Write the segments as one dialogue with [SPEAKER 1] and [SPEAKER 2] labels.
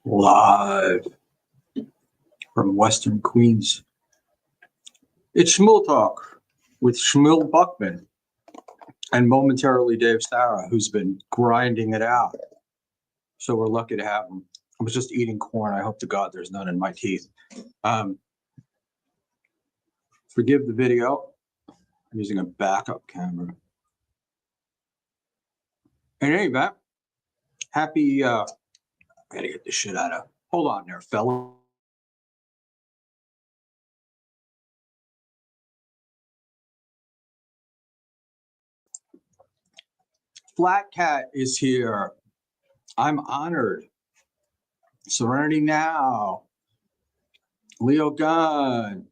[SPEAKER 1] Live from Western Queens. It's Schmuel Talk with Schmuel Buckman and momentarily Dave Sarah, who's been grinding it out. So we're lucky to have him. I was just eating corn. I hope to God there's none in my teeth. Forgive the video. I'm using a backup camera. In any event, happy, I gotta get this shit out of, hold on there, fella. Flat Cat is here. I'm honored. Serenity Now. Leo Gunn.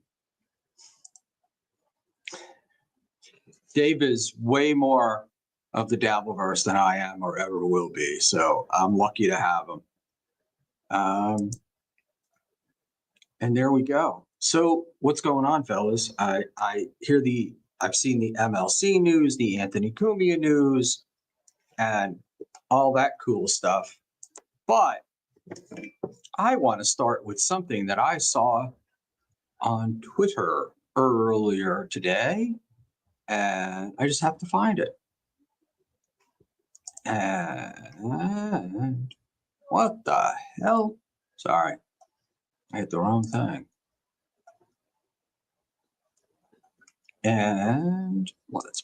[SPEAKER 1] Dave is way more of the Dabbleverse than I am or ever will be. So I'm lucky to have him. And there we go. So what's going on, fellas? I've seen the MLC news, the Anthony Cumia news, and all that cool stuff. But I want to start with something that I saw on Twitter earlier today, and I just have to find it. And what the hell? Sorry, I hit the wrong thing. And let's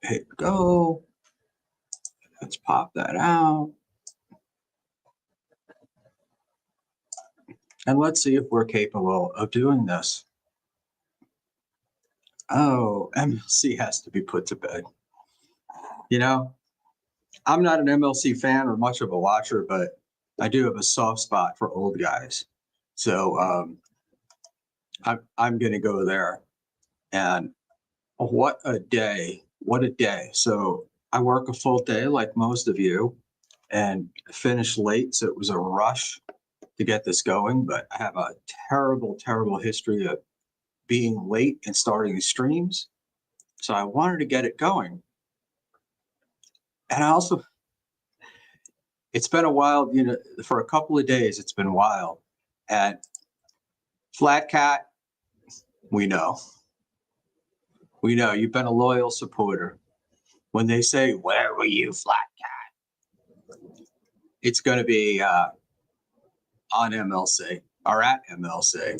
[SPEAKER 1] hit go. Let's pop that out. And let's see if we're capable of doing this. Oh, MLC has to be put to bed. You know, I'm not an MLC fan or much of a watcher, but I do have a soft spot for old guys. So I'm going to go there. And what a day. What a day. So I work a full day like most of you and finished late. So it was a rush to get this going. But I have a terrible, terrible history of being late and starting the streams. So I wanted to get it going. And I also, it's been a while, you know, for a couple of days, it's been wild. And Flat Cat, we know you've been a loyal supporter. When they say, "Where were you, Flat Cat?" It's going to be on MLC or at MLC.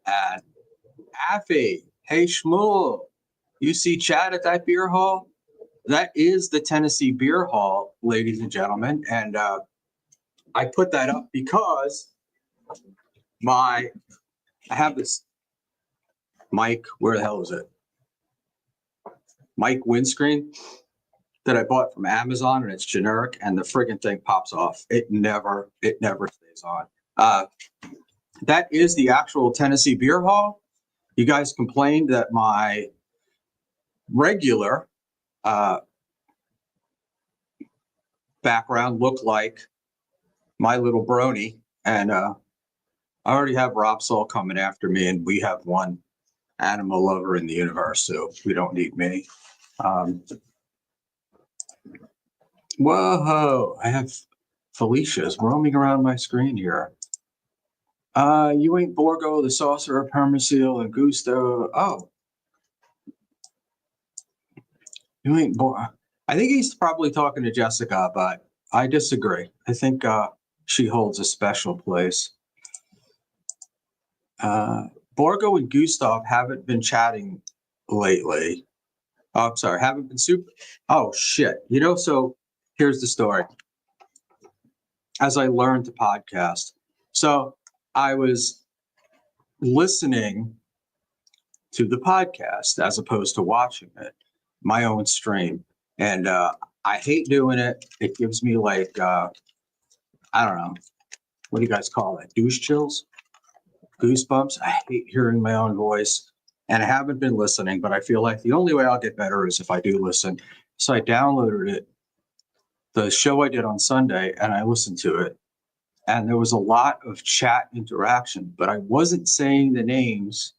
[SPEAKER 1] And Affy, hey Schmuel, you see Chad at that beer hall? That is the Tennessee Beer Hall, ladies and gentlemen. And I put that up because I have this mic. Where the hell is it? Mic windscreen that I bought from Amazon, and it's generic, and the friggin' thing pops off. It never stays on. That is the actual Tennessee Beer Hall. You guys complained that my regular background looked like My Little Brony, and I already have Rob Saul coming after me, and we have one animal lover in the universe, so we don't need me. Whoa, I have Felicia's roaming around my screen here. You ain't Borgo, the Saucer, Permaseal, and Gusto. Oh. You ain't Borgo. I think he's probably talking to Jessica, but I disagree. I think she holds a special place. Borgo and Gustav haven't been chatting lately. Oh, I'm sorry, haven't been super. Oh, shit. You know, so here's the story. As I learned to podcast. So I was listening to the podcast as opposed to watching it, my own stream. And I hate doing it. It gives me like, I don't know, what do you guys call it? Douche chills? Goosebumps? I hate hearing my own voice. And I haven't been listening, but I feel like the only way I'll get better is if I do listen. So I downloaded it, the show I did on Sunday, and I listened to it. And there was a lot of chat interaction, but I wasn't saying the names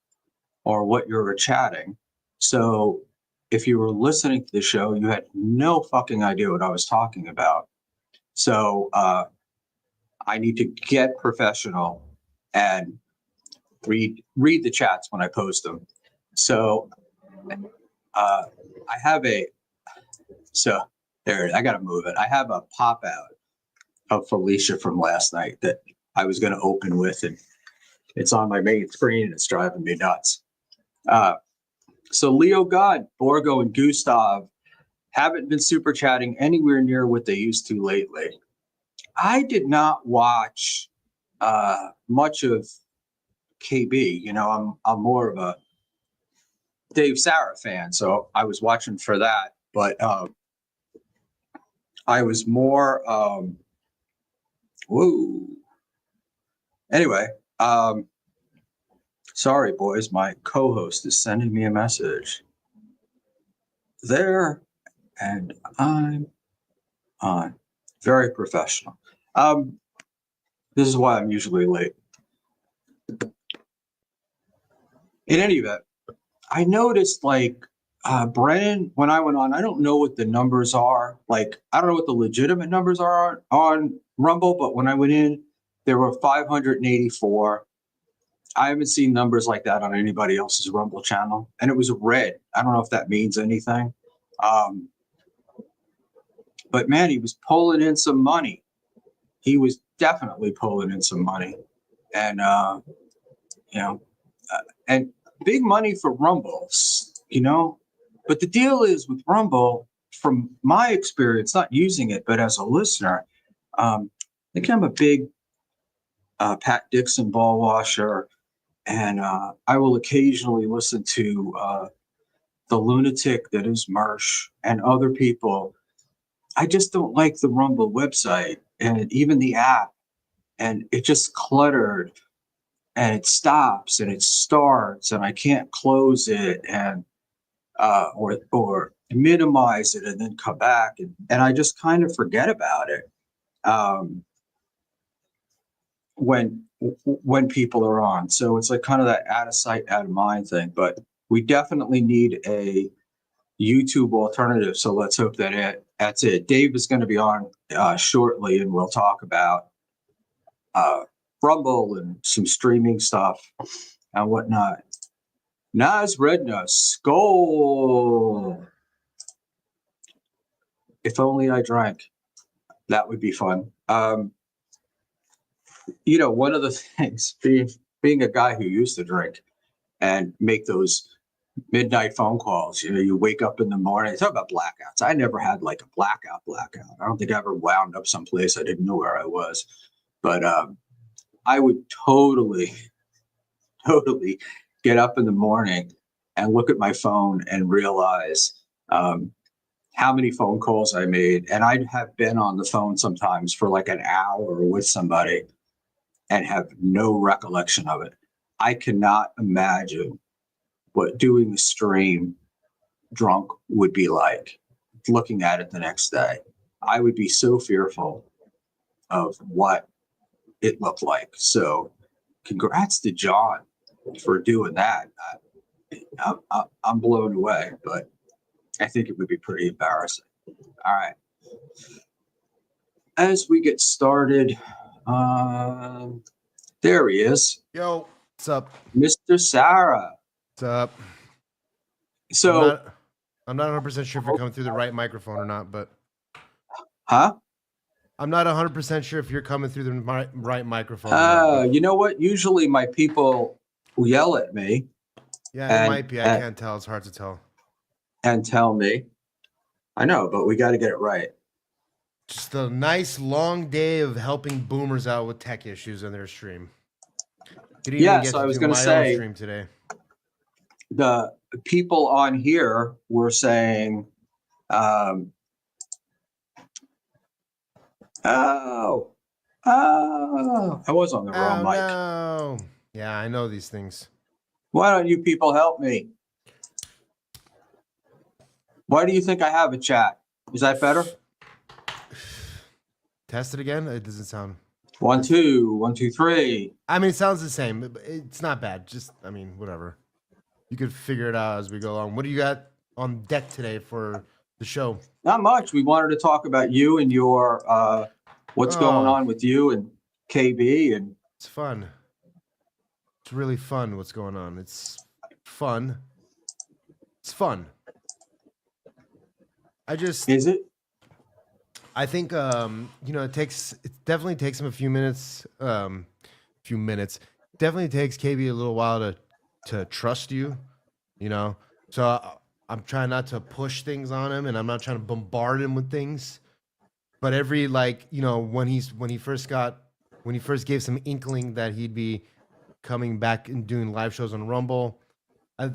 [SPEAKER 1] or what you were chatting. So if you were listening to the show, you had no fucking idea what I was talking about. So I need to get professional and read the chats when I post them. So I have I got to move it. I have a pop out of Felicia from last night that I was going to open with, and it's on my main screen and it's driving me nuts. So Leo God, Borgo, and Gustav haven't been super chatting anywhere near what they used to lately. I did not watch much of KB. You know, I'm more of a Dave Sarah fan, so I was watching for that. But I was more. Whoa. Anyway, sorry, boys. My co-host is sending me a message. There, and I'm on. Very professional. This is why I'm usually late. In any event, I noticed like Brennan, when I went on, I don't know what the numbers are. Like, I don't know what the legitimate numbers are on Rumble, but when I went in, there were 584. I haven't seen numbers like that on anybody else's Rumble channel. And it was red. I don't know if that means anything. But man, he was pulling in some money. He was definitely pulling in some money. And, and big money for Rumble, you know. But the deal is with Rumble, from my experience, not using it, but as a listener, I think I'm a big Pat Dixon ball washer, and I will occasionally listen to the lunatic that is Mersh and other people. I just don't like the Rumble website and even the app, and it just cluttered, and it stops and it starts, and I can't close it and or minimize it and then come back, and I just kind of forget about it when people are on. So it's like kind of that out of sight, out of mind thing. But we definitely need a YouTube alternative. So let's hope that's it. Dave is going to be on shortly, and we'll talk about Rumble and some streaming stuff and whatnot. Nas Redness, Skull. If only I drank. That would be fun. You know, one of the things, being a guy who used to drink and make those midnight phone calls, you know, you wake up in the morning, talk about blackouts. I never had like a blackout. I don't think I ever wound up someplace I didn't know where I was. But I would totally get up in the morning and look at my phone and realize how many phone calls I made. And I'd have been on the phone sometimes for like an hour with somebody and have no recollection of it. I cannot imagine what doing the stream drunk would be like, looking at it the next day. I would be so fearful of what it looked like. So congrats to John for doing that. I'm blown away, but I think it would be pretty embarrassing. All right. As we get started, there he is.
[SPEAKER 2] Yo, what's up?
[SPEAKER 1] Mr. Sarah.
[SPEAKER 2] What's up?
[SPEAKER 1] So
[SPEAKER 2] I'm not 100% sure if you're coming through the right microphone or not, but I'm not 100% sure if you're coming through the right microphone.
[SPEAKER 1] You know what? Usually my people will yell at me.
[SPEAKER 2] Yeah, it might be. I can't tell. It's hard to tell.
[SPEAKER 1] And tell me. I know, but we got to get it right.
[SPEAKER 2] Just a nice long day of helping boomers out with tech issues in their stream.
[SPEAKER 1] Yeah, so I was going to say,
[SPEAKER 2] stream today.
[SPEAKER 1] The people on here were saying, I was on the wrong mic.
[SPEAKER 2] No. Yeah, I know these things.
[SPEAKER 1] Why don't you people help me? Why do you think I have a chat? Is that better?
[SPEAKER 2] Test it again. It doesn't sound.
[SPEAKER 1] 1, 2, 1, 2, 3.
[SPEAKER 2] I mean, it sounds the same. It's not bad. Just, I mean, whatever. You could figure it out as we go along. What do you got on deck today for the show?
[SPEAKER 1] Not much. We wanted to talk about you and your what's going on with you and KB, and
[SPEAKER 2] It's fun. It's really fun what's going on. It's fun. It's fun.
[SPEAKER 1] is it?
[SPEAKER 2] I think it definitely takes him a few minutes. Definitely takes KB a little while to trust you, you know. So I'm trying not to push things on him, and I'm not trying to bombard him with things. But every when he first gave some inkling that he'd be coming back and doing live shows on Rumble.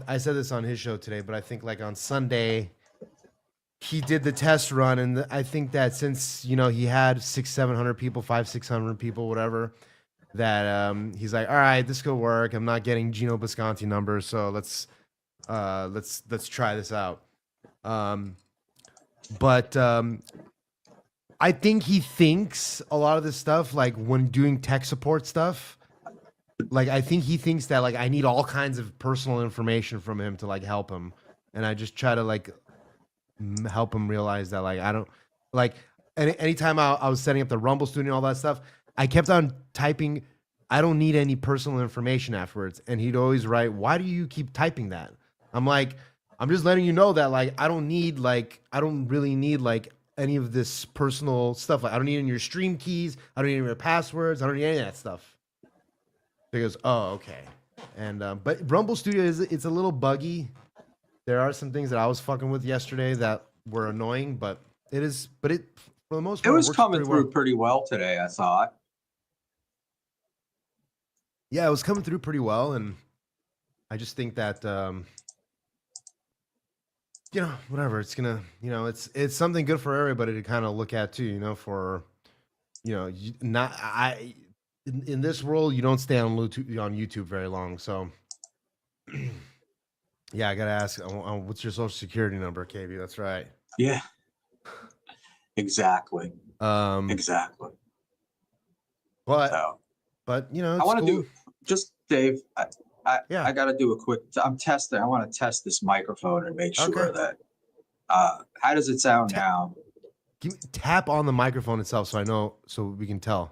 [SPEAKER 2] I said this on his show today, but I think like on Sunday he did the test run, and I think that since he had 600-700 people, 500-600 people, whatever, that he's like, all right, this could work. I'm not getting Gino Bisconti numbers, so let's try this out. But I think he thinks a lot of this stuff, like when doing tech support stuff, like I think he thinks that like I need all kinds of personal information from him to like help him, and I just try to like help him realize that like I don't like anytime I was setting up the Rumble studio and all that stuff, I kept on typing, I don't need any personal information afterwards, and he'd always write, why do you keep typing that? I'm like, I'm just letting you know that like I don't really need like any of this personal stuff. Like I don't need any of your stream keys, I don't need any of your passwords, I don't need any of that stuff. So he goes, oh, okay. And but Rumble Studio it's a little buggy. There are some things that I was fucking with yesterday that were annoying, but it for the most part
[SPEAKER 1] It was
[SPEAKER 2] works
[SPEAKER 1] coming through
[SPEAKER 2] well.
[SPEAKER 1] pretty well today, I thought.
[SPEAKER 2] Yeah, it was coming through pretty well, and I just think that whatever, it's gonna, it's something good for everybody to kind of look at too, for not in this world you don't stay on YouTube very long, so yeah, I gotta ask, what's your social security number, KB? That's right.
[SPEAKER 1] Yeah, exactly. Exactly.
[SPEAKER 2] But
[SPEAKER 1] So,
[SPEAKER 2] I
[SPEAKER 1] I want to do just Dave. I got to do a quick. I'm testing. I want to test this microphone and make sure that. How does it sound now?
[SPEAKER 2] Tap on the microphone itself, so we can tell.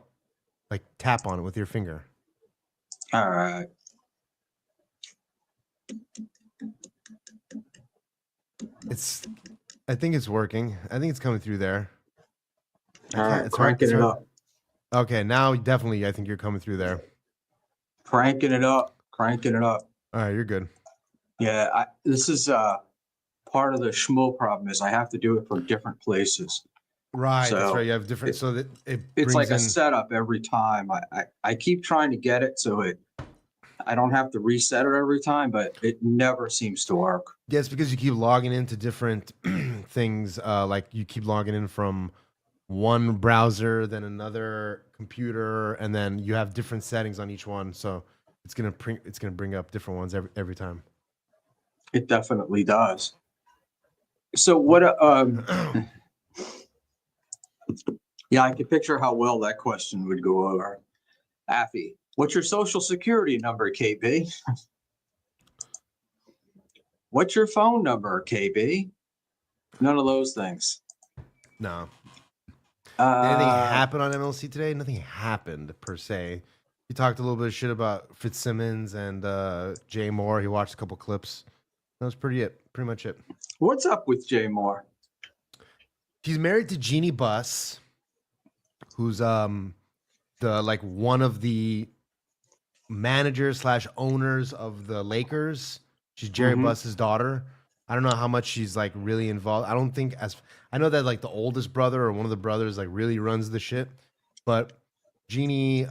[SPEAKER 2] Like tap on it with your finger.
[SPEAKER 1] All right.
[SPEAKER 2] I think it's working. I think it's coming through there.
[SPEAKER 1] All right, cranking it up.
[SPEAKER 2] Okay, now definitely I think you're coming through there.
[SPEAKER 1] Cranking it up.
[SPEAKER 2] All right, you're good.
[SPEAKER 1] Yeah, this is part of the Schmuel problem is I have to do it from different places.
[SPEAKER 2] Right, that's right. You have different, so that
[SPEAKER 1] it's like a setup every time. I keep trying to get it so I don't have to reset it every time, but it never seems to work.
[SPEAKER 2] Yeah, it's because you keep logging into different things. Like you keep logging in from one browser, then another computer, and then you have different settings on each one. So it's gonna bring up different ones every time.
[SPEAKER 1] It definitely does. So what? Yeah, I can picture how well that question would go over. Affy, what's your social security number, KB? What's your phone number, KB? None of those things.
[SPEAKER 2] No. Did anything happen on MLC today? Nothing happened per se. He talked a little bit of shit about Fitzsimmons and Jay Moore. He watched a couple clips. That was pretty much it.
[SPEAKER 1] What's up with Jay Moore?
[SPEAKER 2] He's married to Jeannie Buss, who's one of the managers / owners of the Lakers. She's Jerry Buss's daughter. I don't know how much she's like really involved. I don't think I know that like the oldest brother or one of the brothers like really runs the shit. But Jeannie,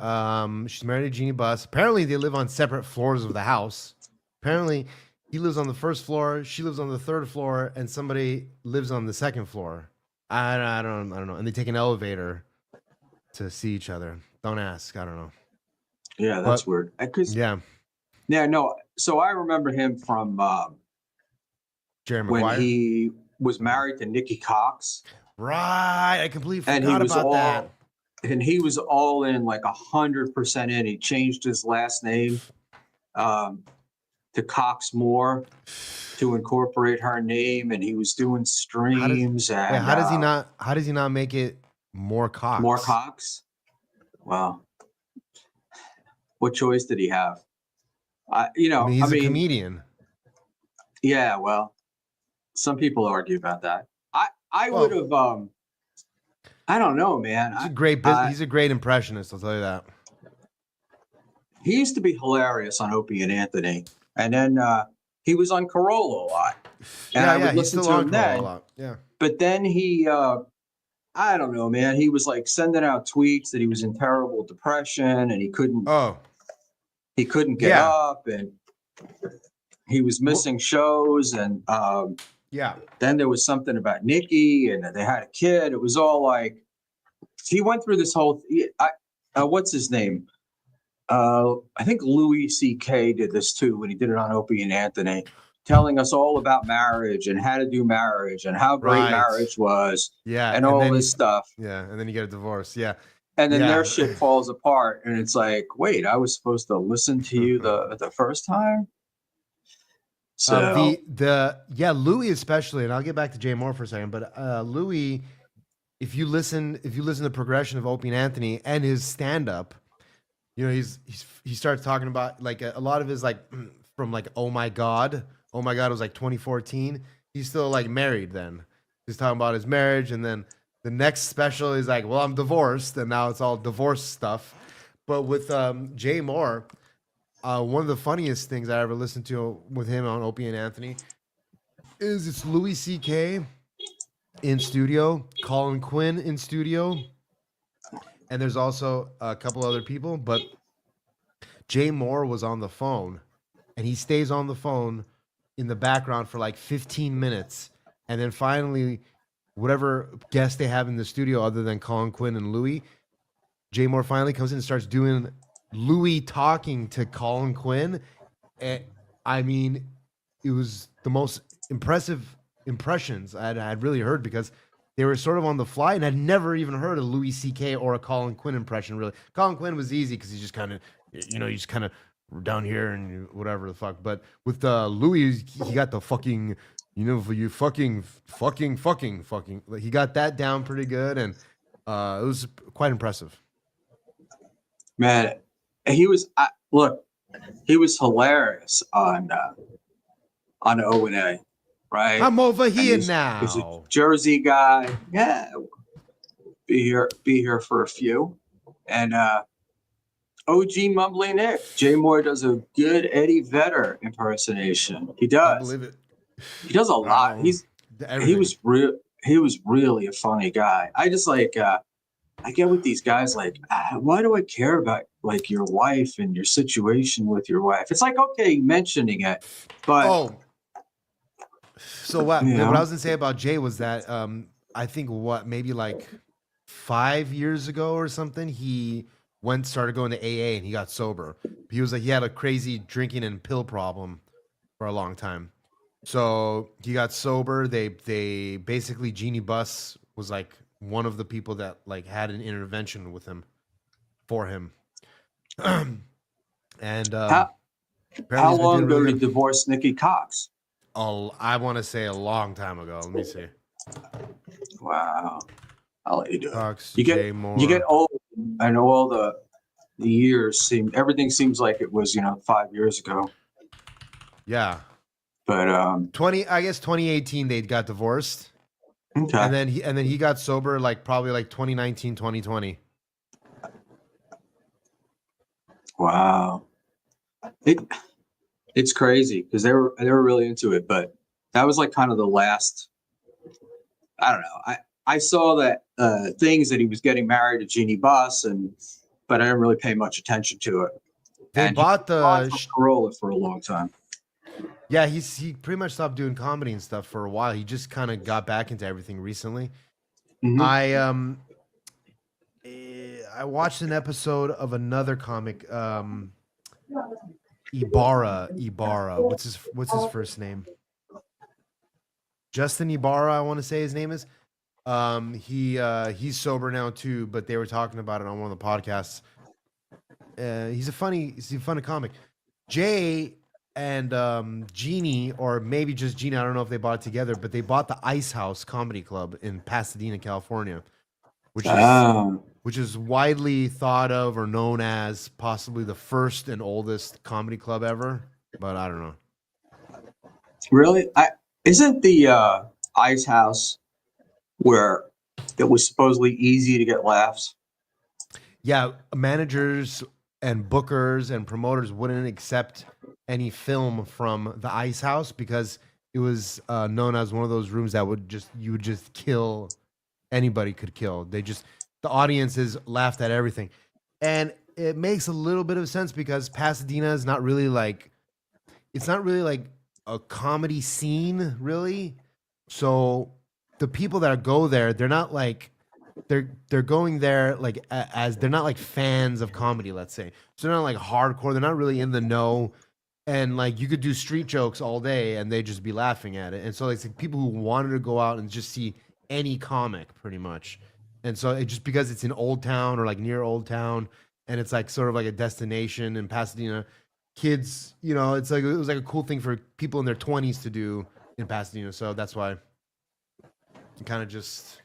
[SPEAKER 2] she's married to Jeannie Buss. Apparently they live on separate floors of the house. Apparently he lives on the first floor, she lives on the third floor, and somebody lives on the second floor. I don't know. And they take an elevator to see each other. Don't ask. I don't know.
[SPEAKER 1] Yeah, that's weird. Yeah, no. So I remember him from
[SPEAKER 2] Jerry Maguire,
[SPEAKER 1] when he was married to Nikki Cox.
[SPEAKER 2] Right, I completely forgot about that.
[SPEAKER 1] And he was all in, like 100% in. He changed his last name to Cox Moore to incorporate her name, and he was doing streams.
[SPEAKER 2] How does he not make it more Cox?
[SPEAKER 1] More Cox? Wow. What choice did he have?
[SPEAKER 2] I mean, he's a comedian.
[SPEAKER 1] Yeah, well, some people argue about that. I
[SPEAKER 2] Well-
[SPEAKER 1] would have. I don't know, man.
[SPEAKER 2] He's a great impressionist. I'll tell you that.
[SPEAKER 1] He used to be hilarious on Opie and Anthony, and then he was on Corolla a lot. And I would listen to him then.
[SPEAKER 2] A lot. Yeah.
[SPEAKER 1] But then he, I don't know, man. He was like sending out tweets that he was in terrible depression and he couldn't get up, and he was missing shows. And then there was something about Nikki, and they had a kid. It was all like he went through this whole. What's his name? I think Louis C.K. did this too when he did it on Opie and Anthony, telling us all about marriage and how to do marriage and how great marriage was.
[SPEAKER 2] Yeah.
[SPEAKER 1] And all this stuff.
[SPEAKER 2] Yeah. And then you get a divorce. Yeah.
[SPEAKER 1] And then their shit falls apart. And it's like, wait, I was supposed to listen to you the first time? So
[SPEAKER 2] Louis especially, and I'll get back to Jay Moore for a second, but Louis, if you listen to the progression of Opie and Anthony and his stand-up, you know, he starts talking about like a lot of his like from like oh my god was like 2014. He's still like married then. He's talking about his marriage, and then the next special is like, well, I'm divorced, and now it's all divorce stuff. But with Jay Moore, one of the funniest things I ever listened to with him on Opie and Anthony is it's Louis C.K. in studio, Colin Quinn in studio, and there's also a couple other people, but Jay Moore was on the phone, and he stays on the phone in the background for like 15 minutes. And then finally, whatever guest they have in the studio other than Colin Quinn and Louis, Jay Moore finally comes in and starts doing Louis talking to Colin Quinn. And I mean, it was the most impressive impressions I'd really heard, because they were sort of on the fly, and I'd never even heard a Louis C.K. or a Colin Quinn impression, really. Colin Quinn was easy because he's just kind of, you know, he's kind of down here and whatever the fuck. But with Louis, he got the fucking, you know, you fucking. Like, he got that down pretty good, and it was quite impressive.
[SPEAKER 1] Man, he was he was hilarious on O&A. Right,
[SPEAKER 2] I'm over here now.
[SPEAKER 1] He's a Jersey guy. Yeah, be here for a few. And OG Mumbly Nick, Jay Moore does a good Eddie Vedder impersonation. He does.
[SPEAKER 2] I believe it.
[SPEAKER 1] He does a lot. He was really a funny guy. I just like I get with these guys like, why do I care about like your wife and your situation with your wife? It's like, okay, mentioning it, but
[SPEAKER 2] so what I was gonna say about Jay was that I think maybe like 5 years ago or something, he started going to AA and he got sober. He was like, he had a crazy drinking and pill problem for a long time. So he got sober. They basically, Jeannie Buss was like one of the people that like had an intervention with him for him. And
[SPEAKER 1] how long ago did he divorce Nikki Cox?
[SPEAKER 2] I want to say a long time ago. Let me see.
[SPEAKER 1] Wow. I'll let you do
[SPEAKER 2] Cox,
[SPEAKER 1] it. You get old, and all the years everything seems like it was 5 years ago.
[SPEAKER 2] Yeah.
[SPEAKER 1] But
[SPEAKER 2] 2018 they got divorced.
[SPEAKER 1] Okay.
[SPEAKER 2] And then he got sober like probably like 2019, 2020.
[SPEAKER 1] Wow. It's crazy because they were really into it, but that was like kind of the last. I don't know. I saw that things that he was getting married to Jeannie Buss, but I didn't really pay much attention to it.
[SPEAKER 2] They bought the
[SPEAKER 1] Corolla for a long time.
[SPEAKER 2] Yeah, he pretty much stopped doing comedy and stuff for a while. He just kind of got back into everything recently. Mm-hmm. I watched an episode of another comic, Ibarra. What's his first name? Justin Ibarra, I want to say his name is. He's sober now too, but they were talking about it on one of the podcasts. He's a funny comic. Jay and Jeannie, or maybe just Jeannie, I don't know if they bought it together, but they bought the Ice House Comedy Club in Pasadena, California, which is
[SPEAKER 1] Oh,
[SPEAKER 2] which is widely thought of or known as possibly the first and oldest comedy club ever. But I don't know.
[SPEAKER 1] really? Isn't the Ice House where it was supposedly easy to get laughs?
[SPEAKER 2] Yeah, managers and bookers and promoters wouldn't accept any film from the Ice House because it was known as one of those rooms that you would just kill anybody could kill. The audiences laughed at everything, and it makes a little bit of sense because Pasadena is not really like it's not really like a comedy scene, really. So the people that go there, they're not like they're going there like as they're not like fans of comedy, let's say. So they're not like hardcore. They're not really in the know. And like you could do street jokes all day and they'd just be laughing at it. And so it's like people who wanted to go out and just see any comic pretty much. And so it just because it's in Old Town or like near Old Town and it's like sort of like a destination in Pasadena, kids, it's like it was like a cool thing for people in their 20s to do in Pasadena. So that's why it kind of just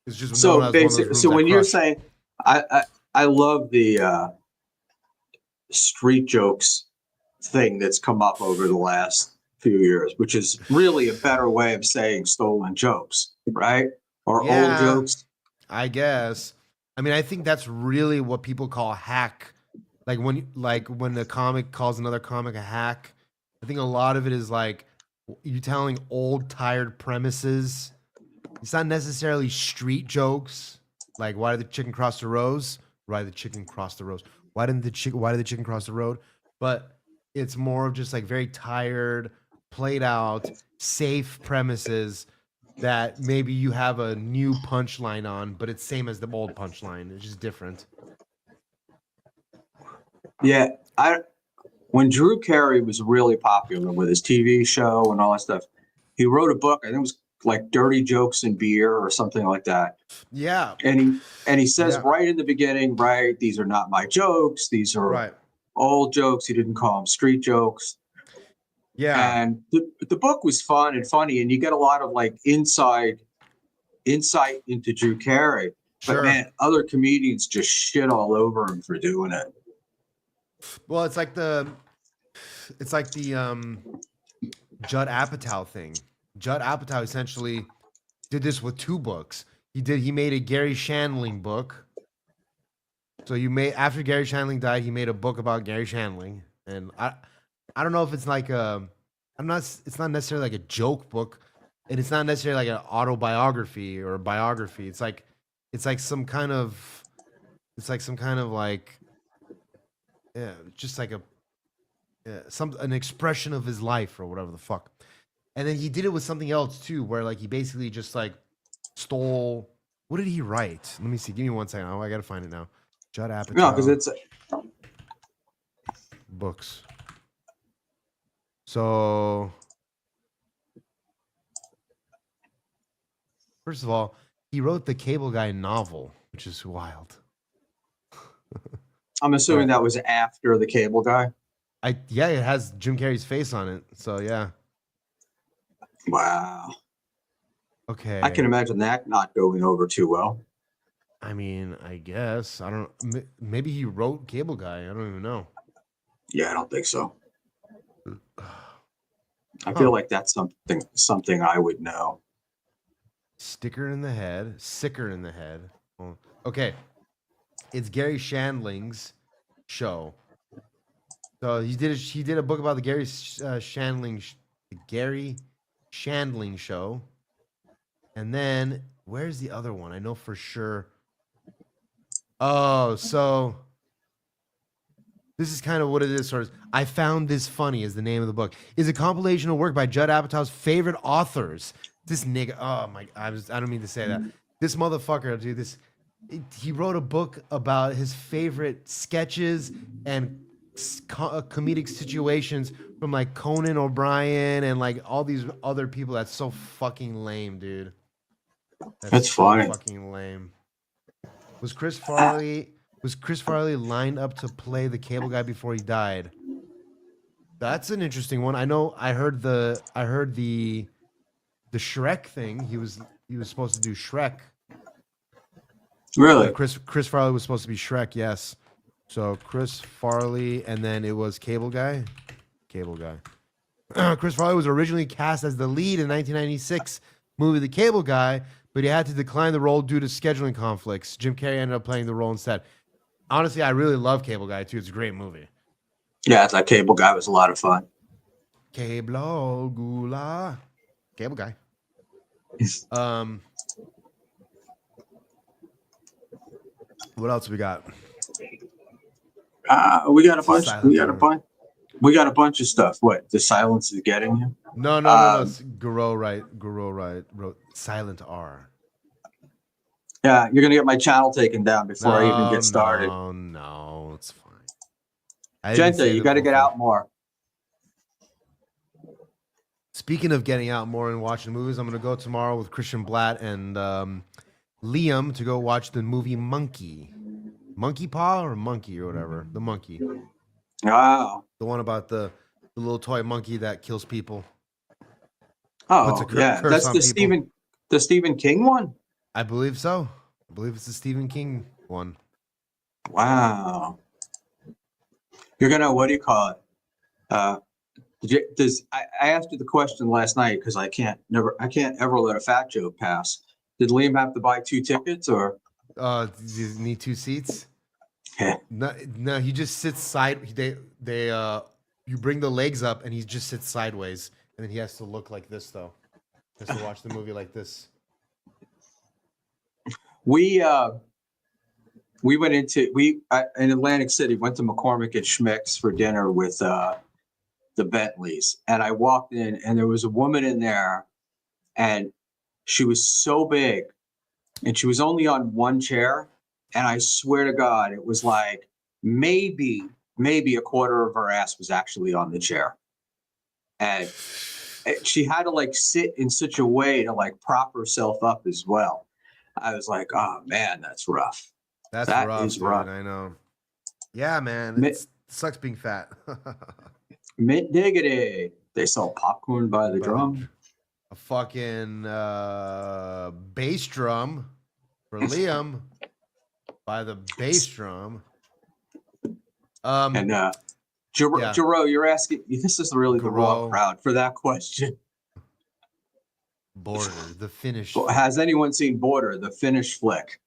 [SPEAKER 2] it's just known
[SPEAKER 1] So
[SPEAKER 2] as one of those
[SPEAKER 1] basic.
[SPEAKER 2] rooms
[SPEAKER 1] So
[SPEAKER 2] that
[SPEAKER 1] when you're
[SPEAKER 2] crush.
[SPEAKER 1] saying, I love the street jokes thing that's come up over the last few years, which is really a better way of saying stolen jokes, right? Or old
[SPEAKER 2] Yeah,
[SPEAKER 1] jokes.
[SPEAKER 2] I guess. I mean, I think that's really what people call hack. Like when a comic calls another comic a hack. I think a lot of it is like you telling old tired premises. It's not necessarily street jokes. Like why did the chicken cross the road? Why did the chicken cross the road? Why did the chicken cross the road? But it's more of just like very tired, played out, safe premises that maybe you have a new punchline on, but it's same as the old punchline. It's just different.
[SPEAKER 1] Yeah, I when Drew Carey was really popular with his TV show and all that stuff, he wrote a book. I think it was like Dirty Jokes and Beer or something like that.
[SPEAKER 2] Yeah.
[SPEAKER 1] And he says
[SPEAKER 2] Yeah.
[SPEAKER 1] right in the beginning, right, these are not my jokes. These are
[SPEAKER 2] Right.
[SPEAKER 1] old jokes. He didn't call them street jokes.
[SPEAKER 2] Yeah.
[SPEAKER 1] And the book was fun and funny, and you get a lot of like insight into Drew Carey. But
[SPEAKER 2] Sure.
[SPEAKER 1] man, other comedians just shit all over him for doing it.
[SPEAKER 2] Well, it's like the Judd Apatow thing. Judd Apatow essentially did this with two books. He made a Gary Shandling book. So after Gary Shandling died, he made a book about Gary Shandling. And I don't know if it's like it's not necessarily like a joke book, and it's not necessarily like an autobiography or a biography. It's like some kind of like yeah, just like an expression of his life or whatever the fuck. And then he did it with something else too, where like he basically just like stole. What did he write? Let me see. Give me 1 second. Oh, I gotta find it now. Judd Apatow.
[SPEAKER 1] No, because it's
[SPEAKER 2] books. So first of all, he wrote the Cable Guy novel, which is wild.
[SPEAKER 1] I'm assuming
[SPEAKER 2] But
[SPEAKER 1] that was after the Cable Guy.
[SPEAKER 2] yeah, it has Jim Carrey's face on it. So yeah.
[SPEAKER 1] Wow,
[SPEAKER 2] Okay.
[SPEAKER 1] I can imagine that not going over too well.
[SPEAKER 2] I mean, I guess I don't. Maybe he wrote Cable Guy. I don't even know.
[SPEAKER 1] Yeah, I don't think so. I
[SPEAKER 2] Huh.
[SPEAKER 1] feel like that's something I would know.
[SPEAKER 2] Sticker in the head, sicker in the head. Oh, okay, it's Gary Shandling's show. So he did a book about the Gary Shandling show, and then where's the other one? I know for sure. Oh, so this is kind of what it is. Sort of, I found this funny is the name of the book. Is a compilation of work by Judd Apatow's favorite authors. This nigga, oh my, I don't mean to say that. This motherfucker, dude, he wrote a book about his favorite sketches and comedic situations from like Conan O'Brien and like all these other people. That's so fucking lame, dude.
[SPEAKER 1] That's
[SPEAKER 2] so
[SPEAKER 1] funny.
[SPEAKER 2] fucking lame. Was Chris Farley lined up to play the Cable Guy before he died? That's an interesting one. I know. I heard the Shrek thing. He was supposed to do Shrek.
[SPEAKER 1] Really?
[SPEAKER 2] Chris Farley was supposed to be Shrek. Yes. So Chris Farley, and then it was Cable Guy. Cable Guy. Chris Farley was originally cast as the lead in 1996 movie The Cable Guy, but he had to decline the role due to scheduling conflicts. Jim Carrey ended up playing the role instead. Honestly, I really love Cable Guy too. It's a great movie.
[SPEAKER 1] Yeah, that Cable Guy was a lot of fun.
[SPEAKER 2] Cable Gula. Cable Guy. What else we got?
[SPEAKER 1] We got a bunch.
[SPEAKER 2] Silent
[SPEAKER 1] We got a bunch of stuff. What? The silence is getting you?
[SPEAKER 2] No. It's Guro wrote Silent R.
[SPEAKER 1] Yeah, you're gonna get my channel taken down before I even get started.
[SPEAKER 2] No, it's fine.
[SPEAKER 1] Genta, you got to get out more.
[SPEAKER 2] Speaking of getting out more and watching movies, I'm going to go tomorrow with Christian Blatt and Liam to go watch the movie Monkey. Monkey Paw or Monkey or whatever. The Monkey.
[SPEAKER 1] Wow.
[SPEAKER 2] The one about the little toy monkey that kills people.
[SPEAKER 1] Oh, yeah. That's the Stephen King one?
[SPEAKER 2] I believe so. I believe it's the Stephen King one.
[SPEAKER 1] Wow. You're going to, what do you call it? I asked you the question last night because I can't ever let a fat joke pass. Did Liam have to buy 2 tickets or?
[SPEAKER 2] Do you need 2 seats?
[SPEAKER 1] Yeah.
[SPEAKER 2] No, he just sits you bring the legs up and he just sits sideways and then he has to look like this though. He has to watch the movie like this.
[SPEAKER 1] We went in Atlantic City, went to McCormick and Schmick's for dinner with the Bentleys, and I walked in and there was a woman in there and she was so big and she was only on one chair, and I swear to God it was like maybe a quarter of her ass was actually on the chair, and she had to like sit in such a way to like prop herself up as well. I was like, oh man, that's rough.
[SPEAKER 2] That
[SPEAKER 1] rough,
[SPEAKER 2] is rough. I know. Yeah, man. It sucks being fat.
[SPEAKER 1] Mint diggity. They sell popcorn by the drum.
[SPEAKER 2] A fucking bass drum for Liam by the bass drum.
[SPEAKER 1] And Jero, you're asking, this is really the wrong crowd for that question.
[SPEAKER 2] Border, the Finnish.
[SPEAKER 1] Has anyone seen Border, the Finnish flick?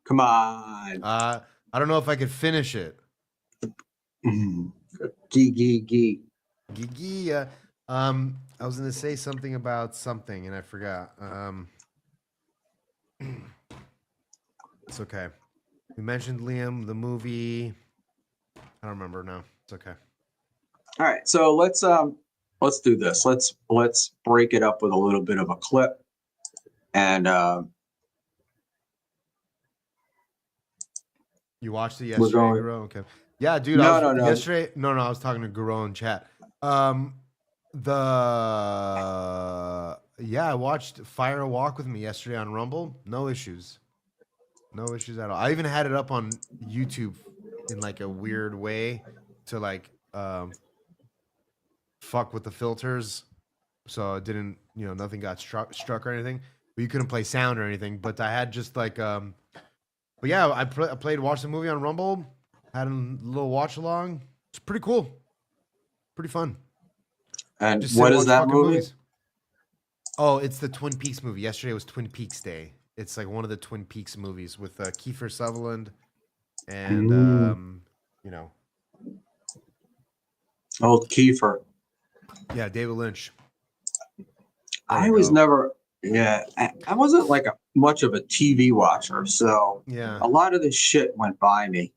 [SPEAKER 1] Come on.
[SPEAKER 2] I don't know if I could finish it.
[SPEAKER 1] Gee.
[SPEAKER 2] I was gonna say something about something and I forgot. It's okay. We mentioned Liam, the movie. I don't remember now. It's okay.
[SPEAKER 1] All right, so let's do this. Let's break it up with a little bit of a clip, and
[SPEAKER 2] you watched it yesterday, Guro? Okay. Yeah, dude.
[SPEAKER 1] No.
[SPEAKER 2] Yesterday, no. I was talking to Guro in chat. I watched Fire Walk with Me yesterday on Rumble. No issues at all. I even had it up on YouTube in like a weird way to like fuck with the filters, so it didn't, nothing got struck or anything. But you couldn't play sound or anything. But I had just like but yeah, I watched the movie on Rumble. Had a little watch along. It's pretty cool, pretty fun.
[SPEAKER 1] And what is that movie?
[SPEAKER 2] Movies. Oh, it's the Twin Peaks movie. Yesterday was Twin Peaks Day. It's like one of the Twin Peaks movies with Kiefer Sutherland and
[SPEAKER 1] old Kiefer.
[SPEAKER 2] Yeah, David Lynch.
[SPEAKER 1] I wasn't like much of a TV watcher, so
[SPEAKER 2] yeah,
[SPEAKER 1] a lot of this shit went by me.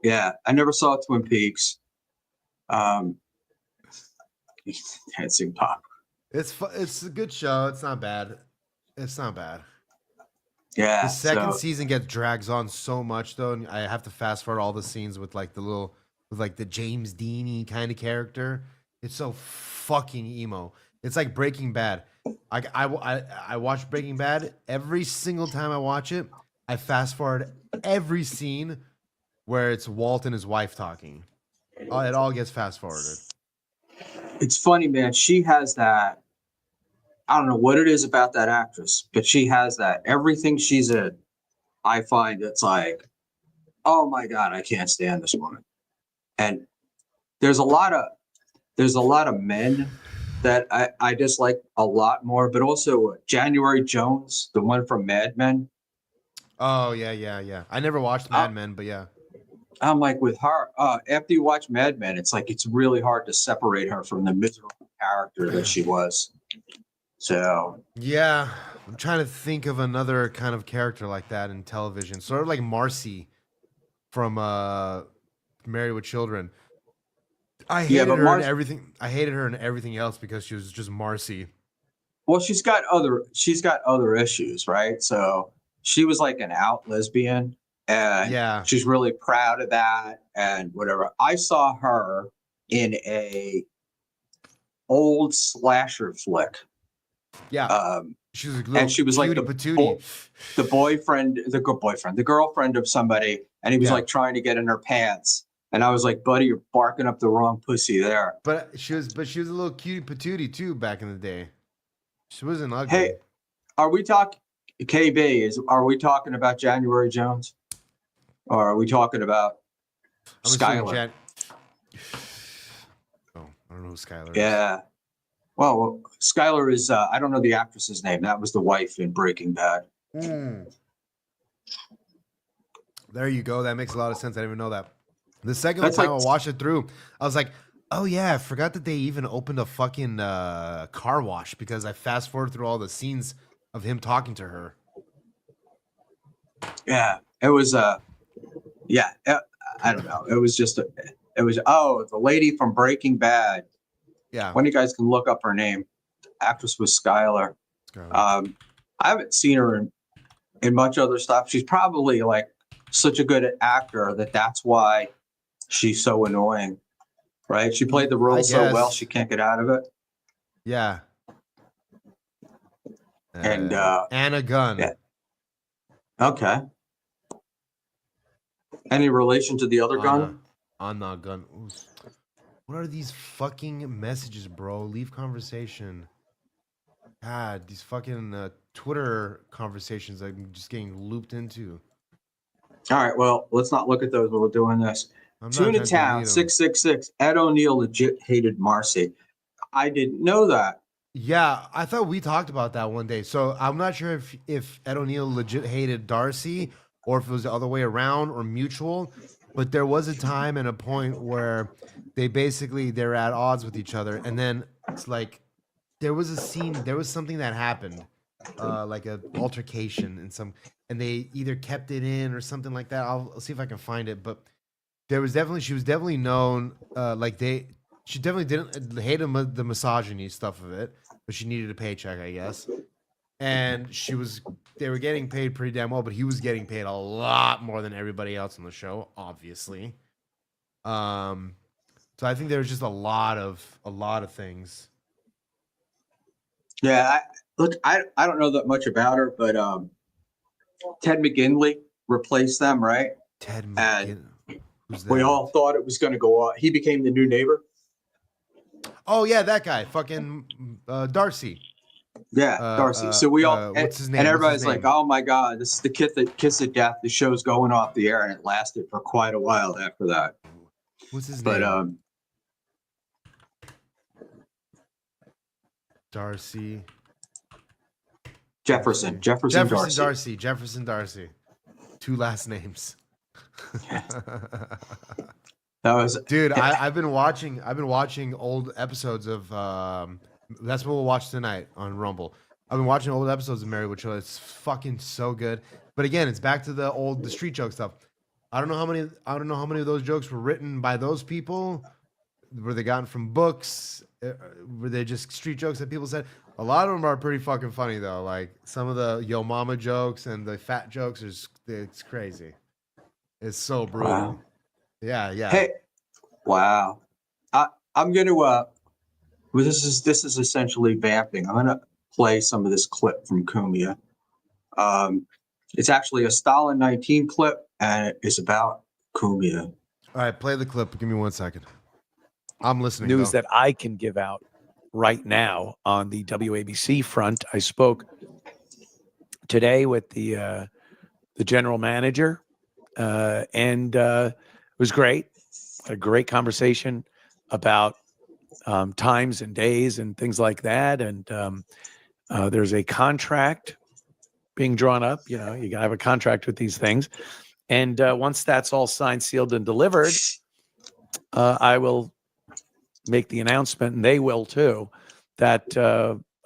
[SPEAKER 1] Yeah, I never saw Twin Peaks. Dancing Pop.
[SPEAKER 2] It's a good show. It's not bad.
[SPEAKER 1] Yeah.
[SPEAKER 2] The second season drags on so much though, and I have to fast forward all the scenes with like the James Dean-y kind of character. It's so fucking emo. It's like Breaking Bad. I watch Breaking Bad. Every single time I watch it, I fast forward every scene where it's Walt and his wife talking. It all gets fast forwarded.
[SPEAKER 1] It's funny, man. She has that. I don't know what it is about that actress, but she has that. Everything she's in, I find it's like, oh my God, I can't stand this woman. And there's a lot of men that I dislike a lot more, but also January Jones, the one from Mad Men.
[SPEAKER 2] Oh yeah. I never watched
[SPEAKER 1] I-
[SPEAKER 2] Mad Men, but yeah.
[SPEAKER 1] I'm like with her. After you watch Mad Men, it's like it's really hard to separate her from the miserable character that she was. So
[SPEAKER 2] Yeah, I'm trying to think of another kind of character like that in television, sort of like Marcy from Married with Children. I
[SPEAKER 1] yeah,
[SPEAKER 2] hated
[SPEAKER 1] but
[SPEAKER 2] her and everything. I hated her and everything else because she was just Marcy.
[SPEAKER 1] well, she's got other issues, right? So she was like an out lesbian, and
[SPEAKER 2] Yeah,
[SPEAKER 1] she's really proud of that and whatever. I saw her in a old slasher flick.
[SPEAKER 2] yeah.
[SPEAKER 1] Um,
[SPEAKER 2] She was a
[SPEAKER 1] and
[SPEAKER 2] little
[SPEAKER 1] she was like
[SPEAKER 2] cutie patootie.
[SPEAKER 1] the girlfriend of somebody, and he was
[SPEAKER 2] Yeah.
[SPEAKER 1] like trying to get in her pants. And I was like, buddy, you're barking up the wrong pussy there.
[SPEAKER 2] But she was a little cutie patootie too back in the day. She wasn't ugly.
[SPEAKER 1] Hey, are we talking are we talking about January Jones? Or are we talking about
[SPEAKER 2] I'm assuming
[SPEAKER 1] Skylar?
[SPEAKER 2] Oh, I don't know who Skylar is.
[SPEAKER 1] Yeah. Well, Skylar is I don't know the actress's name. That was the wife in Breaking Bad.
[SPEAKER 2] There you go. That makes a lot of sense. I didn't even know that. The second
[SPEAKER 1] That's
[SPEAKER 2] time
[SPEAKER 1] like-
[SPEAKER 2] I watched it through, I was like, oh yeah, I forgot that they even opened a fucking car wash because I fast forwarded through all the scenes of him talking to her.
[SPEAKER 1] Yeah. It was I don't know. It was the lady from Breaking Bad.
[SPEAKER 2] Yeah.
[SPEAKER 1] One of you guys can look up her name. Actress was Skylar.
[SPEAKER 2] Skylar.
[SPEAKER 1] I haven't seen her in much other stuff. She's probably like such a good actor that's why she's so annoying, right? She played the role so well,
[SPEAKER 2] guess.
[SPEAKER 1] she can't get out of it.
[SPEAKER 2] Yeah.
[SPEAKER 1] And
[SPEAKER 2] Anna Gunn.
[SPEAKER 1] yeah. Okay. Any relation to the other gun?
[SPEAKER 2] Anna Gunn. Ooh. What are these fucking messages, bro? Leave conversation. God, these fucking Twitter conversations I'm just getting looped into.
[SPEAKER 1] All right, well, let's not look at those while we're doing this.
[SPEAKER 2] I'm not
[SPEAKER 1] Tuna
[SPEAKER 2] trying to
[SPEAKER 1] Town
[SPEAKER 2] delete 'em.
[SPEAKER 1] 666. Ed O'Neill legit hated Marcy. I didn't know that.
[SPEAKER 2] Yeah, I thought we talked about that one day. So I'm not sure if Ed O'Neill legit hated Darcy or if it was the other way around or mutual. But there was a time and a point where they're at odds with each other, and then it's like there was a scene, there was something that happened, like an altercation and they either kept it in or something like that. I'll see if I can find it. But she was definitely known, she definitely didn't hate the misogyny stuff of it, but she needed a paycheck, I guess. And they were getting paid pretty damn well, but he was getting paid a lot more than everybody else on the show, obviously. So I think there was just a lot of things.
[SPEAKER 1] Yeah, I don't know that much about her, but Ted McGinley replaced them, right?
[SPEAKER 2] Ted
[SPEAKER 1] And
[SPEAKER 2] McGinn. Who's that?
[SPEAKER 1] we all thought it was going to go on. He became the new neighbor.
[SPEAKER 2] Oh yeah, that guy, fucking Darcy.
[SPEAKER 1] Yeah, Darcy. So we all
[SPEAKER 2] what's his name?
[SPEAKER 1] and
[SPEAKER 2] What's
[SPEAKER 1] everybody's
[SPEAKER 2] his
[SPEAKER 1] like,
[SPEAKER 2] name?
[SPEAKER 1] "Oh my God, this is the kiss of death." The show's going off the air, and it lasted for quite a while after that.
[SPEAKER 2] What's his
[SPEAKER 1] But
[SPEAKER 2] name? Darcy.
[SPEAKER 1] Jefferson Darcy.
[SPEAKER 2] Jefferson Darcy. 2 last names.
[SPEAKER 1] That was
[SPEAKER 2] Dude, I've been watching old episodes of that's what we'll watch tonight on Rumble. I've been watching old episodes of Married with Children. It's fucking so good. But again, it's back to the street joke stuff. I don't know how many of those jokes were written by those people. Were they gotten from books? Were they just street jokes that people said? A lot of them are pretty fucking funny though. Like some of the yo mama jokes and the fat jokes it's crazy. It's so brutal.
[SPEAKER 1] Wow.
[SPEAKER 2] Yeah.
[SPEAKER 1] Hey, wow. I'm going to well, this is essentially vamping. I'm going to play some of this clip from Kumia. It's actually a Stalin 19 clip, and it's about Kumia.
[SPEAKER 2] All right, play the clip. Give me 1 second. I'm listening.
[SPEAKER 3] News that I can give out right now on the WABC front. I spoke today with the the general manager, and it was great. A great conversation about times and days and things like that. And there's a contract being drawn up. You know, you got to have a contract with these things. And once that's all signed, sealed, and delivered, I will make the announcement, and they will too, that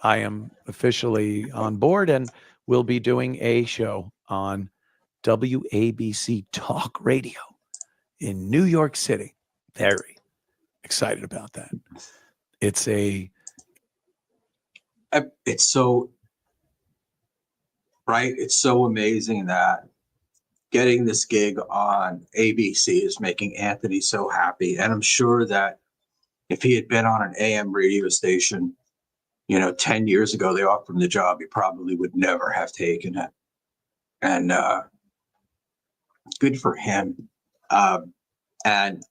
[SPEAKER 3] I am officially on board and will be doing a show on WABC Talk Radio in New York City. Very excited about that. It's
[SPEAKER 1] so right. It's so amazing that getting this gig on ABC is making Anthony so happy. And I'm sure that if he had been on an AM radio station, 10 years ago, they offered him the job, he probably would never have taken it. And good for him. And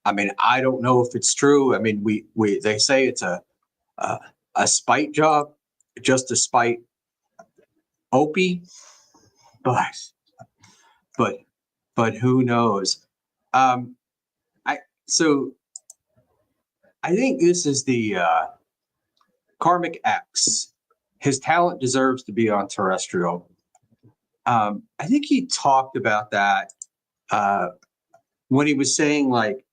[SPEAKER 1] I mean, I don't know if it's true. I mean, they say it's a spite job, just to spite Opie, but who knows? I think this is the Karmic X. His talent deserves to be on terrestrial. I think he talked about that when he was saying, like,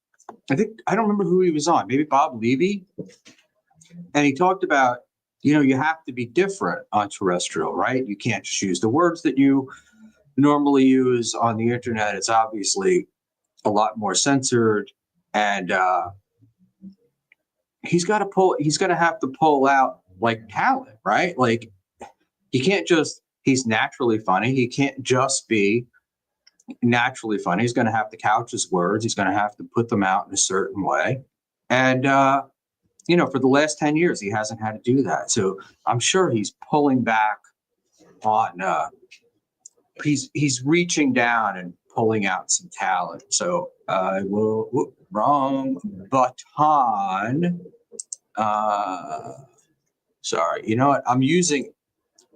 [SPEAKER 1] I don't remember who he was on, maybe Bob Levy. And he talked about, you have to be different on terrestrial, right? You can't just use the words that you normally use on the internet. It's obviously a lot more censored, and he's going to have to pull out like talent, right? Like, he's naturally funny. He can't just be naturally funny. He's going to have to couch his words. He's going to have to put them out in a certain way. And, for the last 10 years, he hasn't had to do that. So I'm sure he's pulling back on, he's reaching down and pulling out some talent. So I will, wrong button. Sorry. You know what? I'm using,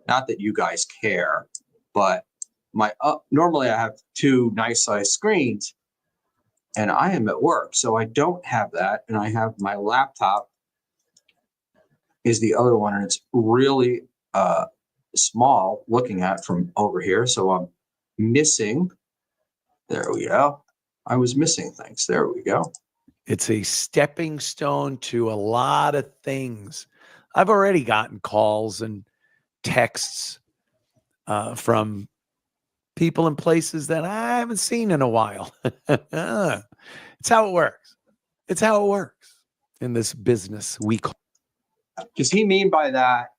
[SPEAKER 1] not that you guys care, but normally I have two nice size screens, and I am at work, so I don't have that. And I have my laptop is the other one, and it's really small looking at from over here. So I'm missing. There we go. I was missing things. There we go.
[SPEAKER 3] It's a stepping stone to a lot of things. I've already gotten calls and texts from people in places that I haven't seen in a while. It's how it works. It's how it works in this business we call.
[SPEAKER 1] Does he mean by that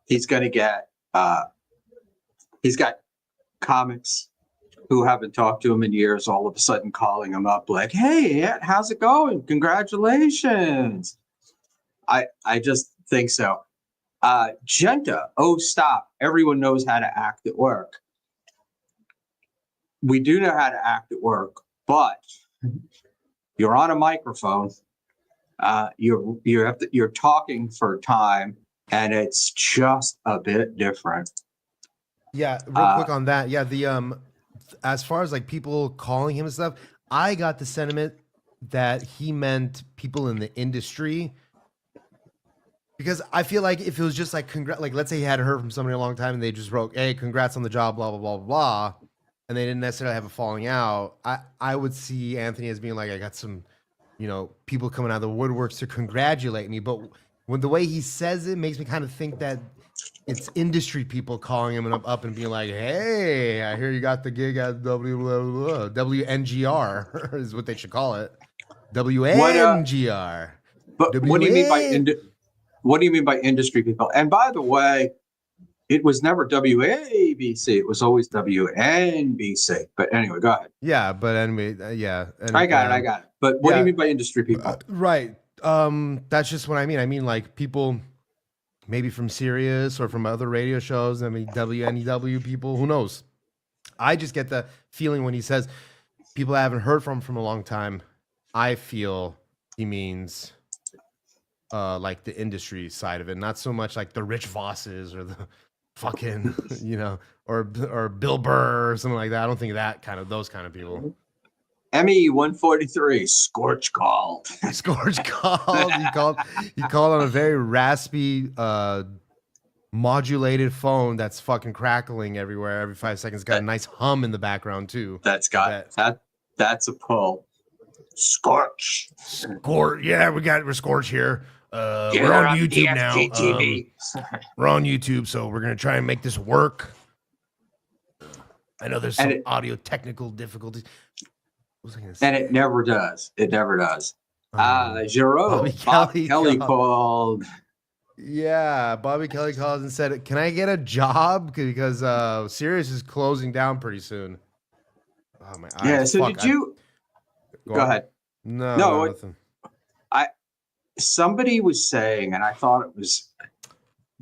[SPEAKER 1] he's going to get, he's got comics who haven't talked to him in years, all of a sudden calling him up like, hey, how's it going? Congratulations. I just think so. Genta, oh, stop. Everyone knows how to act at work. We do know how to act at work, but you're on a microphone. You're talking for time, and it's just a bit different.
[SPEAKER 2] Yeah, real quick on that. Yeah, the as far as like people calling him and stuff, I got the sentiment that he meant people in the industry. Because I feel like if it was just like, like let's say he hadn't heard from somebody a long time and they just wrote, hey, congrats on the job, blah, blah, blah, blah, blah, and they didn't necessarily have a falling out, I would see Anthony as being like, I got some, people coming out of the woodworks to congratulate me. But when the way he says it makes me kind of think that it's industry people calling him up and being like, hey, I hear you got the gig at WNGR is what they should call it. WNGR.
[SPEAKER 1] But what do you mean by what do you mean by industry people? And by the way, it was never WABC. It was always WNBC. But anyway, go ahead.
[SPEAKER 2] Yeah, but anyway, yeah. And,
[SPEAKER 1] I got it. But what do you mean by industry people?
[SPEAKER 2] Right. That's just what I mean. I mean, like people maybe from Sirius or from other radio shows. I mean, WNEW people, who knows? I just get the feeling when he says people I haven't heard from a long time, I feel he means like the industry side of it, not so much like the Rich Vosses or the fucking, or Bill Burr or something like that. I don't think those kind of people.
[SPEAKER 1] Emmy 143, Scorch called.
[SPEAKER 2] Scorch called. He called on a very raspy, modulated phone that's fucking crackling everywhere every 5 seconds. Got a nice hum in the background too.
[SPEAKER 1] That's a pull. Scorch.
[SPEAKER 2] Yeah, we're Scorch here. We're on YouTube now. We're on YouTube, so we're gonna try and make this work. I know there's some audio technical difficulties.
[SPEAKER 1] And it never does. It never does. Jerome, Bobby Kelly called.
[SPEAKER 2] Yeah, Bobby Kelly called and said, "Can I get a job? Because Sirius is closing down pretty soon." Oh my eyes.
[SPEAKER 1] Yeah. So did you? Go ahead.
[SPEAKER 2] No, nothing.
[SPEAKER 1] Somebody was saying, and I thought it was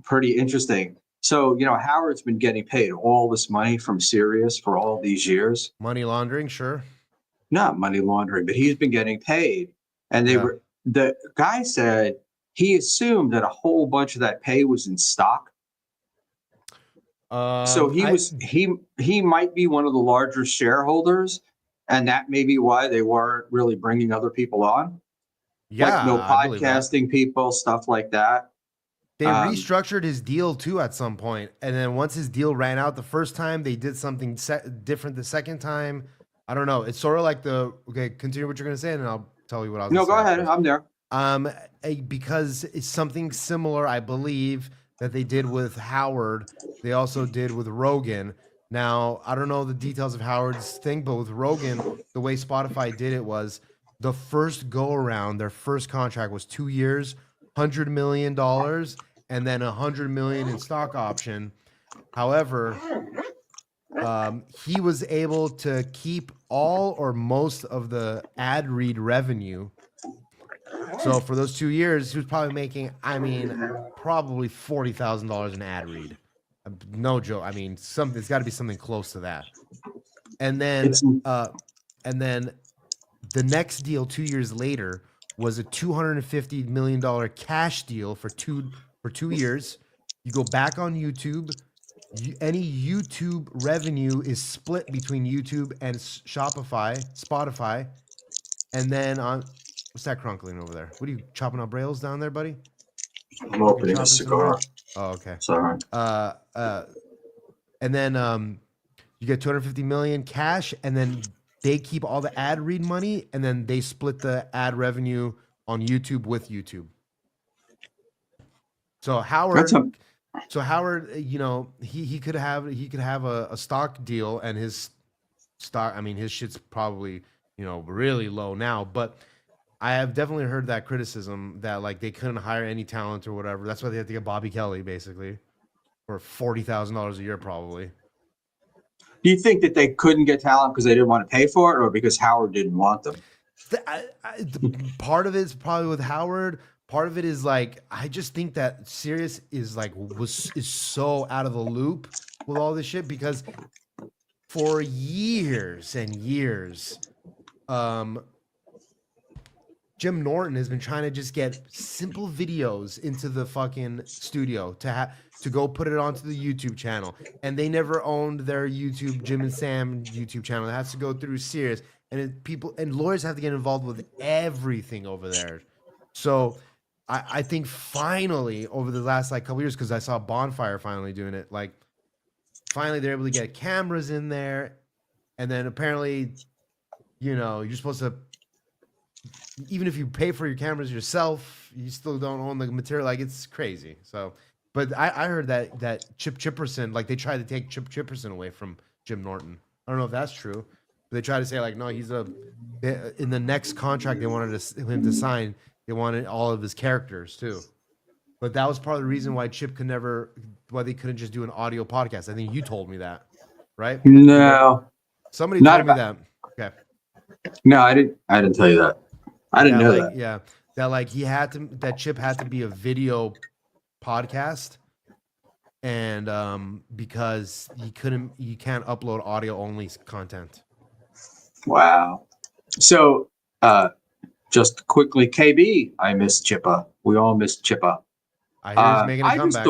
[SPEAKER 1] pretty interesting. So Howard's been getting paid all this money from Sirius for all these years.
[SPEAKER 2] Money laundering, sure.
[SPEAKER 1] Not money laundering, but he's been getting paid. And the guy said he assumed that a whole bunch of that pay was in stock. So he might be one of the larger shareholders, and that may be why they weren't really bringing other people on.
[SPEAKER 2] Yeah,
[SPEAKER 1] like no podcasting people, stuff like that.
[SPEAKER 2] They restructured his deal too at some point, and then once his deal ran out the first time, they did something different the second time. I don't know. It's sort of like continue what you're gonna say, and I'll tell you what I was.
[SPEAKER 1] No, go ahead. I'm there.
[SPEAKER 2] Because it's something similar, I believe, that they did with Howard. They also did with Rogan. Now, I don't know the details of Howard's thing, but with Rogan, the way Spotify did it was the first go around, their first contract was 2 years, $100 million, and then $100 million in stock option. However, he was able to keep all or most of the ad read revenue. So for those 2 years, he was probably making, probably $40,000 in ad read. No joke. It's got to be something close to that. And then, the next deal 2 years later was a $250 million cash deal for two years. You go back on YouTube. Any YouTube revenue is split between YouTube and Spotify. And then what's that crunkling over there? What are you chopping up rails down there, buddy?
[SPEAKER 1] I'm opening a cigar.
[SPEAKER 2] Oh, okay.
[SPEAKER 1] Sorry.
[SPEAKER 2] And then you get 250 million cash, and then they keep all the ad read money, and then they split the ad revenue on YouTube with YouTube. So Howard, he could have a stock deal, and his stock, his shit's probably really low now, but I have definitely heard that criticism that they couldn't hire any talent or whatever. That's why they had to get Bobby Kelly basically for $40,000 a year probably.
[SPEAKER 1] Do you think that they couldn't get talent because they didn't want to pay for it, or because Howard didn't want them?
[SPEAKER 2] Part of it is probably with Howard. Part of it is I just think that Sirius is so out of the loop with all this shit, because for years and years, Jim Norton has been trying to just get simple videos into the fucking studio to go put it onto the YouTube channel. And they never owned their YouTube, Jim and Sam YouTube channel. It has to go through Sirius. And people and lawyers have to get involved with everything over there. So I think finally over the last couple years, because I saw Bonfire finally doing it, finally they're able to get cameras in there. And then apparently, you're supposed to, even if you pay for your cameras yourself, you still don't own the material. It's crazy. So, but I heard that Chip Chipperson, they tried to take Chip Chipperson away from Jim Norton. I don't know if that's true, but they tried to say no, he's in the next contract they wanted him to sign. They wanted all of his characters too. But that was part of the reason why why they couldn't just do an audio podcast. I think you told me that, right?
[SPEAKER 1] No,
[SPEAKER 2] somebody told me that. Okay.
[SPEAKER 1] No, I didn't tell you that. I didn't know that.
[SPEAKER 2] Yeah, that Chip had to be a video podcast, and because you can't upload audio only content.
[SPEAKER 1] Wow. So, just quickly, KB, I miss Chippa. We all miss Chippa.
[SPEAKER 2] I hear he's making a comeback.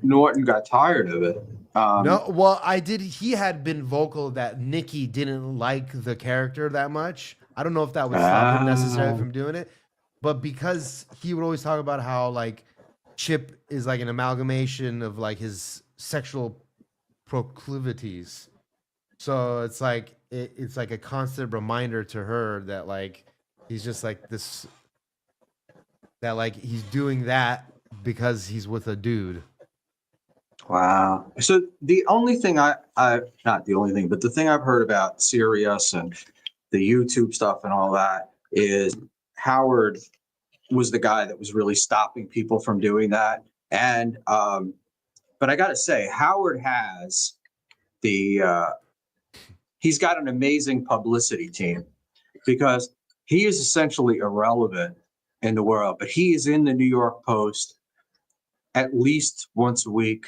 [SPEAKER 1] Norton got tired of it.
[SPEAKER 2] No, well, I did. He had been vocal that Nikki didn't like the character that much. I don't know if that would stop him necessarily from doing it, but because he would always talk about how like Chip is like an amalgamation of like his sexual proclivities. So it's like it's like a constant reminder to her that like he's just like this, that like he's doing that because he's with a dude.
[SPEAKER 1] Wow. So the only thing I not the only thing, but the thing I've heard about Sirius and the YouTube stuff and all that is Howard was the guy that was really stopping people from doing that. And but I got to say, Howard has the he's got an amazing publicity team because he is essentially irrelevant in the world, but he is in the New York Post at least once a week.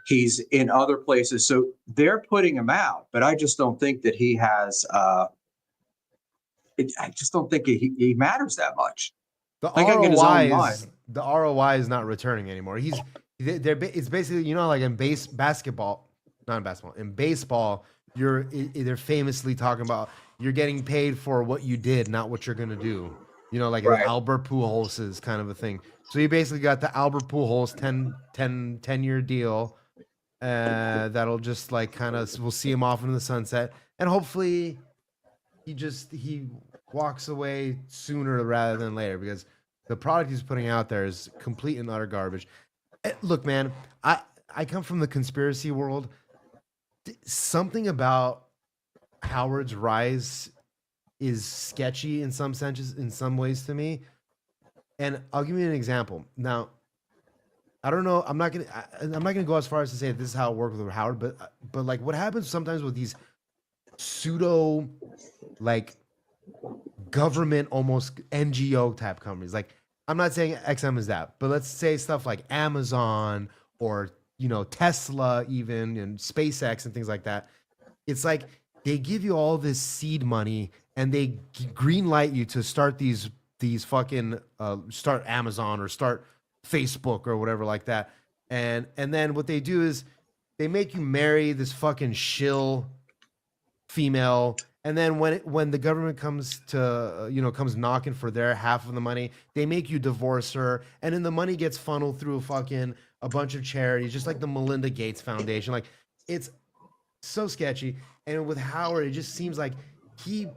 [SPEAKER 1] He's in other places, so they're putting him out, but I just don't think that he has. I just don't think he matters that much.
[SPEAKER 2] The
[SPEAKER 1] Like I get his own
[SPEAKER 2] ROI
[SPEAKER 1] line.
[SPEAKER 2] is the ROI is not returning anymore. It's basically, you know, like in basketball, not in basketball, in baseball, they're famously talking about you're getting paid for what you did, not what you're gonna do. You know, like
[SPEAKER 1] Right.
[SPEAKER 2] an Albert Pujols kind of a thing. So you basically got the Albert Pujols 10-year deal that'll just like kind of, we'll see him off into the sunset, and hopefully he walks away sooner rather than later, because the product he's putting out there is complete and utter garbage. Look, man, I come from the conspiracy world. Something about Howard's rise is sketchy in some senses, in some ways to me. And I'll give you an example. Now, I don't know. I'm not gonna go as far as to say this is how it worked with Howard, but like what happens sometimes with these pseudo like government, almost NGO type companies. Like I'm not saying XM is that, but let's say stuff like Amazon or, you know, Tesla even, and SpaceX and things like that. It's like they give you all this seed money and they green light you to start these fucking start Amazon or start Facebook or whatever like that. And then what they do is they make you marry this fucking shill female, and then when the government comes to comes knocking for their half of the money, they make you divorce her, and then the money gets funneled through a bunch of charities, just like the Melinda Gates Foundation. Like it's so sketchy. And with Howard, it just seems like he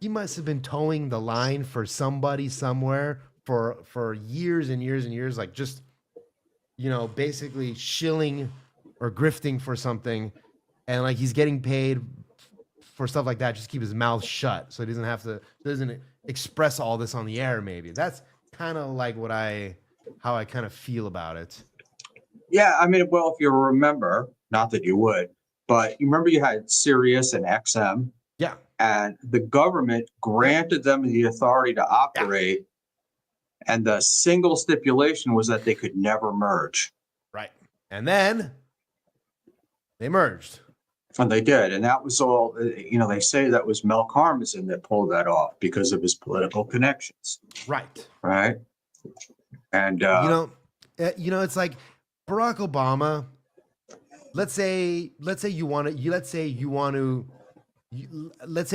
[SPEAKER 2] must have been towing the line for somebody somewhere for years and years and years, like just basically shilling or grifting for something, and like he's getting paid for stuff like that, just keep his mouth shut so he doesn't express all this on the air. Maybe that's kind of like how I kind of feel about it.
[SPEAKER 1] Yeah, I mean, well, if you remember, not that you would, but you remember you had Sirius and XM.
[SPEAKER 2] Yeah.
[SPEAKER 1] And the government granted them the authority to operate. Yeah. And the single stipulation was that they could never merge.
[SPEAKER 2] Right. And then they merged.
[SPEAKER 1] And they did. And that was all, they say that was Mel Karmazin that pulled that off because of his political connections.
[SPEAKER 2] Right.
[SPEAKER 1] Right. And,
[SPEAKER 2] it's like Barack Obama. Let's say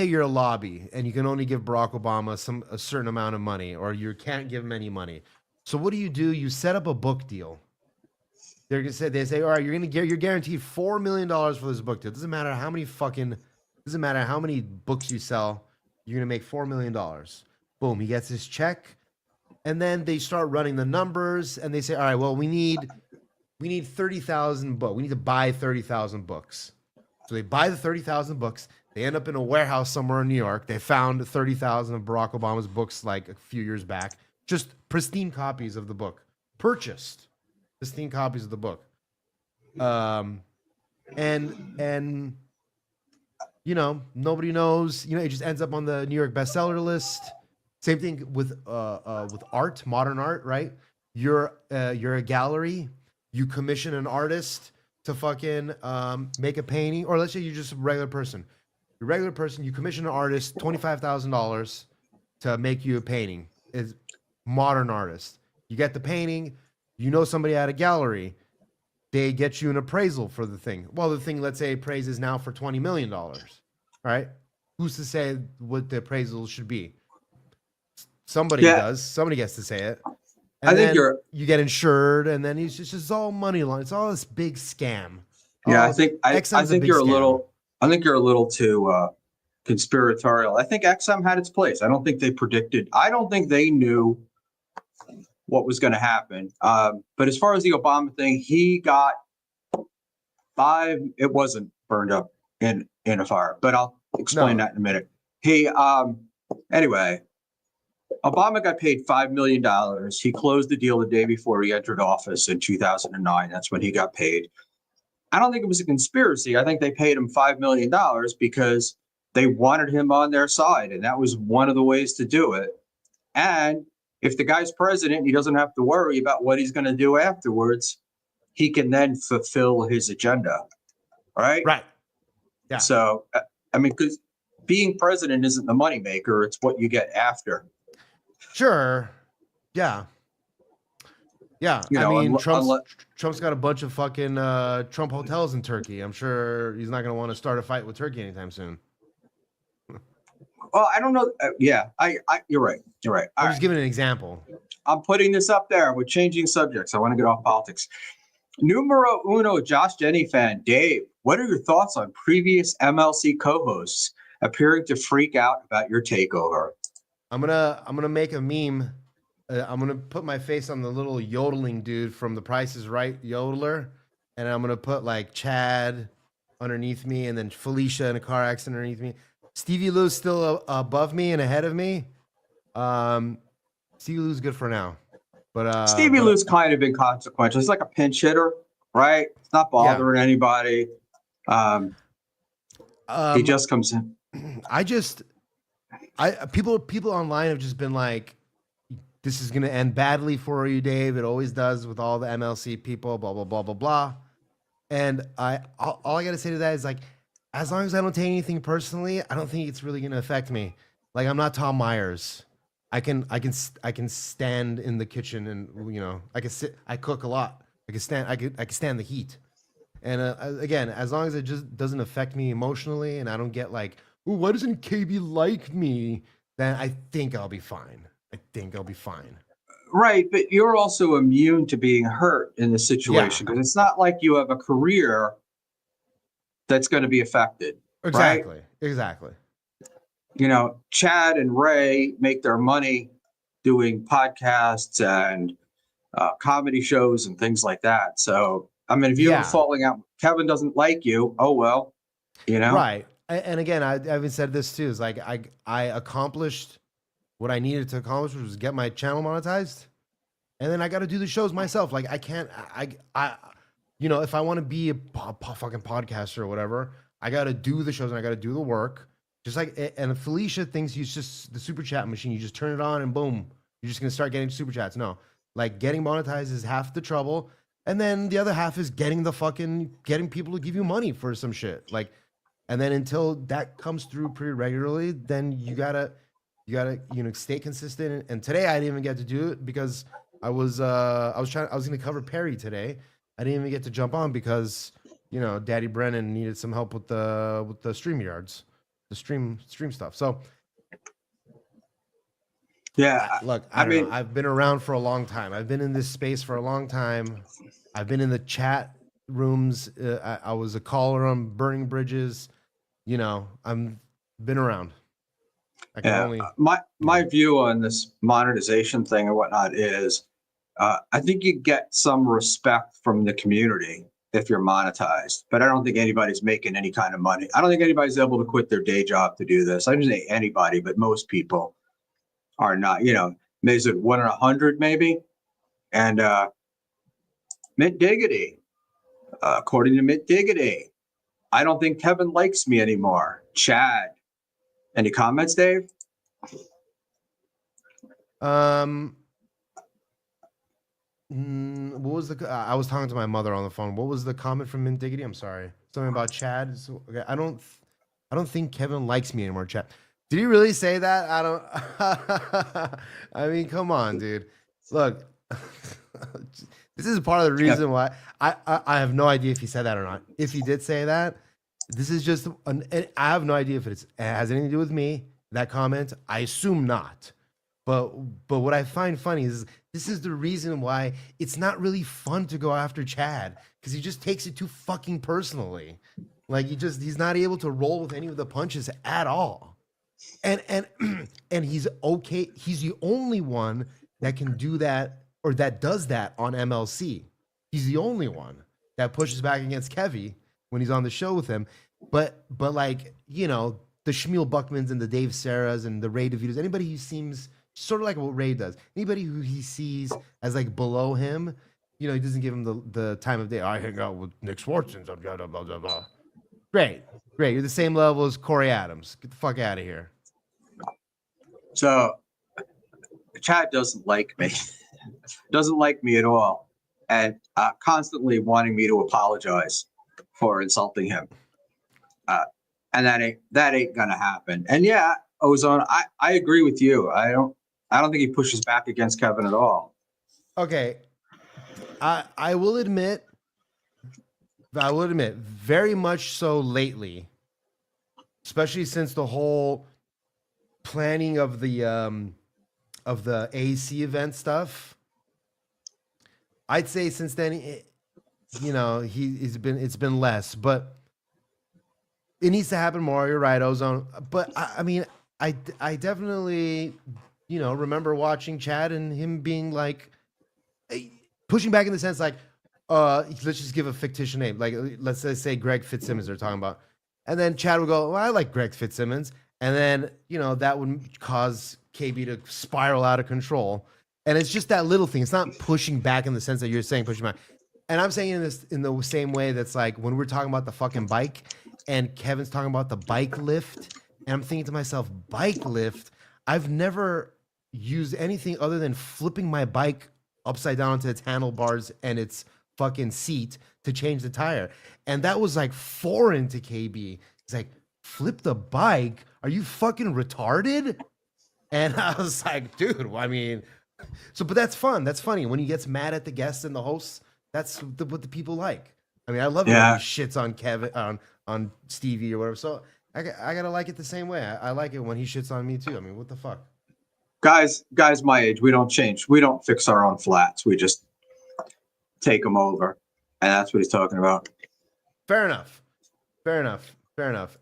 [SPEAKER 2] you're a lobby and you can only give Barack Obama a certain amount of money, or you can't give him any money. So what do? You set up a book deal. They say, all right, you're guaranteed $4 million for this book deal. It doesn't matter how many books you sell, you're gonna make $4 million. Boom, he gets his check, and then they start running the numbers, and they say, all right, well, we need 30,000 books. We need to buy 30,000 books. So they buy the 30,000 books. They end up in a warehouse somewhere in New York. They found 30,000 of Barack Obama's books like a few years back, just pristine copies of the book, purchased. Pristine copies of the book. And nobody knows, it just ends up on the New York bestseller list. Same thing with art, modern art, right? You're a gallery, you commission an artist to fucking make a painting, or let's say you're just a regular person. You're a regular person, you commission an artist $25,000 to make you a painting. It's modern artist. You get the painting, You know somebody at a gallery, they get you an appraisal for the thing. Well, the thing, let's say, appraises now for $20 million. Right? Who's to say what the appraisal should be? Somebody
[SPEAKER 1] Yeah.
[SPEAKER 2] does. Somebody gets to say it. And
[SPEAKER 1] I think
[SPEAKER 2] then you get insured, and then it's just all money line. It's all this big scam.
[SPEAKER 1] Yeah,
[SPEAKER 2] Oh,
[SPEAKER 1] I
[SPEAKER 2] XM's a
[SPEAKER 1] think
[SPEAKER 2] big
[SPEAKER 1] you're a
[SPEAKER 2] scam.
[SPEAKER 1] little. I think you're a little too conspiratorial. I think XM had its place. I don't think they predicted. I don't think they knew what was going to happen. But as far as the Obama thing, he got 5. It wasn't burned up in a fire, but I'll explain that in a minute. He anyway. Obama got paid $5 million. He closed the deal the day before he entered office in 2009. That's when he got paid. I don't think it was a conspiracy. I think they paid him $5 million because they wanted him on their side. And that was one of the ways to do it. And if the guy's president, he doesn't have to worry about what he's going to do afterwards. He can then fulfill his agenda. Right?
[SPEAKER 2] Right. Yeah.
[SPEAKER 1] So, I mean, because being president isn't the moneymaker. It's what you get after.
[SPEAKER 2] Sure. Yeah. Yeah.
[SPEAKER 1] You know,
[SPEAKER 2] I mean, Trump's got a bunch of fucking Trump hotels in Turkey. I'm sure he's not going to want to start a fight with Turkey anytime soon.
[SPEAKER 1] Well, I don't know. Yeah, you're right. You're right.
[SPEAKER 2] I'm just giving an example.
[SPEAKER 1] I'm putting this up there. We're changing subjects. I want to get off politics. Numero uno, Josh Denny fan, Dave. What are your thoughts on previous MLC co-hosts appearing to freak out about your takeover?
[SPEAKER 2] I'm gonna make a meme. I'm gonna put my face on the little yodeling dude from The Price is Right yodeler, and I'm gonna put like Chad underneath me, and then Felicia in a car accident underneath me. Stevie Lou's still above me and ahead of me. Stevie Lou's good for now, but
[SPEAKER 1] Stevie Lou's kind of inconsequential. He's like a pinch hitter, right? It's not bothering anybody. He just comes in.
[SPEAKER 2] People online have just been like, this is gonna end badly for you, Dave. It always does with all the MLC people, blah blah blah blah blah. And all I gotta say to that is like, as long as I don't take anything personally, I don't think it's really gonna affect me. Like, I'm not Tom Myers. I can stand in the kitchen and, you know, I can sit. I cook a lot. I can stand the heat. And again, as long as it just doesn't affect me emotionally, and I don't get like, ooh, why doesn't KB like me? Then I think I'll be fine.
[SPEAKER 1] Right, but you're also immune to being hurt in this situation because it's not like you have a career that's going to be affected.
[SPEAKER 2] Exactly.
[SPEAKER 1] Right?
[SPEAKER 2] Exactly.
[SPEAKER 1] You know, Chad and Ray make their money doing podcasts and comedy shows and things like that. So, I mean, if you're falling out, Kevin doesn't like you. Oh, well, you know.
[SPEAKER 2] Right. And again, I even said this too. Is like I accomplished what I needed to accomplish, which was get my channel monetized, and then I got to do the shows myself. Like I can't, you know, if I want to be a fucking podcaster or whatever, I got to do the shows and I got to do the work. Just like, and Felicia thinks you just the super chat machine. You just turn it on and boom, you're just gonna start getting super chats. No, like getting monetized is half the trouble, and then the other half is getting people to give you money for some shit. Like. And then until that comes through pretty regularly, then you gotta, you know, stay consistent. And today I didn't even get to do it because I was gonna cover Perry today. I didn't even get to jump on because, you know, Daddy Brennan needed some help with the StreamYards, the stream stuff. So
[SPEAKER 1] yeah,
[SPEAKER 2] look, I mean, I've been around for a long time. I've been in this space for a long time. I've been in the chat rooms. I was a caller on Burning Bridges. You know, I'm been around. I can only
[SPEAKER 1] my view on this monetization thing and whatnot is, I think you get some respect from the community if you're monetized, but I don't think anybody's making any kind of money. I don't think anybody's able to quit their day job to do this. I didn't say anybody, but most people are not. You know, is it 1 in 100 maybe? And Mint Diggity, according to Mint Diggity, I don't think Kevin likes me anymore. Chad, any comments, Dave?
[SPEAKER 2] What was the? I was talking to my mother on the phone. What was the comment from Mint Diggity? I'm sorry. Something about Chad. So, okay, I don't think Kevin likes me anymore. Chad. Did he really say that? I don't. I mean, come on, dude. Look, This is part of the reason why I have no idea if he said that or not. If he did say that, this is just and I have no idea if it has anything to do with me. That comment, I assume not. But what I find funny is this is the reason why it's not really fun to go after Chad, because he just takes it too fucking personally. Like he's not able to roll with any of the punches at all. And and he's okay. He's the only one that can do that or that does that on MLC. He's the only one that pushes back against Kevy when he's on the show with him. But like, you know, the Schmuel Buckmans and the Dave Sarahs and the Ray DeVitos, anybody who seems sort of like what Ray does, anybody who he sees as like below him, you know, he doesn't give him the time of day. I hang out with Nick Swartzen. Blah, blah, blah, blah. Great. You're the same level as Corey Adams. Get the fuck out of here.
[SPEAKER 1] So Chad doesn't like me. Doesn't like me at all. And constantly wanting me to apologize for insulting him. And that ain't gonna happen. And yeah, Ozone, I agree with you. I don't think he pushes back against Kevin at all.
[SPEAKER 2] Okay. I will admit, very much so lately, especially since the whole planning of the AC event stuff. I'd say since then, you know, it's been less, but it needs to happen more. You're right, Ozone. But I mean, I definitely, you know, remember watching Chad and him being like pushing back in the sense like, let's just give a fictitious name. Like, let's say Greg Fitzsimmons they're talking about. And then Chad would go, well, I like Greg Fitzsimmons. And then, you know, that would cause KB to spiral out of control. And it's just that little thing. It's not pushing back in the sense that you're saying pushing back. And I'm saying this in the same way that's like when we're talking about the fucking bike and Kevin's talking about the bike lift. And I'm thinking to myself, bike lift, I've never used anything other than flipping my bike upside down onto its handlebars and its fucking seat to change the tire. And that was like foreign to KB. He's like, flip the bike? Are you fucking retarded? And I was like, dude, I mean, but that's fun. That's funny. When he gets mad at the guests and the hosts, that's what the people like. I mean, I love it when he shits on Kevin, on Stevie or whatever. So I gotta like it the same way. I like it when he shits on me too. I mean, what the fuck?
[SPEAKER 1] Guys my age, we don't change. We don't fix our own flats. We just take them over. And that's what he's talking about.
[SPEAKER 2] Fair enough.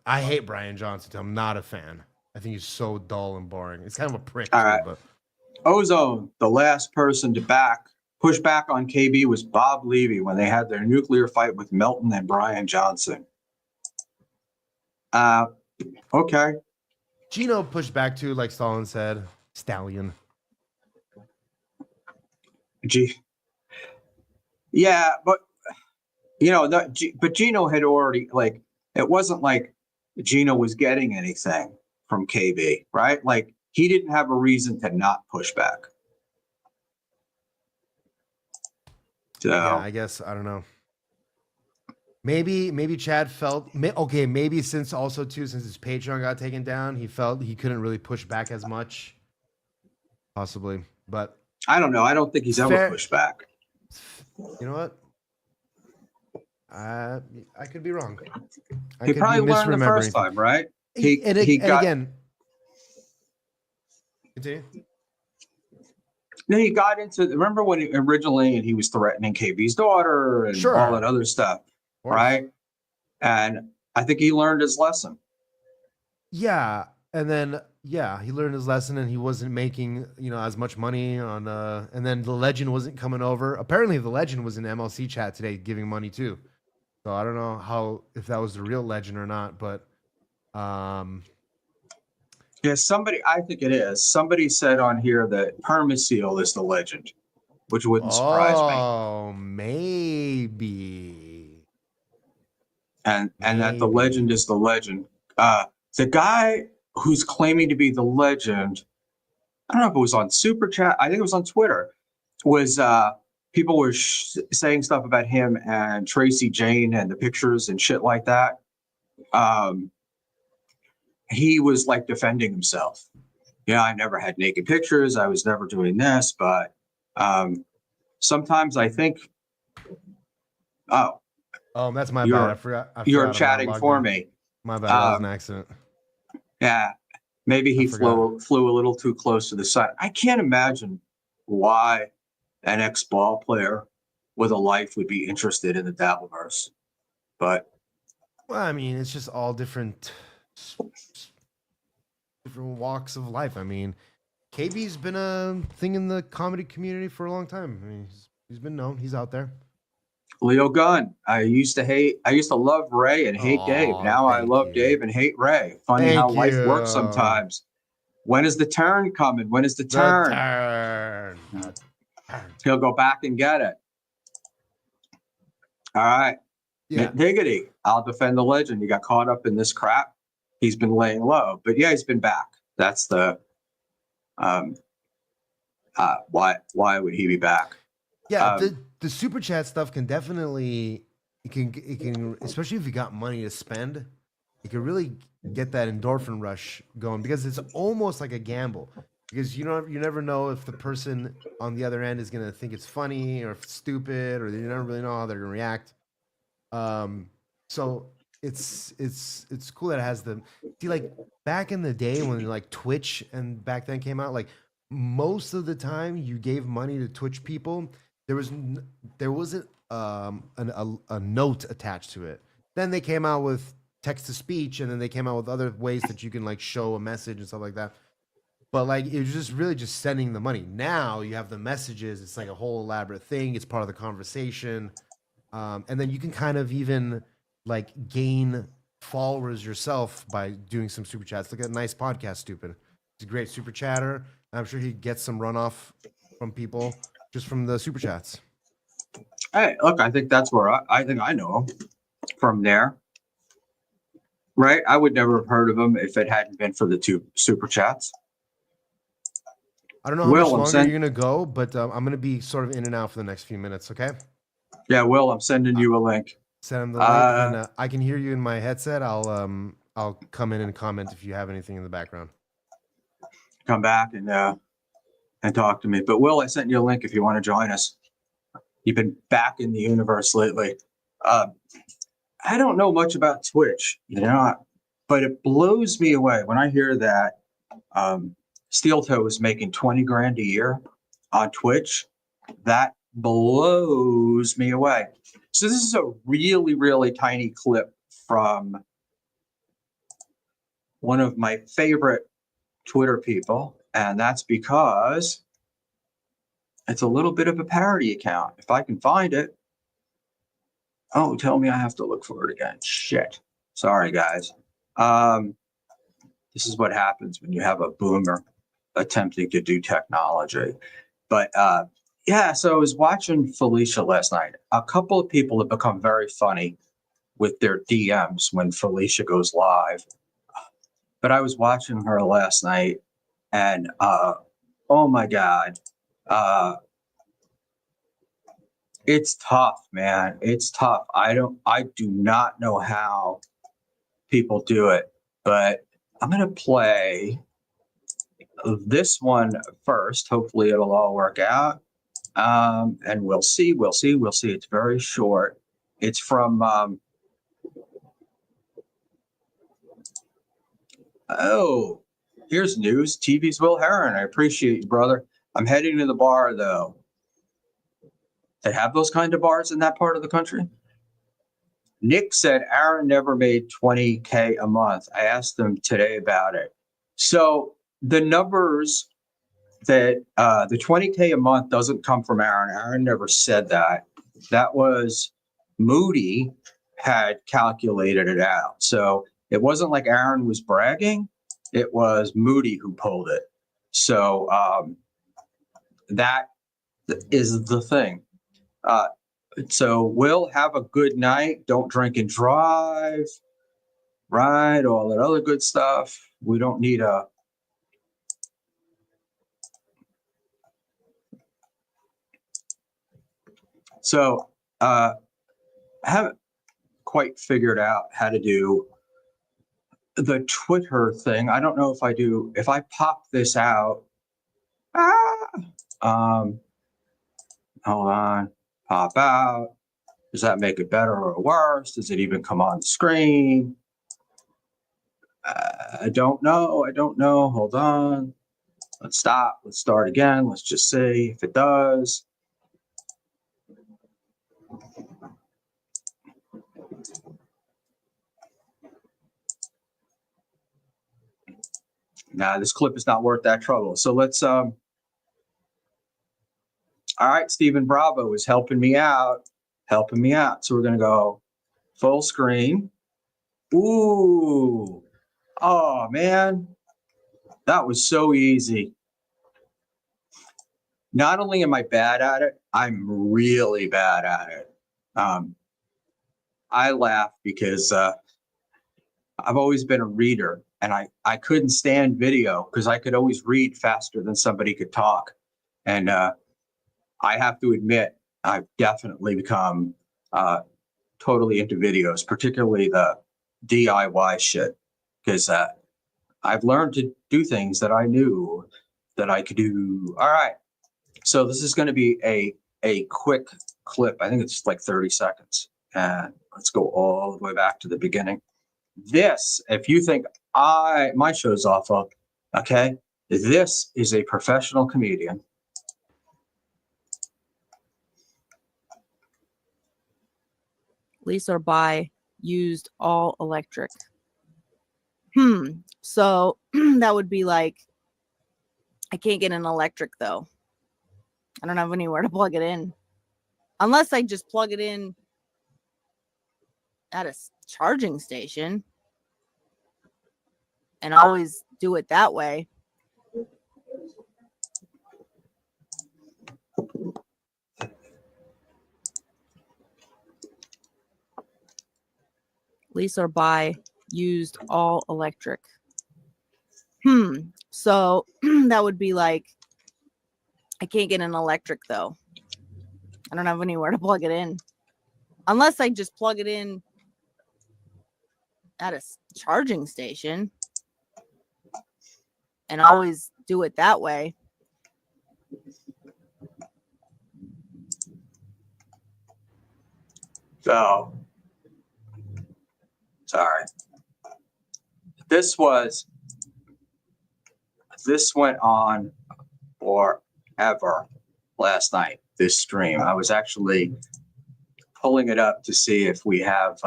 [SPEAKER 2] I hate Brian Johnson. I'm not a fan. I think he's so dull and boring. It's kind of a prick.
[SPEAKER 1] All
[SPEAKER 2] too,
[SPEAKER 1] right.
[SPEAKER 2] But
[SPEAKER 1] Ozone, the last person to push back on KB was Bob Levy when they had their nuclear fight with Melton and Brian Johnson. Okay.
[SPEAKER 2] Gino pushed back too, like Stalin said. Stallion.
[SPEAKER 1] Yeah, but you know, but Gino had already like it wasn't like Gino was getting anything from KB, right? Like he didn't have a reason to not push back. So
[SPEAKER 2] Yeah, I guess I don't know. Maybe Chad felt okay. Maybe since his Patreon got taken down, he felt he couldn't really push back as much. Possibly, but
[SPEAKER 1] I don't know. I don't think he's ever pushed back.
[SPEAKER 2] You know what? I could be wrong.
[SPEAKER 1] He probably learned the first time, right?
[SPEAKER 2] Again. Continue.
[SPEAKER 1] No, he got into. Remember when he was threatening KB's daughter and all that other stuff, right? And I think he learned his lesson.
[SPEAKER 2] Yeah, and then he learned his lesson, and he wasn't making as much money on. And then the legend wasn't coming over. Apparently, the legend was in MLC chat today, giving money too. So I don't know if that was the real legend or not, but
[SPEAKER 1] yeah, I think it is. Somebody said on here that Permaseal is the legend, which wouldn't surprise me.
[SPEAKER 2] Oh, maybe.
[SPEAKER 1] And that the legend is the legend. The guy who's claiming to be the legend, I don't know if it was on Super Chat, I think it was on Twitter, was people were saying stuff about him and Tracy Jane and the pictures and shit like that. He was like defending himself. Yeah, I never had naked pictures. I was never doing this, but sometimes I think, oh,
[SPEAKER 2] Oh, that's my
[SPEAKER 1] You're-
[SPEAKER 2] bad. I forgot.
[SPEAKER 1] you're
[SPEAKER 2] I'm not
[SPEAKER 1] chatting
[SPEAKER 2] logged
[SPEAKER 1] for
[SPEAKER 2] in.
[SPEAKER 1] me.
[SPEAKER 2] My bad. That was an accident.
[SPEAKER 1] Yeah, maybe he
[SPEAKER 2] forgot.
[SPEAKER 1] flew a little too close to the sun. I can't imagine why an ex-ball player with a life would be interested in the Dabbleverse. But
[SPEAKER 2] Well, I mean, it's just all different walks of life. I mean, KB's been a thing in the comedy community for a long time. I mean, he's been known. He's out there.
[SPEAKER 1] Leo Gunn, I used to love Ray and hate Dave.
[SPEAKER 2] Aw,
[SPEAKER 1] Now I
[SPEAKER 2] thank
[SPEAKER 1] love
[SPEAKER 2] you.
[SPEAKER 1] Dave and hate Ray. Funny how
[SPEAKER 2] Thank
[SPEAKER 1] life works
[SPEAKER 2] you.
[SPEAKER 1] sometimes. When is the turn coming? When is the
[SPEAKER 2] The
[SPEAKER 1] turn?
[SPEAKER 2] turn. The turn.
[SPEAKER 1] He'll go back and get it. All right.
[SPEAKER 2] Yeah.
[SPEAKER 1] Diggity, I'll defend the legend. He got caught up in this crap. He's been laying low, but yeah, he's been back. That's the why would he be back?
[SPEAKER 2] Yeah, the super chat stuff can definitely it can especially if you got money to spend, it can really get that endorphin rush going because it's almost like a gamble because you never know if the person on the other end is gonna think it's funny or if it's stupid or you never really know how they're gonna react. So it's cool that it has the see like back in the day when like Twitch and back then came out like most of the time you gave money to Twitch people there wasn't a note attached to it. Then they came out with text to speech, and then they came out with other ways that you can like show a message and stuff like that. But like it was just really just sending the money. Now you have the messages. It's like a whole elaborate thing. It's part of the conversation, and then you can kind of even like gain followers yourself by doing some super chats. Look at Nice Podcast Stupid. He's a great super chatter. I'm sure he gets some runoff from people just from the super chats.
[SPEAKER 1] Hey, look, I think that's where I think I know him from there. Right? I would never have heard of him if it hadn't been for the two super chats.
[SPEAKER 2] I don't know how much longer you're gonna go, but I'm gonna be sort of in and out for the next few minutes. Okay.
[SPEAKER 1] Yeah, Will, I'm sending you a link.
[SPEAKER 2] Send him the link, and I can hear you in my headset. I'll come in and comment if you have anything in the background.
[SPEAKER 1] Come back and talk to me. But Will, I sent you a link if you want to join us. You've been back in the universe lately. I don't know much about Twitch, but it blows me away when I hear that Steel Toe is making 20 grand a year on Twitch. That blows me away. So this is a really, really tiny clip from one of my favorite Twitter people, and that's because it's a little bit of a parody account. If I can find it. Oh, tell me I have to look for it again. Shit. Sorry, guys. This is what happens when you have a boomer attempting to do technology. But yeah, so I was watching Felicia last night. A couple of people have become very funny with their DMs when Felicia goes live. But I was watching her last night and oh my God. It's tough, man. It's tough. I do not know how people do it, but I'm going to play this one first. Hopefully it'll all work out. And we'll see. It's very short. It's from, oh, here's news. TV's Will Heron. I appreciate you, brother. I'm heading to the bar though. They have those kind of bars in that part of the country. Nick said Aaron never made 20K a month. I asked him today about it. So the numbers that the 20K a month doesn't come from Aaron. Aaron never said that. That was Moody had calculated it out. So it wasn't like Aaron was bragging. It was Moody who pulled it. So that is the thing. So Will, have a good night. Don't drink and drive. Right, all that other good stuff. We don't need a. So I haven't quite figured out how to do the Twitter thing. I don't know if if I pop this out. Hold on. Pop out. Does that make it better or worse? Does it even come on the screen? I don't know. I don't know. Hold on. Let's stop. Let's start again. Let's just see if it does. Nah, this clip is not worth that trouble. So let's all right, Stephen Bravo is helping me out. So we're gonna go full screen. Ooh. Oh man. That was so easy. Not only am I bad at it, I'm really bad at it. I laugh because I've always been a reader, and I couldn't stand video because I could always read faster than somebody could talk. And I have to admit, I've definitely become totally into videos, particularly the DIY shit, because I've learned to do things that I knew that I could do. All right. So this is going to be a quick clip. I think it's like 30 seconds. And let's go all the way back to the beginning. This, if you think my show's awful, okay, this is a professional comedian.
[SPEAKER 4] Lease or buy used all electric. So that would be like, I can't get an electric though. I don't have anywhere to plug it in. Unless I just plug it in at a charging station and always do it that way. Lease or buy used all electric. So that would be like, I can't get an electric though. I don't have anywhere to plug it in. Unless I just plug it in at a charging station and always do it that way.
[SPEAKER 1] So, sorry. This went on forever last night, this stream. I was actually pulling it up to see if we have,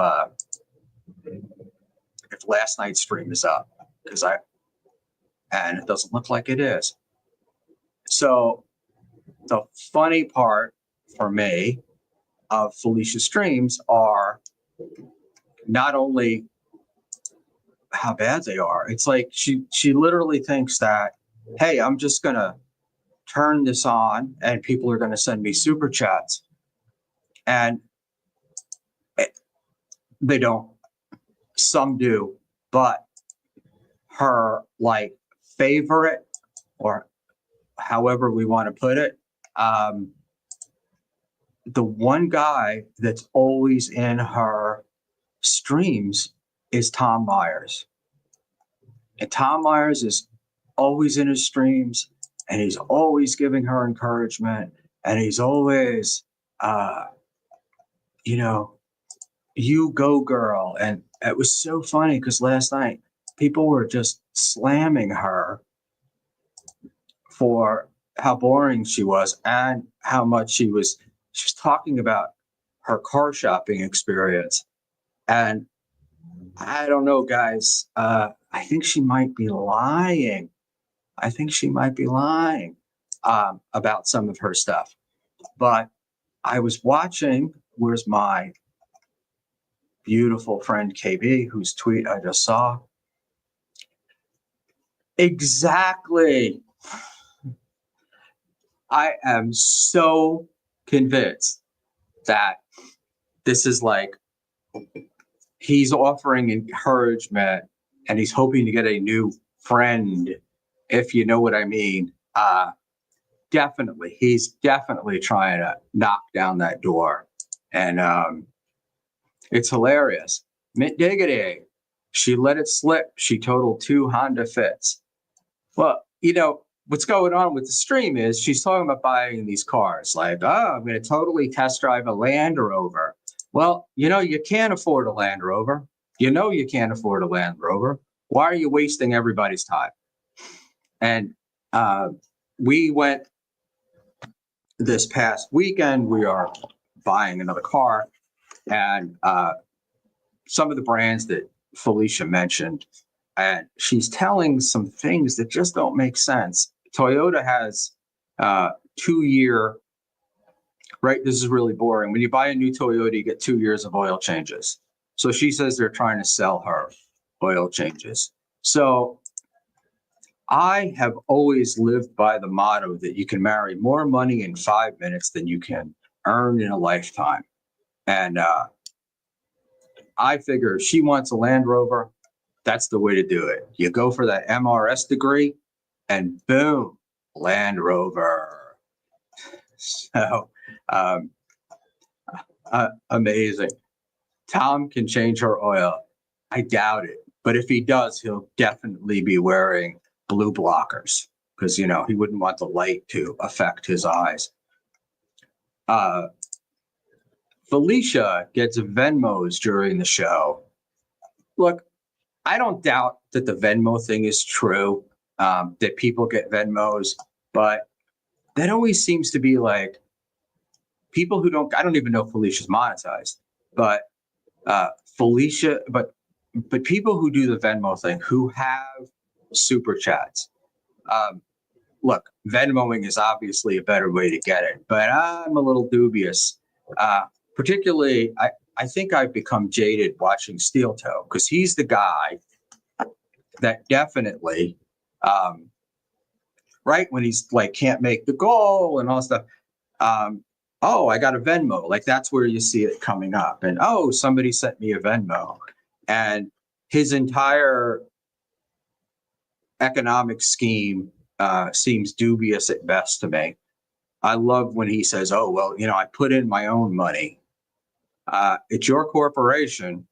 [SPEAKER 1] if last night's stream is up, and it doesn't look like it is. So the funny part for me of Felicia's streams are not only how bad they are, it's like she literally thinks that, hey, I'm just gonna turn this on and people are gonna send me super chats, and they don't. Some do, but her like favorite, or however we want to put it, the one guy that's always in her streams is Tom Myers. And Tom Myers is always in his streams, and he's always giving her encouragement, and he's always, you go girl. And it was so funny because last night people were just slamming her for how boring she was and how much she was talking about her car shopping experience. And I don't know, guys. I think she might be lying. About some of her stuff. But I was watching, where's my beautiful friend KB, whose tweet I just saw. Exactly. I am so convinced that this is like, he's offering encouragement and he's hoping to get a new friend, if you know what I mean. Definitely. He's definitely trying to knock down that door. And it's hilarious. Mint diggity. She let it slip. She totaled 2 Honda Fits. Well, what's going on with the stream is she's talking about buying these cars. Like, oh, I'm going to totally test drive a Land Rover. Well, you can't afford a Land Rover. You can't afford a Land Rover. Why are you wasting everybody's time? And we went this past weekend. We are buying another car, and some of the brands that Felicia mentioned, and she's telling some things that just don't make sense. Toyota has 2-year, right? This is really boring. When you buy a new Toyota, you get 2 years of oil changes. So she says they're trying to sell her oil changes. So I have always lived by the motto that you can marry more money in 5 minutes than you can earn in a lifetime. And I figure if she wants a Land Rover, that's the way to do it. You go for that MRS degree and boom, Land Rover. So amazing. Tom can change her oil. I doubt it. But if he does, he'll definitely be wearing blue blockers because, he wouldn't want the light to affect his eyes. Felicia gets Venmos during the show. Look, I don't doubt that the Venmo thing is true, that people get Venmos, but that always seems to be like people who I don't even know if Felicia's monetized, but but people who do the Venmo thing, who have super chats. Look, Venmoing is obviously a better way to get it, but I'm a little dubious. Particularly, I think I've become jaded watching Steel Toe because he's the guy that definitely, right when he's like can't make the goal and all stuff. Oh, I got a Venmo. Like that's where you see it coming up. And oh, somebody sent me a Venmo. And his entire economic scheme seems dubious at best to me. I love when he says, oh, well, I put in my own money. It's your corporation.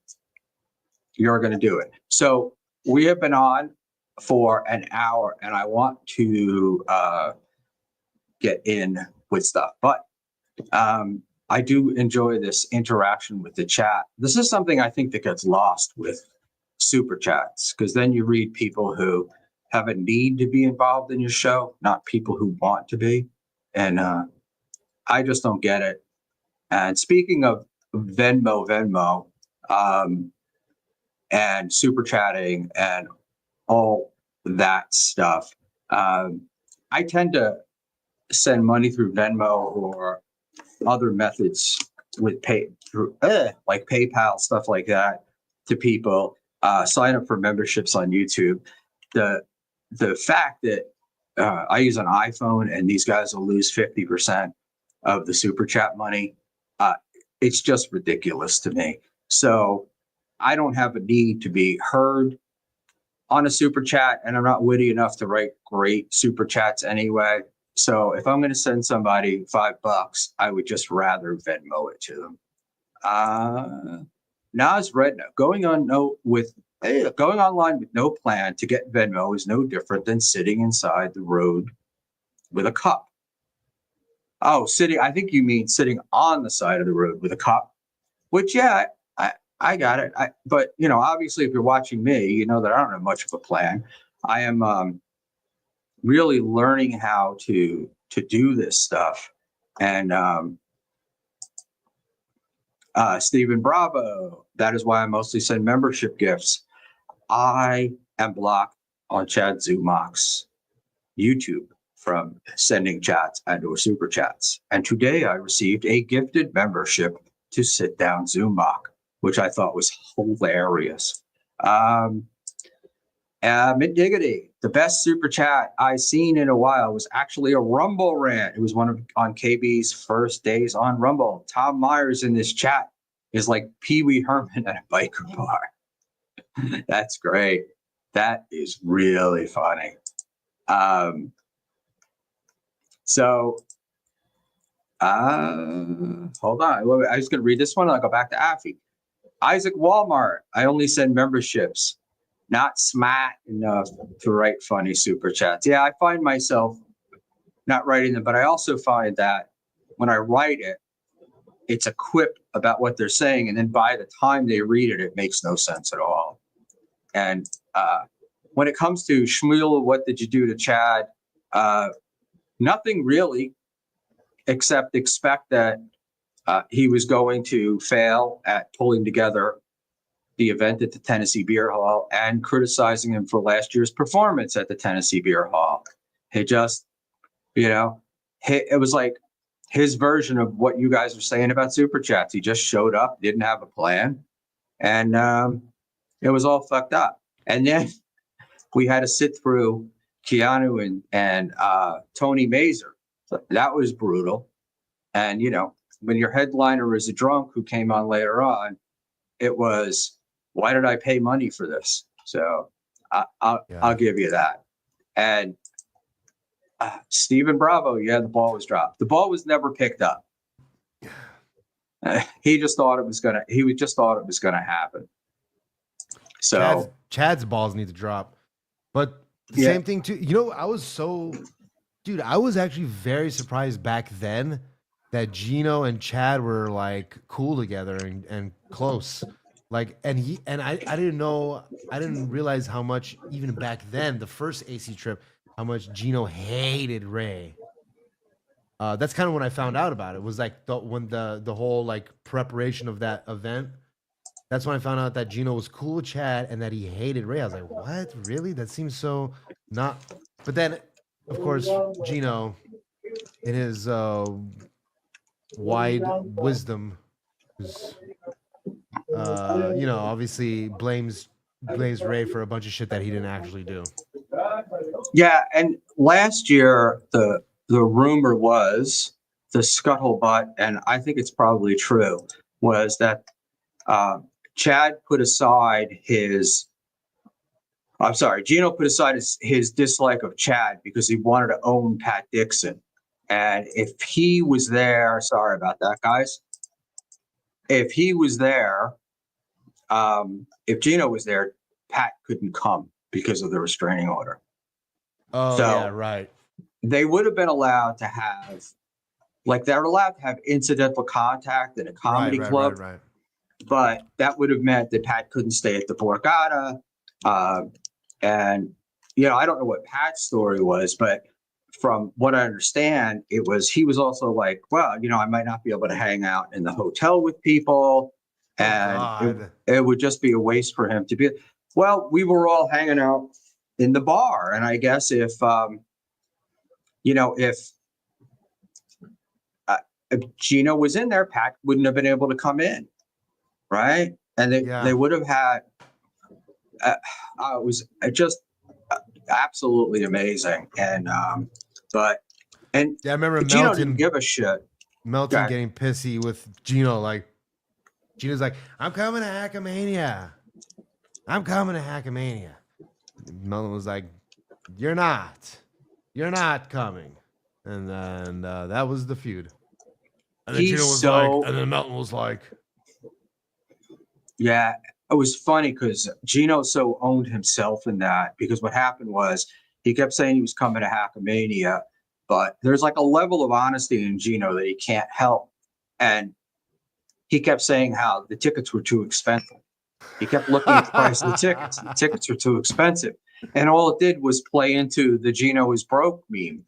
[SPEAKER 1] You're going to do it. So we have been on for an hour and I want to get in with stuff, but I do enjoy this interaction with the chat. This is something I think that gets lost with super chats because then you read people who have a need to be involved in your show, not people who want to be. And I just don't get it. And speaking of Venmo, and super chatting and all that stuff, I tend to send money through Venmo or other methods with like PayPal, stuff like that to people. Sign up for memberships on YouTube. The fact that I use an iPhone and these guys will lose 50% of the super chat money, it's just ridiculous to me. So I don't have a need to be heard on a super chat, and I'm not witty enough to write great super chats anyway. So if I'm going to send somebody $5, I would just rather Venmo it to them. Nas Redna, going online with no plan to get Venmo is no different than sitting inside the road with a cup. Oh, I think you mean sitting on the side of the road with a cup, which, yeah, I got it. But, obviously, if you're watching me, you know that I don't have much of a plan. I am really learning how to do this stuff. And Stephen Bravo, that is why I mostly send membership gifts. I am blocked on Chad Zumach's YouTube from sending chats and or super chats. And today I received a gifted membership to Sit Down Zumach, which I thought was hilarious. Mid Diggity, the best super chat I seen in a while was actually a Rumble rant. It was on KB's first days on Rumble. Tom Myers in this chat is like Pee Wee Herman at a biker bar. That's great. That is really funny. Hold on. I was going to read this one. I'll go back to Affy. Isaac Walmart. I only send memberships not smart enough to write funny super chats. Yeah, I find myself not writing them, but I also find that when I write it, it's a quip about what they're saying, and then by the time they read it, it makes no sense at all. And when it comes to Schmuel, what did you do to Chad? Nothing really, except expect that he was going to fail at pulling together the event at the Tennessee Beer Hall and criticizing him for last year's performance at the Tennessee Beer Hall. It just, it was like his version of what you guys are saying about Super Chats. He just showed up, didn't have a plan, and it was all fucked up. And then we had to sit through Keanu and Tony Mazer. So that was brutal. And, when your headliner is a drunk who came on later on, it was, why did I pay money for this? So I'll give you that. And Stephen Bravo, the ball was dropped. The ball was never picked up. He just thought it was gonna happen. So
[SPEAKER 2] Chad's balls need to drop. But the same thing too. I was actually very surprised back then that Gino and Chad were like cool together and close. Like, and I didn't realize how much, even back then, the first AC trip, how much Gino hated Ray. That's kind of when I found out about it. Was like when the whole like preparation of that event. That's when I found out that Gino was cool with Chad and that he hated Ray. I was like, what? Really? That seems so not. But then, of course, Gino, in his wide wisdom, obviously blames Ray for a bunch of shit that he didn't actually do.
[SPEAKER 1] Yeah, and last year the rumor was, the scuttlebutt, and I think it's probably true, was that Gino put aside his dislike of Chad because he wanted to own Pat Dixon. And if he was there, sorry about that, guys. If he was there, if Gino was there, Pat couldn't come because of the restraining order.
[SPEAKER 2] Oh,
[SPEAKER 1] so
[SPEAKER 2] yeah, right.
[SPEAKER 1] They would have been allowed to have, they're allowed to have incidental contact in a comedy club.
[SPEAKER 2] Right.
[SPEAKER 1] But that would have meant that Pat couldn't stay at the Borgata. And, I don't know what Pat's story was, but from what I understand, he was also like, well, I might not be able to hang out in the hotel with people. And it would just be a waste for him to be. Well, we were all hanging out in the bar. And I guess if Gino was in there, Pat wouldn't have been able to come in. Right. And they would have had, it was just absolutely amazing. And, I remember
[SPEAKER 2] Gino
[SPEAKER 1] didn't give a shit.
[SPEAKER 2] Melton getting pissy with Gino. Like, Gino's like, I'm coming to Hackamania. Melton was like, you're not coming. And then that was the feud. And then Gino was and then Melton was like,
[SPEAKER 1] yeah, it was funny because Gino so owned himself in that, because what happened was he kept saying he was coming to Hackamania, but there's like a level of honesty in Gino that he can't help. And he kept saying how the tickets were too expensive. He kept looking at the price of the tickets. The tickets were too expensive. And all it did was play into the Gino is broke meme,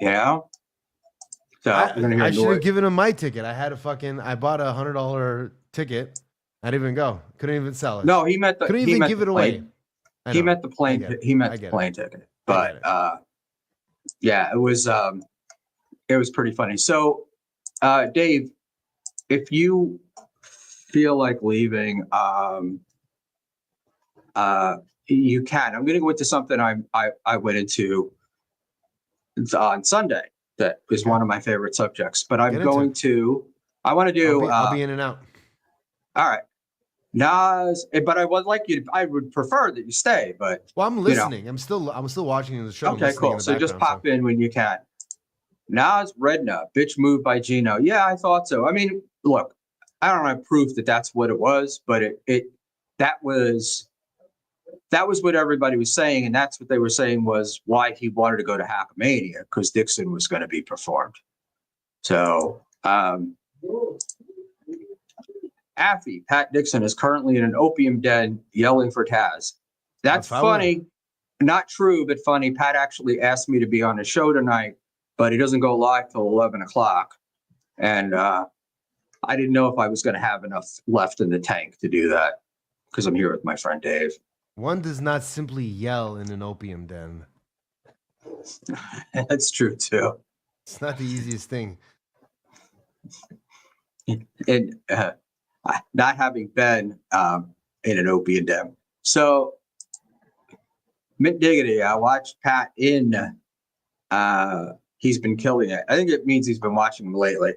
[SPEAKER 1] So
[SPEAKER 2] I should have given him my ticket. I bought a $100 ticket. I didn't even go. Couldn't even sell it.
[SPEAKER 1] No, he meant the.
[SPEAKER 2] Couldn't even give it away.
[SPEAKER 1] He meant the plane. He meant the plane ticket. But it was pretty funny. So, Dave, if you feel like leaving, you can. I'm going to go into something I went into on Sunday. That is one of my favorite subjects. But I'm going to. I want to do.
[SPEAKER 2] I'll be in and out.
[SPEAKER 1] All right. Nas, but I would like you to, I would prefer that you stay, but
[SPEAKER 2] I'm listening. I'm still watching the show.
[SPEAKER 1] Okay, cool. So just pop in when you can. Nas Redna, bitch move by Gino. Yeah, I thought so. I mean, look, I don't have proof that that's what it was, but that was that was what everybody was saying, and that's what they were saying was why he wanted to go to Hackamania, because Dixon was going to be performed. So, Affy, Pat Dixon, is currently in an opium den yelling for Taz. That's funny. Not true, but funny. Pat actually asked me to be on the show tonight, but he doesn't go live till 11 o'clock. And I didn't know if I was going to have enough left in the tank to do that, because I'm here with my friend Dave.
[SPEAKER 2] One does not simply yell in an opium den.
[SPEAKER 1] That's true, too.
[SPEAKER 2] It's not the easiest thing.
[SPEAKER 1] And not having been in an opium den. So, Mint Diggity, I watched Pat in, he's been killing it. I think it means he's been watching him lately.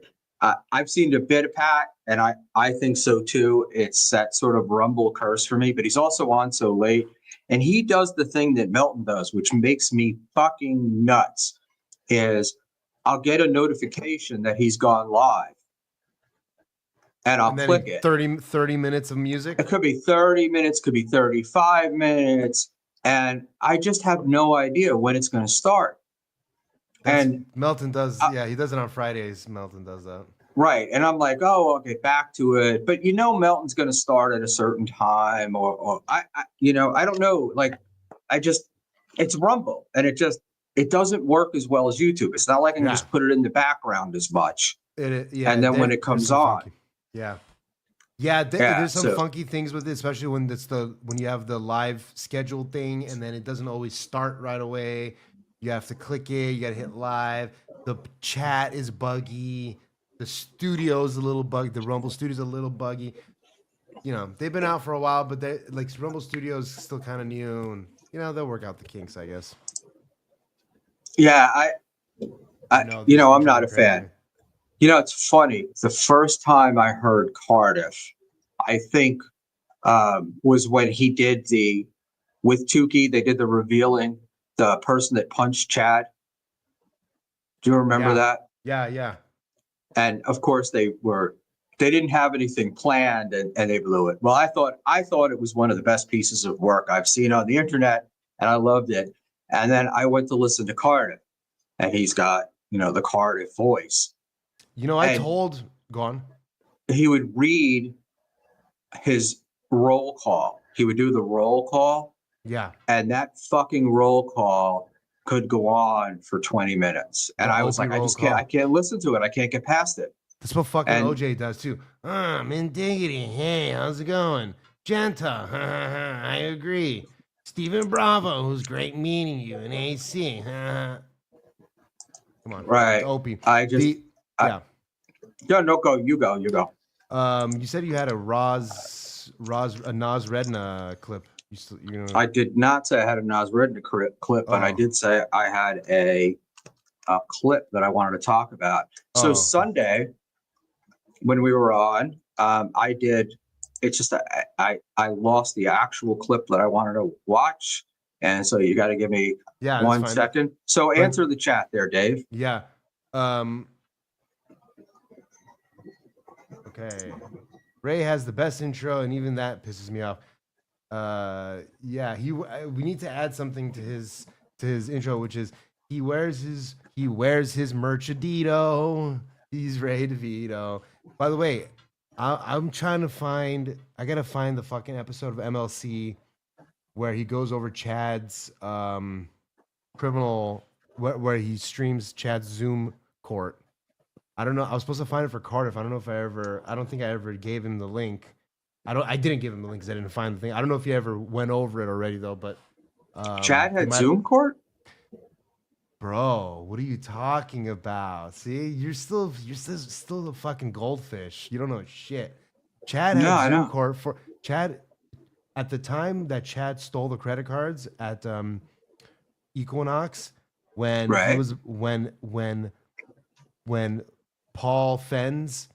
[SPEAKER 1] I've seen a bit of Pat, and I think so too. It's that sort of Rumble curse for me, but he's also on so late. And he does the thing that Melton does, which makes me fucking nuts, is I'll get a notification that he's gone live. And I'll click it.
[SPEAKER 2] 30 minutes of music?
[SPEAKER 1] It could be 30 minutes, could be 35 minutes. And I just have no idea when it's going to start. And
[SPEAKER 2] Melton does, he does it on Fridays. Melton does that.
[SPEAKER 1] Right. And I'm like, oh, I'll get back to it. But Melton's going to start at a certain time, or I don't know. Like, it's Rumble, and it doesn't work as well as YouTube. It's not like I can just put it in the background as much. And then when it comes on.
[SPEAKER 2] Funky. There's some funky things with it, especially when when you have the live scheduled thing, and then it doesn't always start right away. You have to click it. You got to hit live. The chat is buggy. The studio's a little buggy. The Rumble studio's a little buggy. They've been out for a while, but they Rumble Studios still kind of new, and they'll work out the kinks, I guess.
[SPEAKER 1] Yeah, I'm not a fan. It's funny. The first time I heard Cardiff, I think, was when he did with Tukey, they did the revealing, the person that punched Chad. Do you remember that?
[SPEAKER 2] Yeah.
[SPEAKER 1] And of course they didn't have anything planned, and they blew it. Well, I thought it was one of the best pieces of work I've seen on the internet, and I loved it. And then I went to listen to Cardiff, and he's got, the Cardiff voice.
[SPEAKER 2] Go on.
[SPEAKER 1] He would read his roll call. He would do the roll call.
[SPEAKER 2] Yeah.
[SPEAKER 1] And that fucking roll call could go on for 20 minutes. And I was like, I can't listen to it. I can't get past it.
[SPEAKER 2] That's what fucking OJ does too. Mint Diggity. Hey, how's it going? Genta. I agree. Stephen Bravo, who's great meeting you in AC. Come on.
[SPEAKER 1] Right.
[SPEAKER 2] Opie.
[SPEAKER 1] No, go. You go.
[SPEAKER 2] You said you had a Nas Redna clip.
[SPEAKER 1] I did not say I had a Nas Redna clip, but I did say I had a clip that I wanted to talk about. So Sunday, when we were on, I did. It's just I lost the actual clip that I wanted to watch, and so you got to give me 1 second. So answer the chat there, Dave.
[SPEAKER 2] Yeah. Okay. Ray has the best intro, and even that pisses me off. We need to add something to his intro, which is he wears his merchadito. He's Ray DeVito. By the way, I'm trying to find. I gotta find the fucking episode of MLC where he goes over Chad's criminal, where he streams Chad's Zoom court. I don't know. I was supposed to find it for Cardiff. I don't know if I don't think I ever gave him the link. I didn't give him the link because I didn't find the thing. I don't know if he ever went over it already though. But
[SPEAKER 1] Chad had Zoom court.
[SPEAKER 2] Bro, what are you talking about? See, you're still a fucking goldfish. You don't know shit. Chad had Zoom court for Chad at the time that Chad stole the credit cards at Equinox when he was when Paul Fens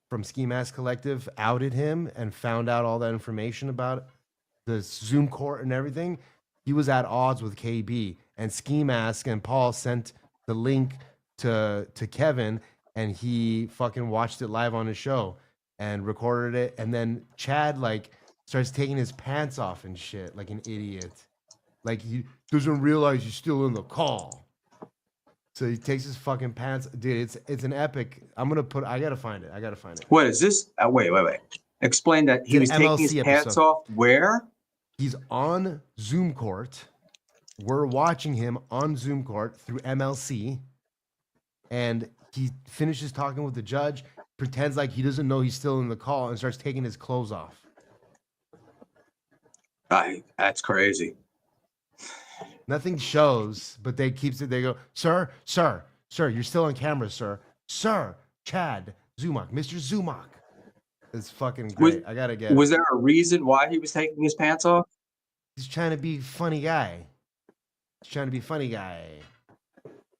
[SPEAKER 2] from Ski Mask Collective outed him and found out all that information about the Zoom court and everything. He was at odds with KB, and Ski Mask and Paul sent the link to Kevin, and he fucking watched it live on his show and recorded it. And then Chad starts taking his pants off and shit like an idiot. Like he doesn't realize he's still in the call. So he takes his fucking pants. Dude, it's an epic. I gotta find it.
[SPEAKER 1] What is this? Wait. Explain that he
[SPEAKER 2] an
[SPEAKER 1] was taking his
[SPEAKER 2] MLC
[SPEAKER 1] pants
[SPEAKER 2] episode.
[SPEAKER 1] off. Where?
[SPEAKER 2] He's on Zoom court. We're watching him on Zoom court through MLC. And he finishes talking with the judge, pretends like he doesn't know he's still in the call, and starts taking his clothes off.
[SPEAKER 1] That's crazy.
[SPEAKER 2] Nothing shows, but they go, sir, you're still on camera, sir. Sir, Chad Zumach, Mr. Zumach. It's fucking great. I gotta get
[SPEAKER 1] Was
[SPEAKER 2] it.
[SPEAKER 1] there a reason why he was taking his pants off?
[SPEAKER 2] He's trying to be funny guy.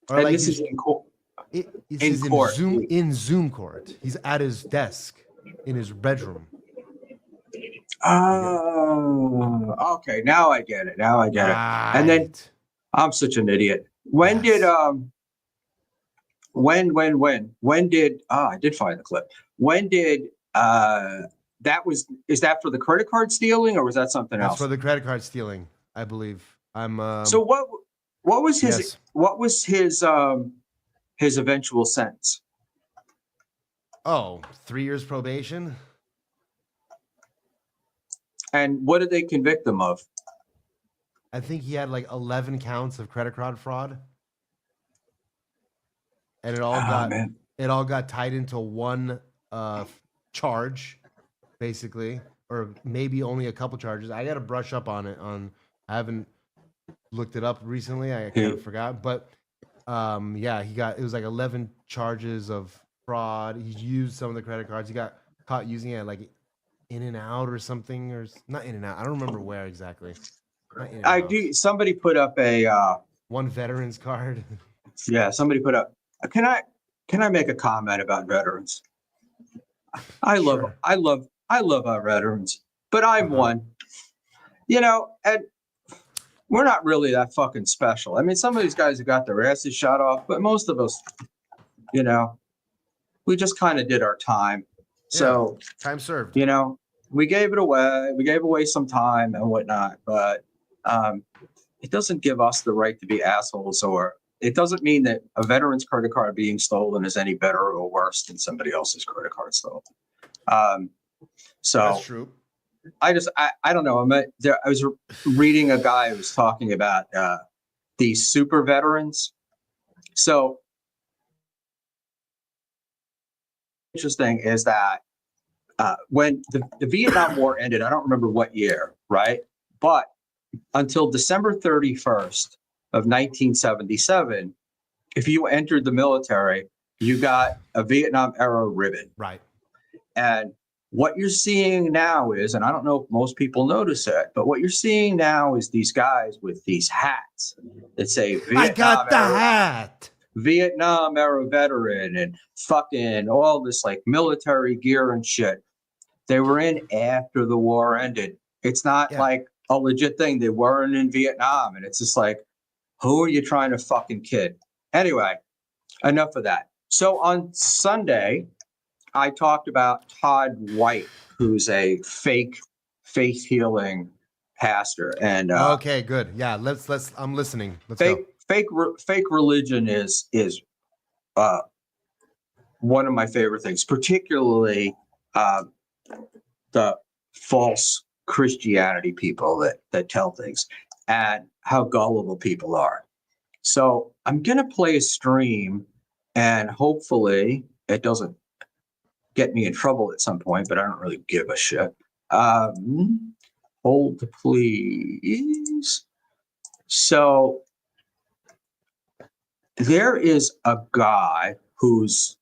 [SPEAKER 2] Or
[SPEAKER 1] And
[SPEAKER 2] like
[SPEAKER 1] this is in court.
[SPEAKER 2] in
[SPEAKER 1] court.
[SPEAKER 2] Zoom court. He's at his desk in his bedroom.
[SPEAKER 1] Oh, okay. Now I get it. And then
[SPEAKER 2] Right.
[SPEAKER 1] I'm such an idiot. When
[SPEAKER 2] Yes.
[SPEAKER 1] did I did find the clip. When did is that for the credit card stealing, or was that something
[SPEAKER 2] That's
[SPEAKER 1] else?
[SPEAKER 2] for the credit card stealing, I believe.
[SPEAKER 1] So what was his
[SPEAKER 2] yes.
[SPEAKER 1] what was his eventual sentence?
[SPEAKER 2] Oh, 3 years probation?
[SPEAKER 1] And what did they convict him of?
[SPEAKER 2] I think he had like 11 counts of credit card fraud. And it all got tied into one charge, basically, or maybe only a couple charges. I got to brush up on it. I haven't looked it up recently. I kind of forgot, but it was like 11 charges of fraud. He used some of the credit cards. He got caught using it like In and Out or something, or not In and Out. I don't remember where exactly. Not In and
[SPEAKER 1] I
[SPEAKER 2] Out.
[SPEAKER 1] do. Somebody put up a
[SPEAKER 2] One veterans card.
[SPEAKER 1] yeah. Somebody put up. Can I make a comment about veterans? I love our veterans, but I'm one. And we're not really that fucking special. I mean, some of these guys have got their asses shot off, but most of us, we just kind of did our time. So
[SPEAKER 2] Time served.
[SPEAKER 1] we gave it away. We gave away some time and whatnot, but it doesn't give us the right to be assholes, or it doesn't mean that a veteran's credit card being stolen is any better or worse than somebody else's credit card stolen. So
[SPEAKER 2] That's true.
[SPEAKER 1] I don't know. I was reading a guy who was talking about these super veterans. So interesting is that when the Vietnam War ended, I don't remember what year, right? But until December 31st of 1977, if you entered the military, you got a Vietnam era ribbon.
[SPEAKER 2] Right.
[SPEAKER 1] And what you're seeing now is, and I don't know if most people notice it, but what you're seeing now is these guys with these hats that say
[SPEAKER 2] I got the hat.
[SPEAKER 1] Vietnam era veteran and fucking all this like military gear and shit. They were in after the war ended. It's not like a legit thing. They weren't in Vietnam. And it's just like, who are you trying to fucking kid? Anyway, enough of that. So on Sunday, I talked about Todd White, who's a fake faith healing pastor. And
[SPEAKER 2] Okay, good. Yeah, let's I'm listening. Let's go.
[SPEAKER 1] Fake religion is one of my favorite things, particularly the false Christianity people that tell things and how gullible people are. So I'm gonna play a stream, and hopefully it doesn't get me in trouble at some point, but I don't really give a shit. Hold please. So there is a guy who's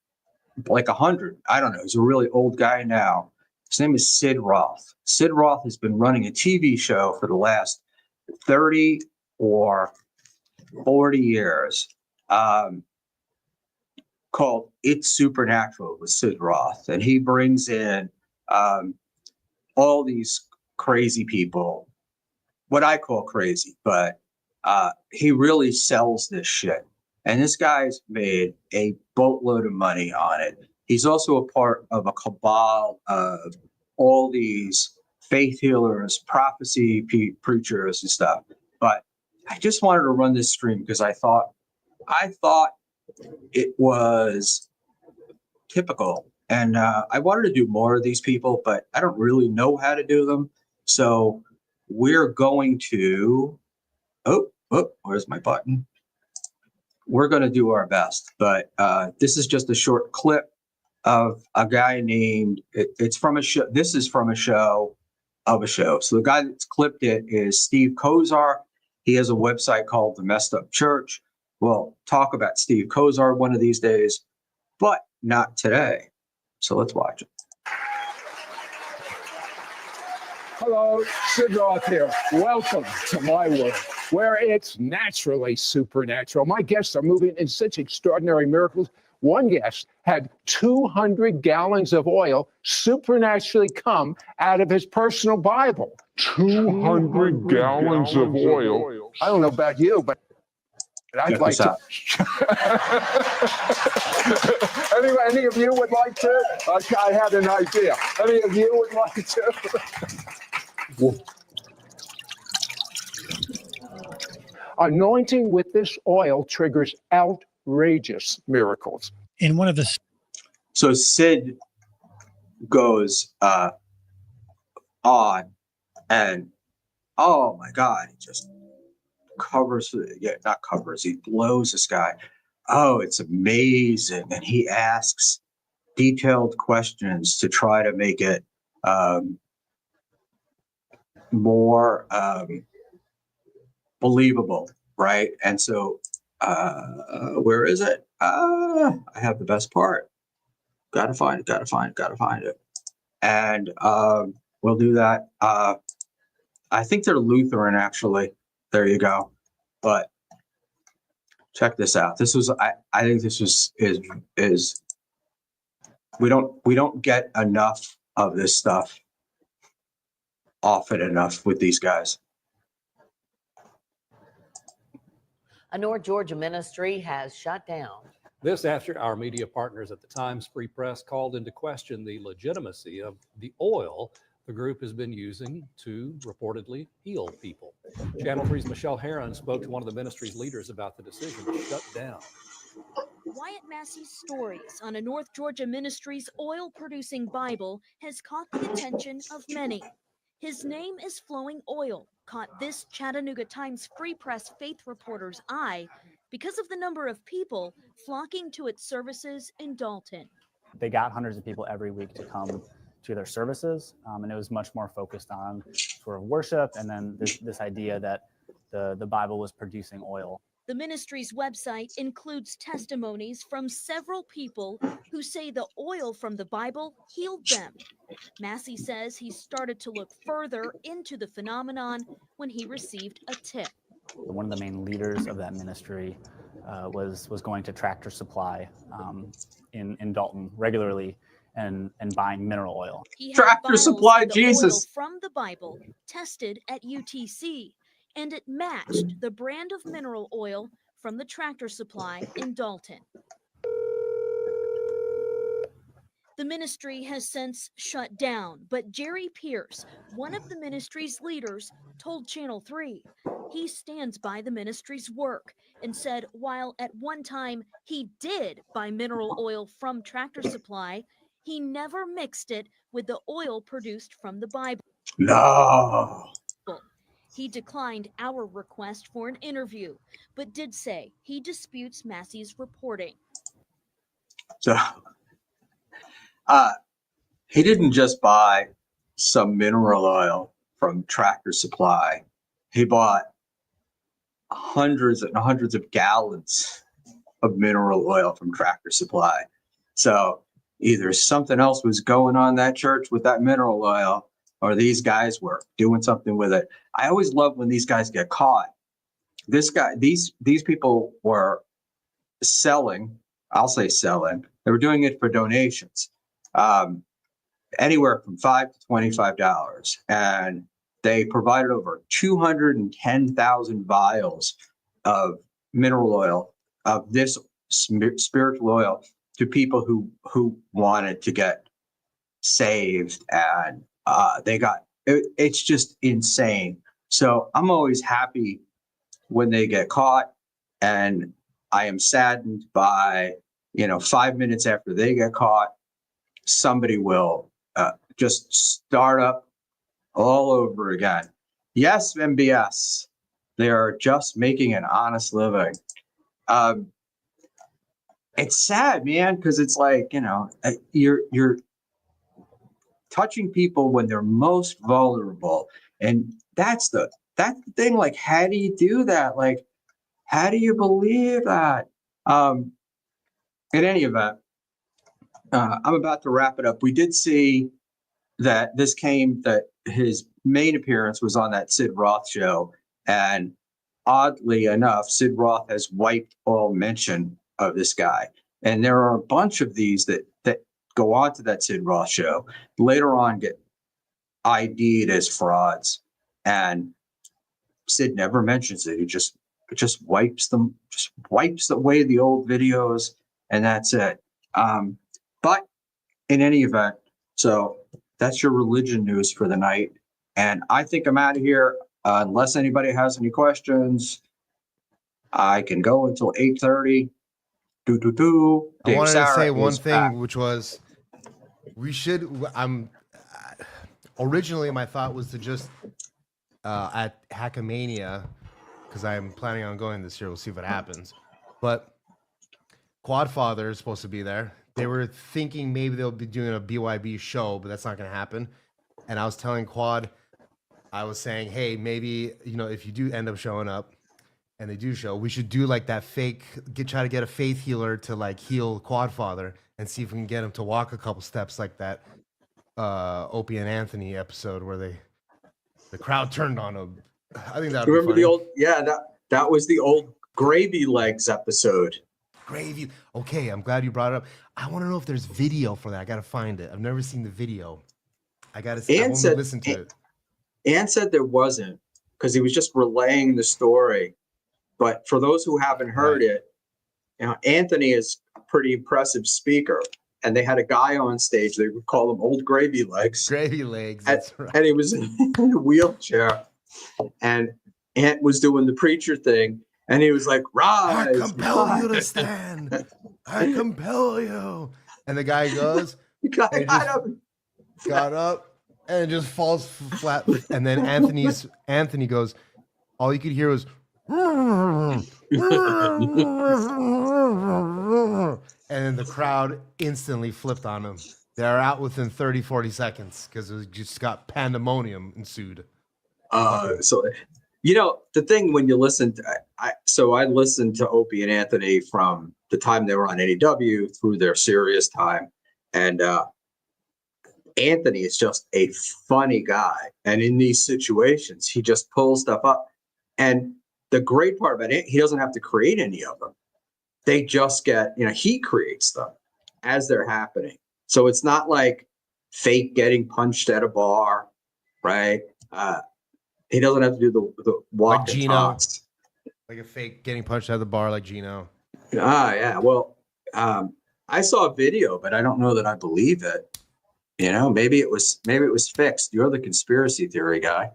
[SPEAKER 1] like 100. I don't know. He's a really old guy now. His name is Sid Roth. Sid Roth has been running a TV show for the last 30 or 40 years called It's Supernatural with Sid Roth. And he brings in all these crazy people, what I call crazy, but he really sells this shit. And this guy's made a boatload of money on it. He's also a part of a cabal of all these faith healers, prophecy preachers and stuff. But I just wanted to run this stream because I thought it was typical. And I wanted to do more of these people, but I don't really know how to do them. So we're going to, where's my button? We're going to do our best. But this is just a short clip of a guy named, it's from a show. This is from a show of a show. So the guy that's clipped it is Steve Kozar. He has a website called The Messed Up Church. We'll talk about Steve Kozar one of these days, but not today. So let's watch it.
[SPEAKER 5] Hello, Sid Roth here. Welcome to my world, where it's naturally supernatural. My guests are moving in such extraordinary miracles. One guest had 200 gallons of oil supernaturally come out of his personal Bible.
[SPEAKER 6] 200 gallons of oil.
[SPEAKER 5] I don't know about you, but I'd
[SPEAKER 1] Check
[SPEAKER 5] like
[SPEAKER 1] this
[SPEAKER 5] to.
[SPEAKER 1] out.
[SPEAKER 5] Any of you would like to? Okay, I had an idea. Any of you would like to? Anointing with this oil triggers outrageous miracles.
[SPEAKER 7] In one of the
[SPEAKER 1] So Sid goes on and oh my God, he just not covers, he blows this guy. Oh, it's amazing. And he asks detailed questions to try to make it more believable, right? And so where is it? I have the best part. Gotta find it. And we'll do that. I think they're Lutheran, actually. There you go. But check this out. This was I think this is we don't get enough of this stuff often enough with these guys.
[SPEAKER 8] A North Georgia ministry has shut down.
[SPEAKER 9] This after our media partners at the Times Free Press called into question the legitimacy of the oil the group has been using to reportedly heal people. Channel 3's Michelle Herron spoke to one of the ministry's leaders about the decision to shut down.
[SPEAKER 10] Wyatt Massey's stories on a North Georgia ministry's oil-producing Bible has caught the attention of many. His name is Flowing Oil, caught this Chattanooga Times Free Press faith reporter's eye because of the number of people flocking to its services in Dalton.
[SPEAKER 11] They got hundreds of people every week to come to their services, and it was much more focused on sort of worship and then this idea that the Bible was producing oil.
[SPEAKER 10] The ministry's website includes testimonies from several people who say the oil from the Bible healed them. Massey says he started to look further into the phenomenon when he received a tip.
[SPEAKER 11] One of the main leaders of that ministry was going to Tractor Supply in Dalton regularly and buying mineral oil.
[SPEAKER 10] He had
[SPEAKER 1] Tractor
[SPEAKER 10] vials
[SPEAKER 1] Supply,
[SPEAKER 10] of the
[SPEAKER 1] Jesus.
[SPEAKER 10] oil from the Bible tested at UTC, and it matched the brand of mineral oil from the Tractor Supply in Dalton. The ministry has since shut down, but Jerry Pierce, one of the ministry's leaders, told Channel 3 he stands by the ministry's work and said while at one time he did buy mineral oil from Tractor Supply, he never mixed it with the oil produced from the Bible.
[SPEAKER 1] No.
[SPEAKER 10] He declined our request for an interview, but did say he disputes Massey's reporting.
[SPEAKER 1] So he didn't just buy some mineral oil from Tractor Supply. He bought hundreds and hundreds of gallons of mineral oil from Tractor Supply. So either something else was going on in that church with that mineral oil, or these guys were doing something with it. I always love when these guys get caught. These people were selling, I'll say selling, they were doing it for donations, anywhere from $5 to $25. And they provided over 210,000 vials of mineral oil, of this spiritual oil, to people who wanted to get saved. And they got it's just insane. So I'm always happy when they get caught, and I am saddened by, 5 minutes after they get caught, somebody will just start up all over again. Yes, MBS, they are just making an honest living. It's sad, man, because it's like, you're touching people when they're most vulnerable, and that's the thing. Like, how do you do that? Like, how do you believe that? In any event, I'm about to wrap it up. We did see that that his main appearance was on that Sid Roth show, and oddly enough, Sid Roth has wiped all mention of this guy. And there are a bunch of these that go on to that Sid Roth show, later on get ID'd as frauds, and Sid never mentions it. He just wipes them, just wipes away the old videos, and that's it. But in any event, so that's your religion news for the night. And I think I'm out of here. Unless anybody has any questions, I can go until 8:30.
[SPEAKER 2] I wanted to say one thing, which was originally my thought was to just at Hackamania, because I'm planning on going this year. We'll see what happens. But Quadfather is supposed to be there. They were thinking maybe they'll be doing a BYB show, but that's not going to happen. And I was telling Quad, I was saying, hey, maybe, if you do end up showing up and they do show, we should do like that fake, try to get a faith healer to like heal Quadfather and see if we can get him to walk a couple steps like that Opie and Anthony episode where the crowd turned on him. I think that would
[SPEAKER 1] remember
[SPEAKER 2] be funny.
[SPEAKER 1] the old, that was the old Gravy Legs episode.
[SPEAKER 2] Gravy. Okay, I'm glad you brought it up. I want to know if there's video for that. I got to find it. I've never seen the video. I got to listen to it.
[SPEAKER 1] Ann said there wasn't, because he was just relaying the story. But for those who haven't heard it, Anthony is a pretty impressive speaker. And they had a guy on stage. They would call him Old Gravy Legs.
[SPEAKER 2] Gravy Legs. That's right.
[SPEAKER 1] And he was in a wheelchair. And Ant was doing the preacher thing. And he was like, rise.
[SPEAKER 2] I compel you to stand. I compel you. And the guy goes, got up and just falls flat. And then Anthony goes, all you could hear was, and then the crowd instantly flipped on him. They're out within 30, 40 seconds because it just got pandemonium ensued.
[SPEAKER 1] So, the thing when you listen to, I listened to Opie and Anthony from the time they were on NEW through their serious time. And Anthony is just a funny guy. And in these situations, he just pulls stuff up. And the great part about it, he doesn't have to create any of them. They just get, he creates them as they're happening. So it's not like fake getting punched at a bar, right? He doesn't have to do the walk
[SPEAKER 2] like
[SPEAKER 1] and
[SPEAKER 2] Gino,
[SPEAKER 1] talks.
[SPEAKER 2] like a fake getting punched at the bar, like Gino.
[SPEAKER 1] Yeah. Well, I saw a video, but I don't know that I believe it. Maybe it was fixed. You're the conspiracy theory guy.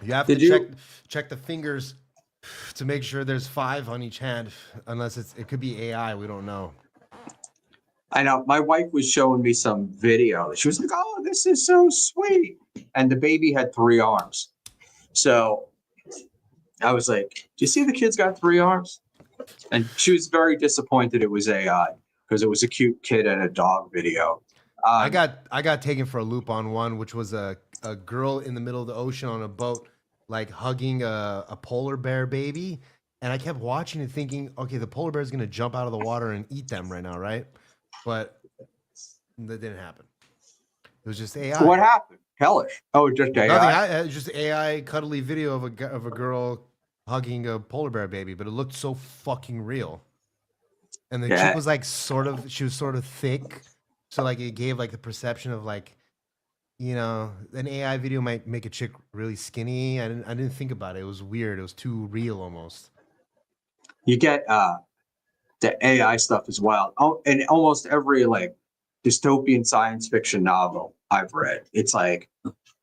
[SPEAKER 2] You have to check the fingers to make sure there's 5 on each hand, unless it could be AI. We don't know.
[SPEAKER 1] I know. My wife was showing me some video. She was like, "Oh, this is so sweet," and the baby had 3 arms. So I was like, "Do you see the kid's got 3 arms?" And she was very disappointed it was AI because it was a cute kid and a dog video.
[SPEAKER 2] I got taken for a loop on one, which was a girl in the middle of the ocean on a boat, like hugging a polar bear baby. And I kept watching and thinking, okay, the polar bear is going to jump out of the water and eat them right now, right? But that didn't happen. It was just AI.
[SPEAKER 1] What happened? Hellish. Oh, just AI.
[SPEAKER 2] Nothing. Just AI cuddly video of a girl hugging a polar bear baby, but it looked so fucking real. And the chick was like she was sort of thick. So like it gave like the perception of like, an AI video might make a chick really skinny. I didn't think about it. It was weird. It was too real almost.
[SPEAKER 1] You get the AI stuff as well. Oh, and almost every like dystopian science fiction novel I've read, it's like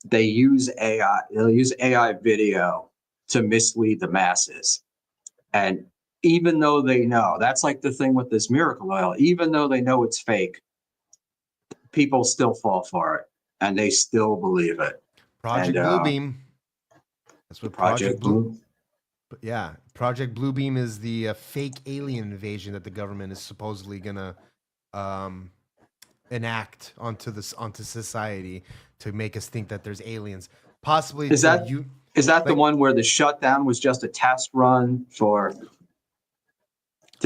[SPEAKER 1] they use AI. They'll use AI video to mislead the masses. And even though they know, that's like the thing with this miracle oil, even though they know it's fake, people still fall for it and they still believe it.
[SPEAKER 2] Project
[SPEAKER 1] And,
[SPEAKER 2] Bluebeam. That's what Project Blue. Yeah, Project Bluebeam is the fake alien invasion that the government is supposedly gonna enact onto society to make us think that there's aliens. Possibly
[SPEAKER 1] Is that the one where the shutdown was just a test run to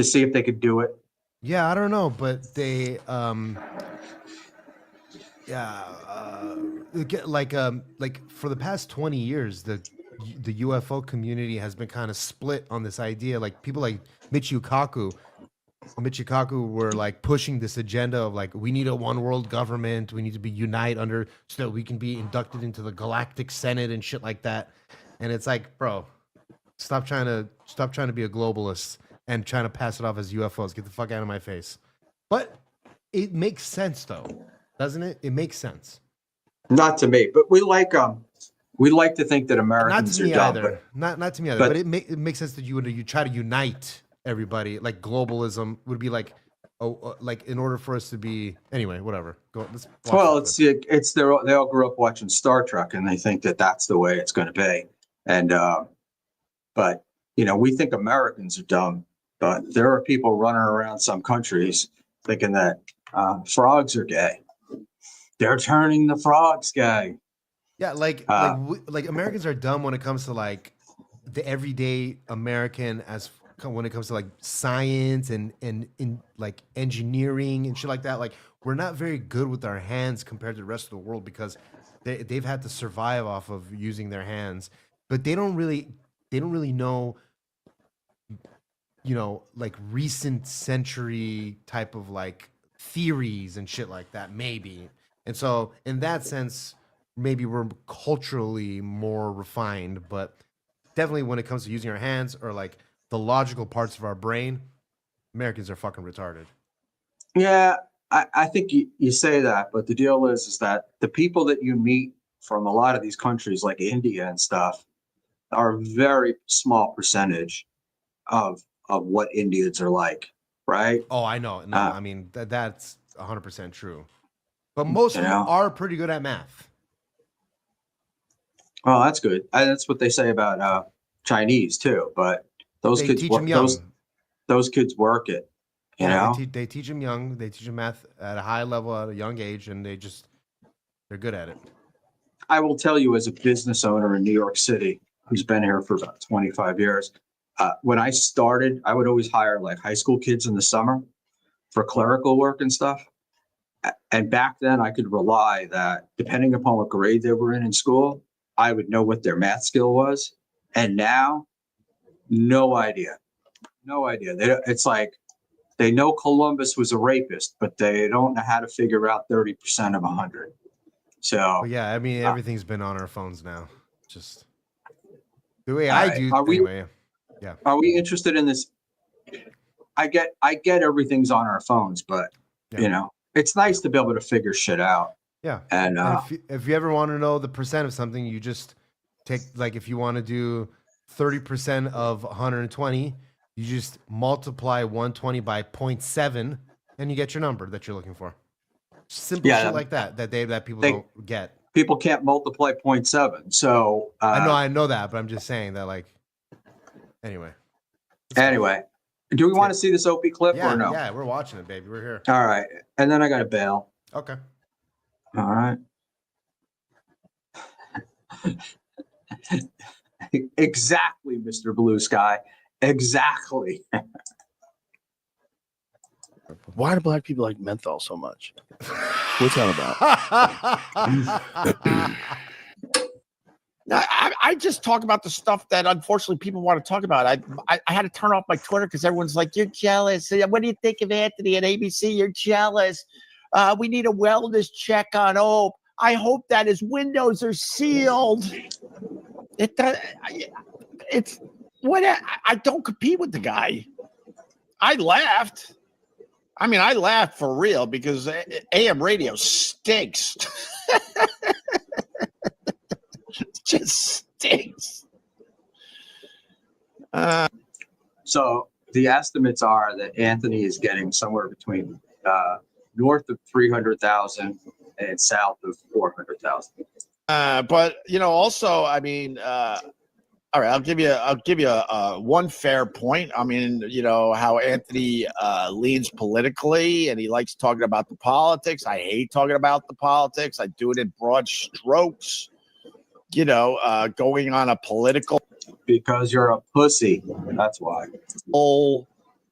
[SPEAKER 1] see if they could do it?
[SPEAKER 2] Yeah, I don't know, but they like for the past 20 years the UFO community has been kind of split on this idea. Like people like Michikaku were like pushing this agenda of like, we need a one world government, we need to be unite under so that we can be inducted into the Galactic Senate and shit like that. And it's like, bro, stop trying to be a globalist and trying to pass it off as UFOs. Get the fuck out of my face. But it makes sense though, doesn't it? It makes sense.
[SPEAKER 1] Not to me, but we like to think that Americans are dumb.
[SPEAKER 2] Either. Not to me either. But it makes sense that you try to unite everybody. Like globalism would be like, like in order for us to be anyway, whatever. Go.
[SPEAKER 1] They all grew up watching Star Trek and they think that that's the way it's going to be. And but we think Americans are dumb, but there are people running around some countries thinking that frogs are gay. They're turning the frogs gay.
[SPEAKER 2] Yeah, like Americans are dumb when it comes to like the everyday American when it comes to like science and in like engineering and shit like that. Like we're not very good with our hands compared to the rest of the world because they've had to survive off of using their hands, but they don't really know, like recent century type of like theories and shit like that, maybe. And so in that sense, maybe we're culturally more refined, but definitely when it comes to using our hands or like the logical parts of our brain, Americans are fucking retarded.
[SPEAKER 1] Yeah, I think you say that, but the deal is that the people that you meet from a lot of these countries like India and stuff are a very small percentage of what Indians are like, right?
[SPEAKER 2] Oh, I know. No, I mean, that's 100% true. But most of them are pretty good at math.
[SPEAKER 1] Oh, that's good. That's what they say about Chinese too. But those kids work it. You know,
[SPEAKER 2] they teach them young. They teach them math at a high level at a young age, and they're good at it.
[SPEAKER 1] I will tell you, as a business owner in New York City, who's been here for about 25 years, when I started, I would always hire like high school kids in the summer for clerical work and stuff. And back then I could rely that depending upon what grade they were in school, I would know what their math skill was. And now, no idea. It's like they know Columbus was a rapist, but they don't know how to figure out 30% of 100. So
[SPEAKER 2] yeah, I mean, everything's been on our phones now. Just the way I do. Anyway, yeah.
[SPEAKER 1] Are we interested in this? I get everything's on our phones, but it's nice to be able to figure shit out.
[SPEAKER 2] Yeah.
[SPEAKER 1] And
[SPEAKER 2] if you ever want to know the percent of something, you just take, like, if you want to do 30% of 120, you just multiply 120 by 0.7 and you get your number that you're looking for. Simple shit like that people don't get.
[SPEAKER 1] People can't multiply 0.7. So
[SPEAKER 2] I know that, but I'm just saying that, like, anyway.
[SPEAKER 1] Do we want to see this Opie clip or no?
[SPEAKER 2] Yeah, we're watching it, baby. We're here.
[SPEAKER 1] All right. And then I got to bail.
[SPEAKER 2] Okay.
[SPEAKER 1] All right. Exactly, Mr. Blue Sky. Exactly.
[SPEAKER 7] Why do black people like menthol so much? What's that about? I just talk about the stuff that unfortunately people want to talk about. I had to turn off my Twitter because everyone's like, "You're jealous. What do you think of Anthony at ABC? You're jealous. We need a wellness check on Hope. I hope that his windows are sealed." It's what I don't compete with the guy. I laughed. I mean, I laughed for real because AM radio stinks. stinks.
[SPEAKER 1] So the estimates are that Anthony is getting somewhere between north of 300,000 and south of 400,000.
[SPEAKER 7] But also, I mean, all right, I'll give you one fair point. I mean, how Anthony leans politically, and he likes talking about the politics. I hate talking about the politics. I do it in broad strokes. Going on a political
[SPEAKER 1] Because you're a pussy. That's why.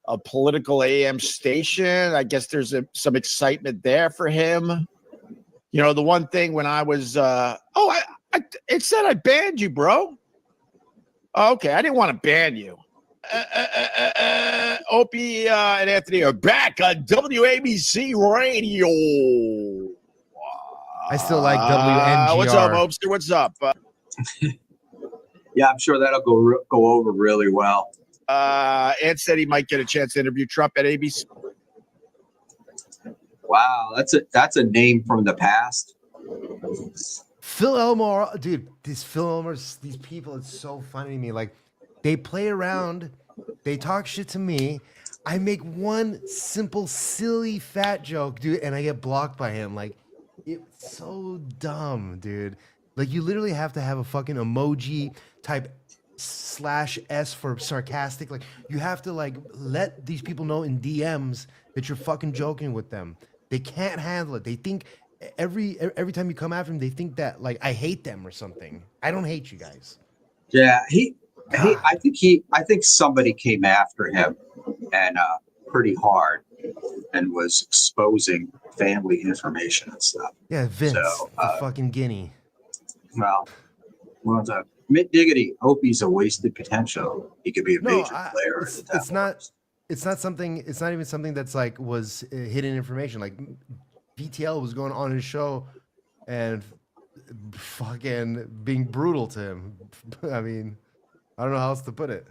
[SPEAKER 7] a political AM station. I guess there's some excitement there for him. The one thing when I was it said I banned you, bro. Okay, I didn't want to ban you. Opie and Anthony are back on WABC Radio.
[SPEAKER 2] I still like WNGR.
[SPEAKER 7] What's up, Opster? What's up?
[SPEAKER 1] Yeah, I'm sure that'll go over really well.
[SPEAKER 7] Ant said he might get a chance to interview Trump at ABC.
[SPEAKER 1] Wow, that's a name from the past.
[SPEAKER 2] Phil Elmore, dude, these people, it's so funny to me. Like, they play around, they talk shit to me. I make one simple, silly, fat joke, dude, and I get blocked by him. Like, it's so dumb, dude. Like, you literally have to have a fucking emoji type /S for sarcastic. Like, you have to, like, let these people know in DMs that you're fucking joking with them. They can't handle it. They think every time you come after them, they think that, like, I hate them or something. I don't hate you guys.
[SPEAKER 1] Yeah, I think somebody came after him and pretty hard and was exposing family information and stuff.
[SPEAKER 2] Yeah, Vince,
[SPEAKER 1] So,
[SPEAKER 2] the fucking guinea.
[SPEAKER 1] Well, Mitt Diggity, Opie's a wasted potential. He could be a major player.
[SPEAKER 2] It's not even something that's like was hidden information. Like, BTL was going on his show and fucking being brutal to him. I mean, I don't know how else to put it.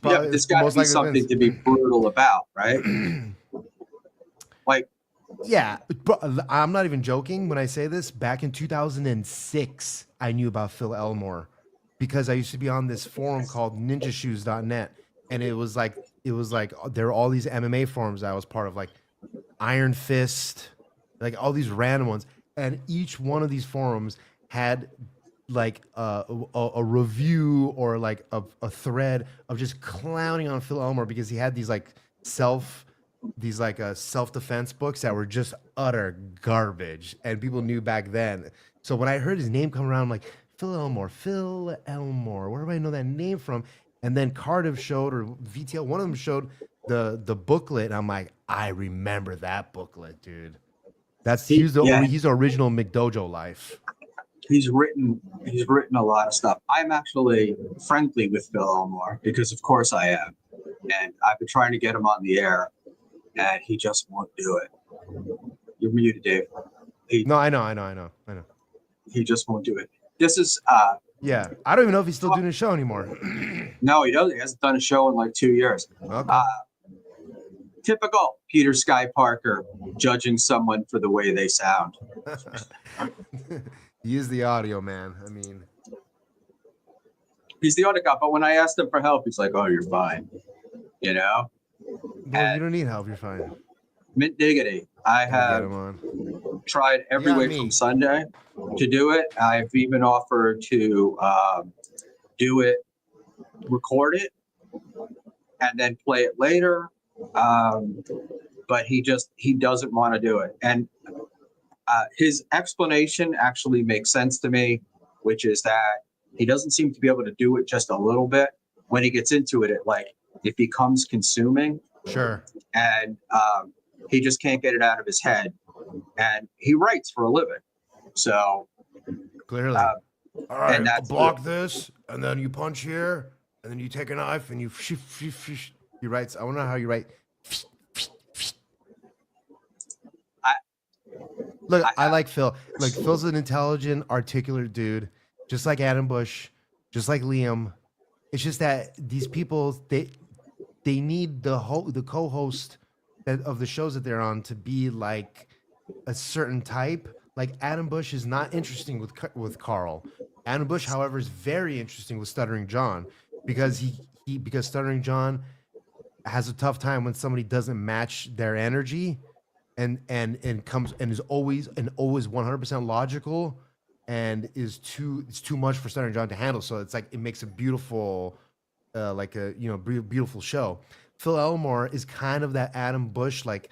[SPEAKER 1] Yeah, but there's got to be something to be brutal about, right? Like,
[SPEAKER 2] yeah, but I'm not even joking when I say this. Back in 2006, I knew about Phil Elmore because I used to be on this forum called ninjashoes.net, and it was like there were all these MMA forums I was part of, like Iron Fist, like all these random ones, and each one of these forums had like a review or like a thread of just clowning on Phil Elmore because he had these self-defense books that were just utter garbage, and people knew back then. So when I heard his name come around, I'm like, Phil Elmore, where do I know that name from? And then Cardiff showed, or VTL, one of them showed the booklet, and I'm like, I remember that booklet, dude. He's the original McDojo Life.
[SPEAKER 1] He's written a lot of stuff. I'm actually friendly with Phil Elmore because, of course, I am, and I've been trying to get him on the air, and he just won't do it. You're muted, Dave.
[SPEAKER 2] No, I know.
[SPEAKER 1] He just won't do it. This is
[SPEAKER 2] yeah. I don't even know if he's still doing a show anymore.
[SPEAKER 1] No, he doesn't. He hasn't done a show in like 2 years.
[SPEAKER 2] Okay.
[SPEAKER 1] Typical Peter Sky Parker judging someone for the way they sound.
[SPEAKER 2] He is the audio man. I mean,
[SPEAKER 1] he's the audio guy, but when I asked him for help, he's like, "Oh, you're fine," you know.
[SPEAKER 2] Well, you don't need help. You're fine.
[SPEAKER 1] Mint Diggity. I have tried every way from Sunday to do it. I've even offered to do it, record it, and then play it later. But he doesn't want to do it. And his explanation actually makes sense to me, which is that he doesn't seem to be able to do it just a little bit. When he gets into it, it becomes consuming.
[SPEAKER 2] Sure.
[SPEAKER 1] And he just can't get it out of his head. And he writes for a living. So
[SPEAKER 2] clearly. All right, and block this, and then you punch here, and then you take a knife and you he writes. I want to know how you write. I like Phil. Like, Phil's an intelligent, articulate dude, just like Adam Bush, just like Liam. It's just that these people they need the co-host of the shows that they're on to be like a certain type. Like, Adam Bush is not interesting with Carl. Adam Bush, however, is very interesting with Stuttering John because because Stuttering John has a tough time when somebody doesn't match their energy and comes and is always 100% logical and it's too much for Stuttering John to handle. So it's like it makes a beautiful beautiful show. Phil Elmore is kind of that Adam Bush, like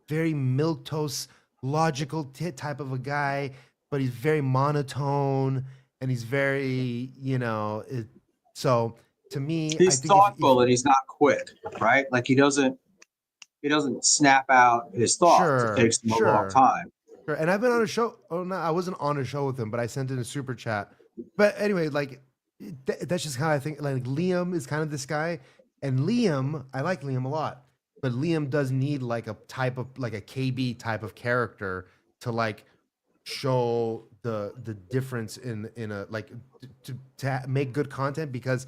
[SPEAKER 2] very milquetoast, logical type of a guy, but he's very monotone and he's very, so to me, I
[SPEAKER 1] He's
[SPEAKER 2] think
[SPEAKER 1] thoughtful and he's not quick, right? Like he doesn't snap out his thoughts.
[SPEAKER 2] Sure,
[SPEAKER 1] It takes him a long
[SPEAKER 2] sure.
[SPEAKER 1] time.
[SPEAKER 2] Sure. And I've been on a show. Oh no, I wasn't on a show with him, but I sent in a super chat. But anyway, like that's just how I think. Like Liam is kind of this guy, and Liam, I like Liam a lot, but Liam does need like a KB type of character to like show the difference in a like to make good content because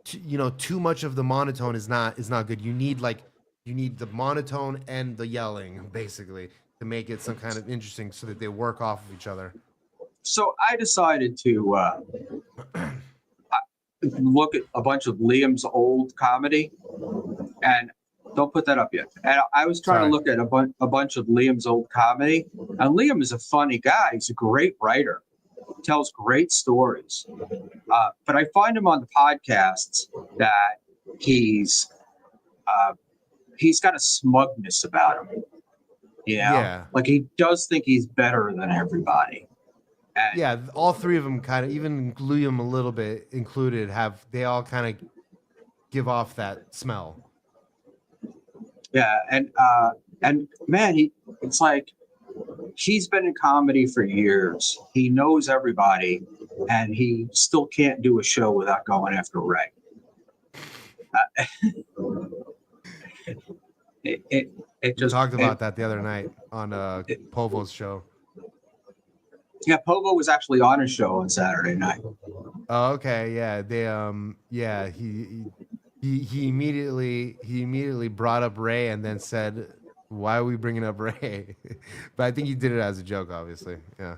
[SPEAKER 2] too much of the monotone is not good. You need the monotone and the yelling basically to make it some kind of interesting so that they work off of each other.
[SPEAKER 1] So I decided to look at a bunch of Liam's old comedy, and don't put that up yet. And I was trying to look at a bunch of Liam's old comedy, and Liam is a funny guy. He's a great writer, tells great stories. But I find him on the podcasts that he's got a smugness about him.
[SPEAKER 2] Yeah.
[SPEAKER 1] Like he does think he's better than everybody. And
[SPEAKER 2] yeah, all three of them kind of, even Liam a little bit included, they all kind of give off that smell.
[SPEAKER 1] Yeah, and man, it's like he's been in comedy for years. He knows everybody, and he still can't do a show without going after Ray. It just
[SPEAKER 2] talked about that the other night on Povo's show.
[SPEAKER 1] Yeah, Povo was actually on a show on Saturday night.
[SPEAKER 2] Oh, okay, yeah, they he immediately brought up Ray and then said, "Why are we bringing up Ray?" But I think he did it as a joke, obviously. Yeah.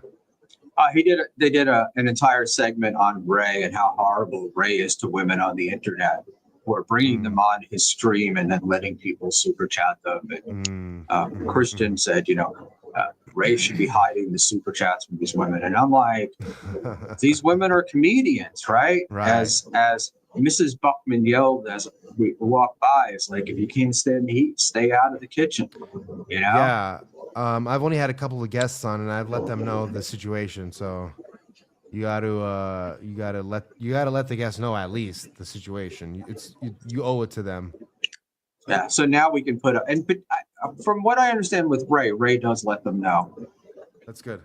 [SPEAKER 1] They did an entire segment on Ray and how horrible Ray is to women on the internet, or bringing them on his stream and then letting people super chat them. And Christian said, Ray should be hiding the super chats from these women. And I'm like, these women are comedians, right? As Mrs. Buckman yelled as we walked by, it's like, if you can't stand the heat, stay out of the kitchen.
[SPEAKER 2] Yeah. I've only had a couple of guests on, and I've let them know the situation. So you got to let the guests know at least the situation. You owe it to them.
[SPEAKER 1] Yeah. So now we can put up, but from what I understand with Ray does let them know.
[SPEAKER 2] That's good.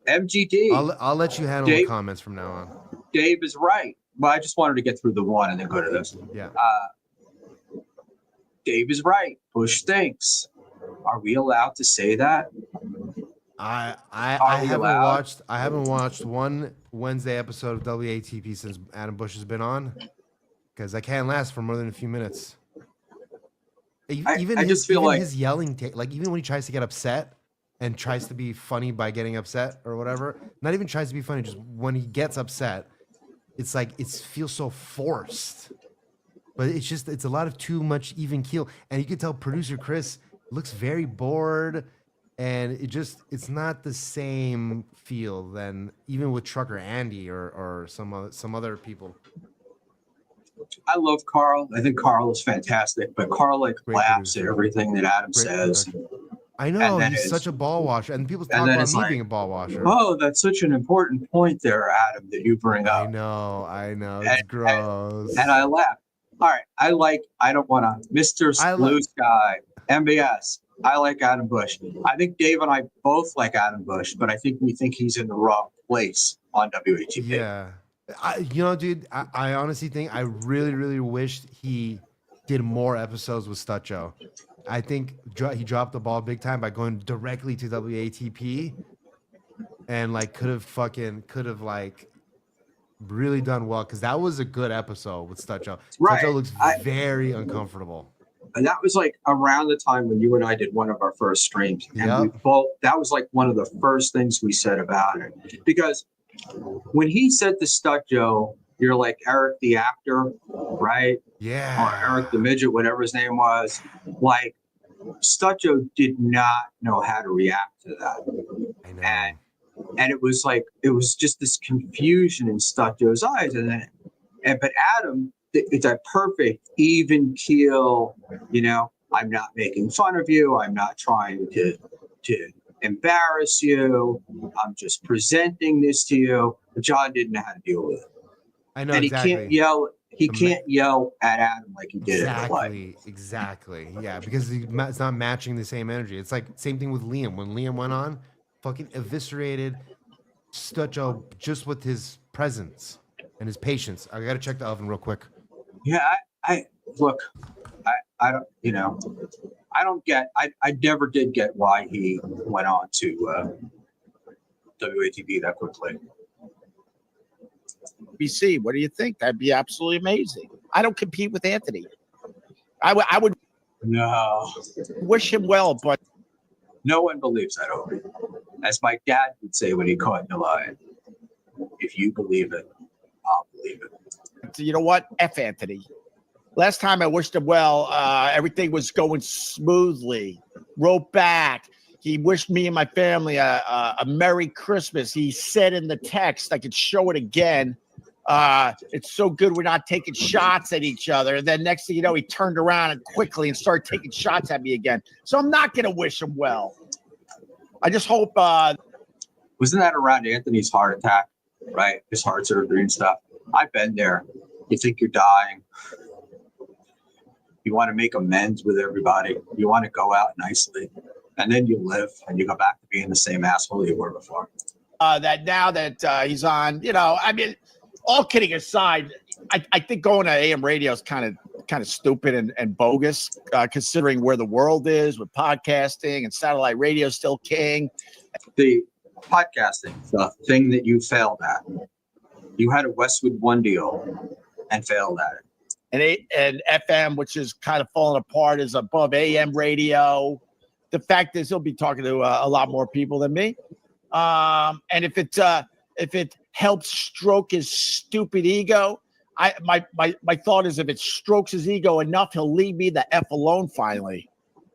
[SPEAKER 1] MGD.
[SPEAKER 2] I'll let you handle the comments from now on.
[SPEAKER 1] Dave is right. Well, I just wanted to get through the one and then go to this.
[SPEAKER 2] Yeah.
[SPEAKER 1] Dave is right. Bush stinks. Are we allowed to say that?
[SPEAKER 2] I haven't watched one Wednesday episode of WATP since Adam Bush has been on, because I can't last for more than a few minutes. Even his yelling, like even when he tries to get upset and tries to be funny by getting upset or whatever, not even tries to be funny, just when he gets upset, it's like it feels so forced. But it's a lot of too much even keel, and you can tell producer Chris looks very bored, and it's not the same feel than even with Trucker Andy or some other people.
[SPEAKER 1] I love Carl. I think Carl is fantastic, but Carl laughs at everything that Adam says.
[SPEAKER 2] I know, he's such a ball washer, and people talk about me being a ball washer.
[SPEAKER 1] Oh, that's such an important point there, Adam, that you bring up.
[SPEAKER 2] I know, it's gross.
[SPEAKER 1] And I laugh. All right, I don't want to, Mr. Blue Sky, MBS. I like Adam Bush. I think Dave and I both like Adam Bush, but I think we think he's in the wrong place on WATP.
[SPEAKER 2] Yeah. Dude, I honestly think I really, really wished he did more episodes with Stutcho. I think he dropped the ball big time by going directly to WATP and could have really done well, because that was a good episode with Stutcho.
[SPEAKER 1] Right.
[SPEAKER 2] Stutcho looks very uncomfortable.
[SPEAKER 1] And that was around the time when you and I did one of our first streams. And that was one of the first things we said about it. Because when he said to Stud Joe, "You're like Eric the actor, right?"
[SPEAKER 2] Yeah.
[SPEAKER 1] Or Eric the midget, whatever his name was. Like, Stud Joe did not know how to react to that.
[SPEAKER 2] I know.
[SPEAKER 1] And it was like, it was just this confusion in Stud Joe's eyes. But Adam, it's a perfect, even keel, I'm not making fun of you. I'm not trying to embarrass you. I'm just presenting this to you. But John didn't know how to deal with it.
[SPEAKER 2] I know
[SPEAKER 1] And
[SPEAKER 2] exactly.
[SPEAKER 1] He can't yell at Adam like he did in the life.
[SPEAKER 2] Exactly. Yeah, because it's not matching the same energy. It's like same thing with Liam. When Liam went on, fucking eviscerated Stutcho just with his presence and his patience. I gotta check the oven real quick.
[SPEAKER 1] Yeah, I look, I don't, I never did get why he went on to WATP that quickly.
[SPEAKER 7] BC, what do you think? That'd be absolutely amazing. I don't compete with Anthony. I would
[SPEAKER 1] No,
[SPEAKER 7] wish him well, but
[SPEAKER 1] no one believes that, Opie. As my dad would say when he caught you lying, if you believe it, I'll believe it.
[SPEAKER 7] you know what? F Anthony. Last time I wished him well, everything was going smoothly. Wrote back. He wished me and my family a Merry Christmas. He said in the text, I could show it again. It's so good we're not taking shots at each other. And then next thing you know, he turned around and quickly and started taking shots at me again. So I'm not going to wish him well. I just hope.
[SPEAKER 1] Wasn't that around Anthony's heart attack, right? His heart surgery and stuff. I've been there. You think you're dying. You want to make amends with everybody. You want to go out nicely. And then you live and you go back to being the same asshole you were before.
[SPEAKER 7] That now that he's on, I mean, all kidding aside, I think going to AM radio is kind of stupid and bogus, considering where the world is with podcasting and satellite radio still king.
[SPEAKER 1] The podcasting, the thing that you failed at. You had a Westwood One deal and failed at it.
[SPEAKER 7] And FM, which is kind of falling apart, is above AM radio. The fact is, he'll be talking to a lot more people than me. And if it helps stroke his stupid ego, my thought is if it strokes his ego enough, he'll leave me the F alone finally.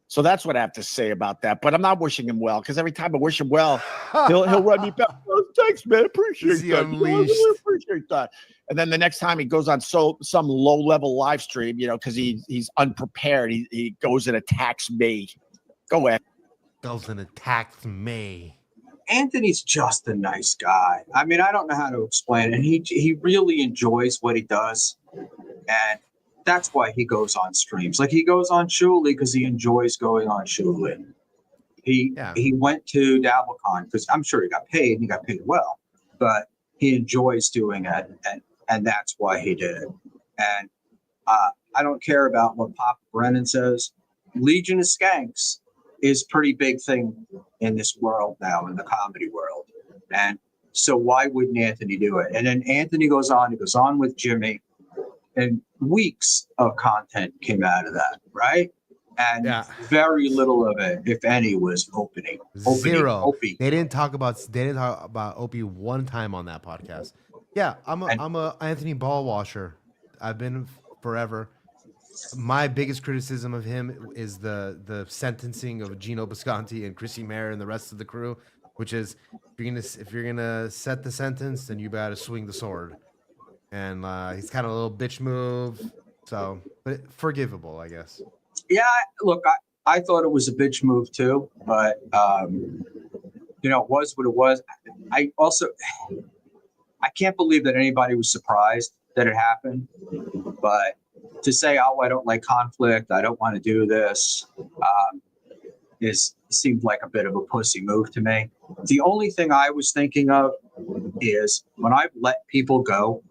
[SPEAKER 7] So that's what I have to say about that. But I'm not wishing him well because every time I wish him well, he'll run me back. Oh, thanks, man. Appreciate that. Appreciate that. And then the next time he goes on some low-level live stream, because he's unprepared, he goes and attacks me. Go ahead.
[SPEAKER 2] Goes and attacks me.
[SPEAKER 1] Anthony's just a nice guy. I mean, I don't know how to explain it. And he really enjoys what he does. And that's why he goes on streams. Like he goes on Schmuel because he enjoys going on Schmuel. He went to DabbleCon because I'm sure he got paid. He got paid well. But he enjoys doing it. And that's why he did it. And I don't care about what Papa Brennan says. Legion of Skanks is a pretty big thing in this world now, in the comedy world. And so why wouldn't Anthony do it? And then Anthony goes on with Jimmy, and weeks of content came out of that, right? And very little of it, if any, was opening.
[SPEAKER 2] Zero.
[SPEAKER 1] Opie.
[SPEAKER 2] They didn't talk about Opie one time on that podcast. Yeah, I'm a Anthony Ball washer. I've been forever. My biggest criticism of him is the sentencing of Gino Bisconti and Chrissy Mayer and the rest of the crew, which is if you're gonna set the sentence, then you gotta swing the sword. And he's kind of a little bitch move, but forgivable, I guess.
[SPEAKER 1] Yeah, look, I thought it was a bitch move too, but it was what it was. I can't believe that anybody was surprised that it happened, but to say, oh, I don't like conflict, I don't want to do this, seemed like a bit of a pussy move to me. The only thing I was thinking of is when I've let people go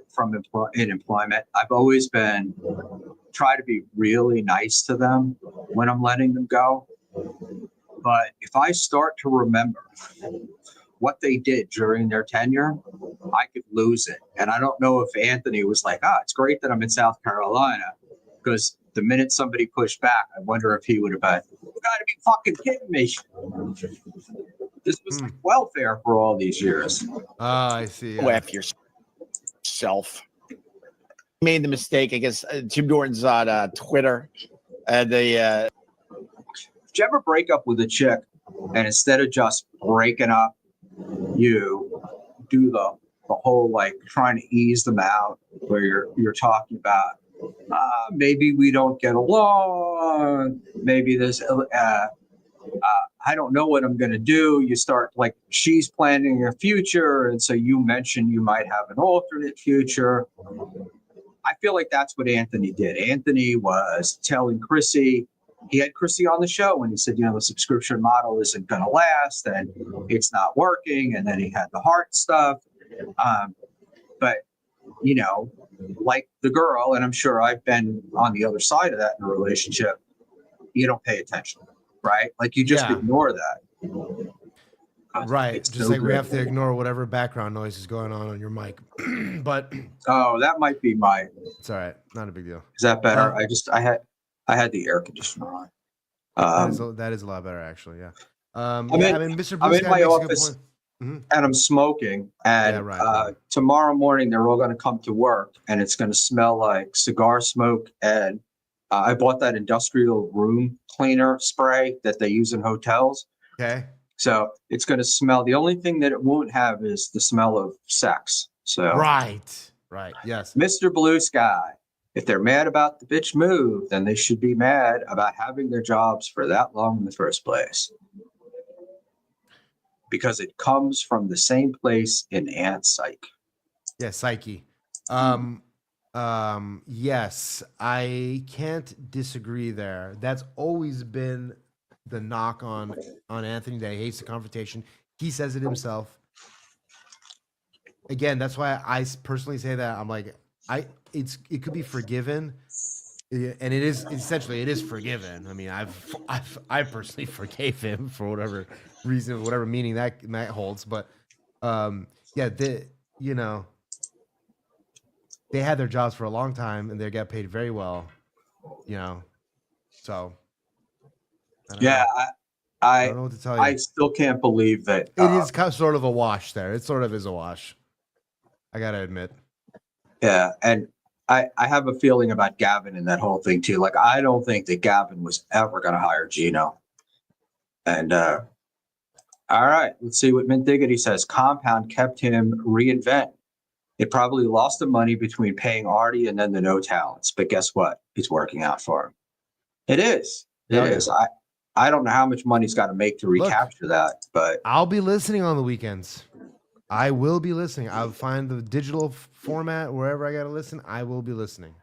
[SPEAKER 1] from employment, I've always try to be really nice to them when I'm letting them go. But if I start to remember what they did during their tenure, I could lose it. And I don't know if Anthony was like, it's great that I'm in South Carolina, because the minute somebody pushed back, I wonder if he would have been, you gotta be fucking kidding me. This was like welfare for all these years.
[SPEAKER 2] I see.
[SPEAKER 7] Go F yourself. Made the mistake, I guess. Jim Norton's on Twitter. Did
[SPEAKER 1] you ever break up with a chick and instead of just breaking up, you do the whole like trying to ease them out, where you're talking about maybe we don't get along, maybe there's I don't know what I'm going to do. You start like she's planning her future, and so you mention you might have an alternate future. I feel like that's what Anthony did. Anthony was telling Chrissy, he had Chrissy on the show, and he said, the subscription model isn't going to last, and it's not working. And then he had the heart stuff. But, like the girl, and I'm sure I've been on the other side of that in a relationship, you don't pay attention, right? Like you just ignore that.
[SPEAKER 2] Right.
[SPEAKER 1] It's
[SPEAKER 2] Just
[SPEAKER 1] so
[SPEAKER 2] like we
[SPEAKER 1] good.
[SPEAKER 2] have to ignore whatever background noise is going on your mic. But
[SPEAKER 1] that might be my.
[SPEAKER 2] It's all right. Not a big deal.
[SPEAKER 1] Is that better? I had the air conditioner on.
[SPEAKER 2] That is a lot better, actually. Yeah.
[SPEAKER 1] I'm
[SPEAKER 2] Mr. Blue
[SPEAKER 1] in
[SPEAKER 2] Sky
[SPEAKER 1] my
[SPEAKER 2] makes a good
[SPEAKER 1] office
[SPEAKER 2] point. Mhm.
[SPEAKER 1] and I'm smoking. And
[SPEAKER 2] right.
[SPEAKER 1] Tomorrow morning, they're all going to come to work and it's going to smell like cigar smoke. And I bought that industrial room cleaner spray that they use in hotels.
[SPEAKER 2] Okay.
[SPEAKER 1] So it's going to smell. The only thing that it won't have is the smell of sex. So
[SPEAKER 2] Right. Yes.
[SPEAKER 1] Mr. Blue Sky, if they're mad about the bitch move, then they should be mad about having their jobs for that long in the first place. Because it comes from the same place in Aunt Psyche.
[SPEAKER 2] Yeah, Psyche. Yes, I can't disagree there. That's always been the knock on Anthony, that he hates the confrontation. He says it himself. Again, that's why I personally say that I'm like, it could be forgiven, and it is forgiven. I mean, I personally forgave him for whatever reason, whatever meaning that holds. But they had their jobs for a long time and they got paid very well, so. I don't know what to tell you.
[SPEAKER 1] I still can't believe that
[SPEAKER 2] it is sort of a wash there. It sort of is a wash. I gotta admit.
[SPEAKER 1] Yeah, and I have a feeling about Gavin and that whole thing too. Like, I don't think that Gavin was ever going to hire Gino. And all right, let's see what Mint Diggity says. Compound kept him reinvent. It probably lost the money between paying Artie and then the no talents. But guess what? It's working out for him. It is. It is. I don't know how much money he's got to make to recapture that, but
[SPEAKER 2] I'll be listening on the weekends. I will be listening. I'll find the digital format wherever I got to listen. I will be listening.